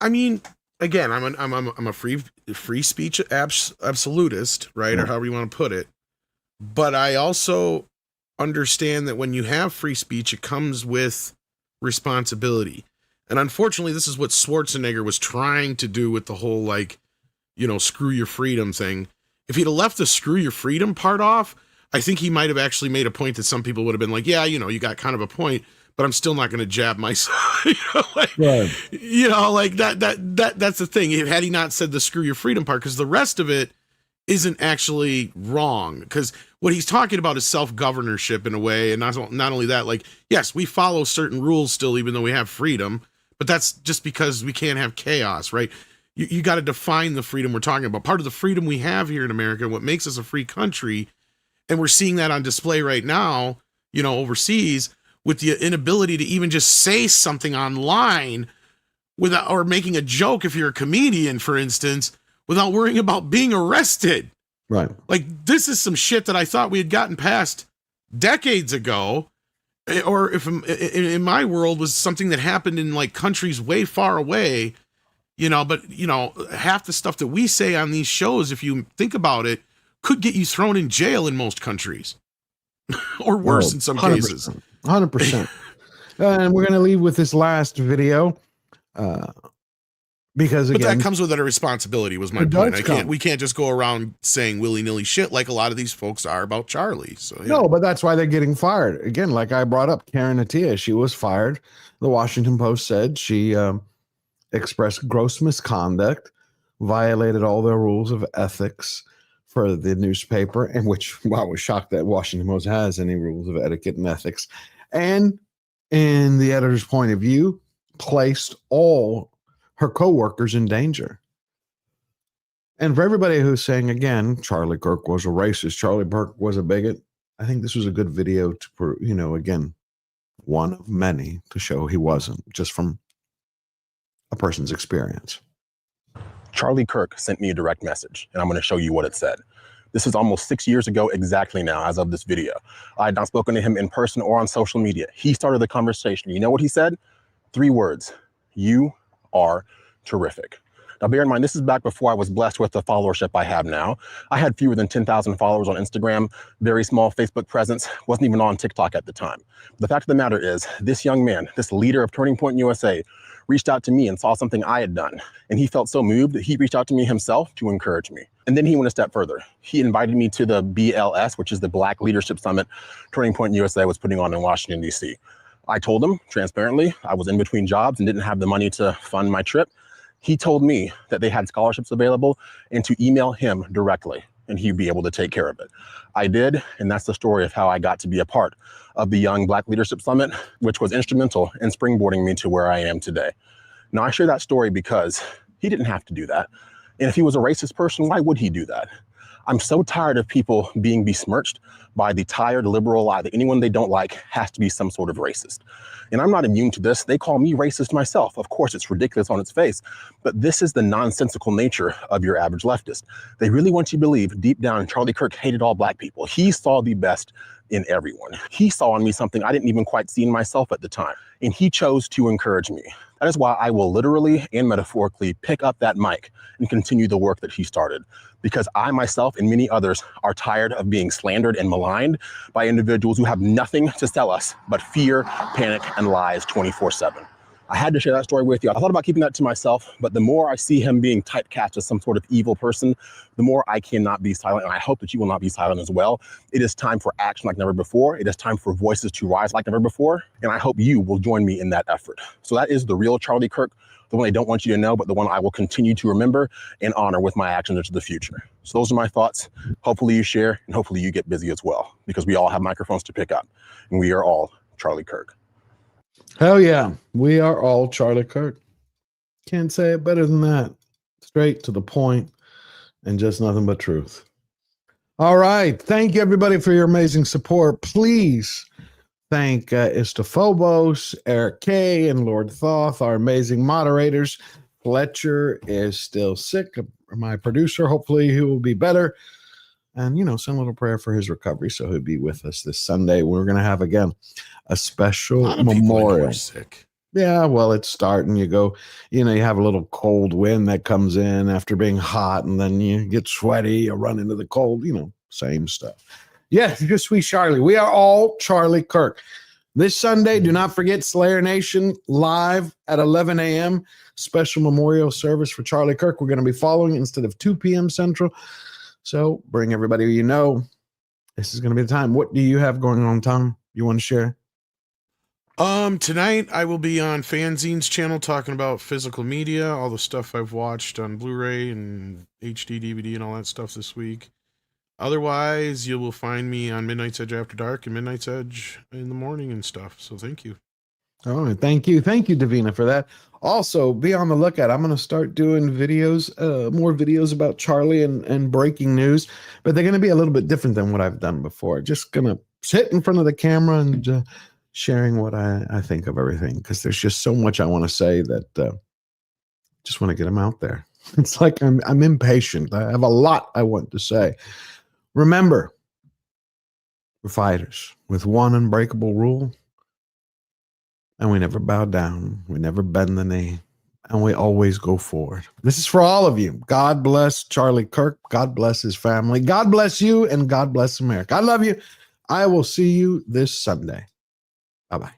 I mean, again, I'm a free speech absolutist, right? Yeah. Or however you want to put it. But I also understand that when you have free speech, it comes with responsibility. And unfortunately, this is what Schwarzenegger was trying to do with the whole, like, screw your freedom thing. If he'd have left the screw your freedom part off, I think he might have actually made a point that some people would have been like, yeah, you got kind of a point, but I'm still not going to jab myself. That's the thing. Had he not said the screw your freedom part, because the rest of it isn't actually wrong, because what he's talking about is self-governorship in a way. And not only that, like, yes, we follow certain rules still, even though we have freedom, but that's just because we can't have chaos, right? You got to define the freedom we're talking about. Part of the freedom we have here in America, what makes us a free country, and we're seeing that on display right now, overseas, with the inability to even just say something online without, or making a joke if you're a comedian, for instance, without worrying about being arrested. Right. Like, this is some shit that I thought we had gotten past decades ago, or if in my world was something that happened in like countries way far away, but half the stuff that we say on these shows, if you think about it, could get you thrown in jail in most countries or worse in some 100%, cases. 100%. And we're going to leave with this last video. Because again, but that comes with a responsibility, was my point. We can't just go around saying willy-nilly shit like a lot of these folks are about Charlie. So yeah. No, but that's why they're getting fired. Again, like I brought up, Karen Attiah, she was fired. The Washington Post said she expressed gross misconduct, violated all their rules of ethics for the newspaper, and which, I was shocked that Washington Post has any rules of etiquette and ethics. And in the editor's point of view, placed all her co-workers in danger. And for everybody who's saying, again, Charlie Kirk was a racist, Charlie Kirk was a bigot, I think this was a good video to, again, one of many to show he wasn't, just from a person's experience. Charlie Kirk sent me a direct message, and I'm going to show you what it said. This is almost 6 years ago exactly now, as of this video. I had not spoken to him in person or on social media. He started the conversation. You know what he said? 3 words. You are terrific. Now, bear in mind, this is back before I was blessed with the followership I have now. I had fewer than 10,000 followers on Instagram, very small Facebook presence, wasn't even on TikTok at the time. The fact of the matter is, this young man, this leader of Turning Point USA, reached out to me and saw something I had done. And he felt so moved that he reached out to me himself to encourage me. And then he went a step further. He invited me to the BLS, which is the Black Leadership Summit Turning Point USA was putting on in Washington, D.C. I told him transparently I was in between jobs and didn't have the money to fund my trip. He told me that they had scholarships available and to email him directly and he'd be able to take care of it. I did, and that's the story of how I got to be a part of the Young Black Leadership Summit, which was instrumental in springboarding me to where I am today. Now, I share that story because he didn't have to do that. And if he was a racist person, why would he do that? I'm so tired of people being besmirched by the tired liberal lie that anyone they don't like has to be some sort of racist. And I'm not immune to this. They call me racist myself. Of course, it's ridiculous on its face, but this is the nonsensical nature of your average leftist. They really want you to believe deep down Charlie Kirk hated all Black people. He saw the best in everyone. He saw in me something I didn't even quite see in myself at the time, and he chose to encourage me. That is why I will literally and metaphorically pick up that mic and continue the work that he started, because I myself and many others are tired of being slandered and maligned by individuals who have nothing to sell us but fear, panic, and lies 24/7. I had to share that story with you. I thought about keeping that to myself, but the more I see him being typecast as some sort of evil person, the more I cannot be silent, and I hope that you will not be silent as well. It is time for action like never before. It is time for voices to rise like never before, and I hope you will join me in that effort. So that is the real Charlie Kirk, the one I don't want you to know, but the one I will continue to remember and honor with my actions into the future. So those are my thoughts. Hopefully you share, and hopefully you get busy as well, because we all have microphones to pick up, and we are all Charlie Kirk. Hell yeah, we are all Charlie Kirk. Can't say it better than that. Straight to the point and just nothing but truth. All right. Thank you, everybody, for your amazing support. Please thank Istophobos, Eric K., and Lord Thoth, our amazing moderators. Fletcher is still sick, my producer. Hopefully he will be better. And, send a little prayer for his recovery so he'll be with us this Sunday. We're going to have, again, a special memorial. Sick. Yeah, well, it's starting. You go, you have a little cold wind that comes in after being hot, and then you get sweaty, you run into the cold, same stuff. Yes, just sweet Charlie. We are all Charlie Kirk. This Sunday, do not forget Slayer Nation live at 11 a.m. Special memorial service for Charlie Kirk. We're going to be following instead of 2 p.m. Central. So bring everybody you know. This is going to be the time. What do you have going on, Tom? You want to share? Tonight I will be on Fanzine's channel talking about physical media, all the stuff I've watched on Blu-ray and HD, DVD, and all that stuff this week. Otherwise, you will find me on Midnight's Edge After Dark and Midnight's Edge in the morning and stuff. So thank you. All right. Thank you. Thank you, Davina, for that. Also, be on the lookout. I'm going to start doing videos, more videos about Charlie and breaking news, but they're going to be a little bit different than what I've done before. Just going to sit in front of the camera and sharing what I think of everything, because there's just so much I want to say that just want to get them out there. It's like I'm impatient. I have a lot I want to say. Remember, we're fighters with one unbreakable rule, and we never bow down, we never bend the knee, and we always go forward. This is for all of you. God bless Charlie Kirk. God bless his family. God bless you, and God bless America. I love you. I will see you this Sunday. Bye-bye.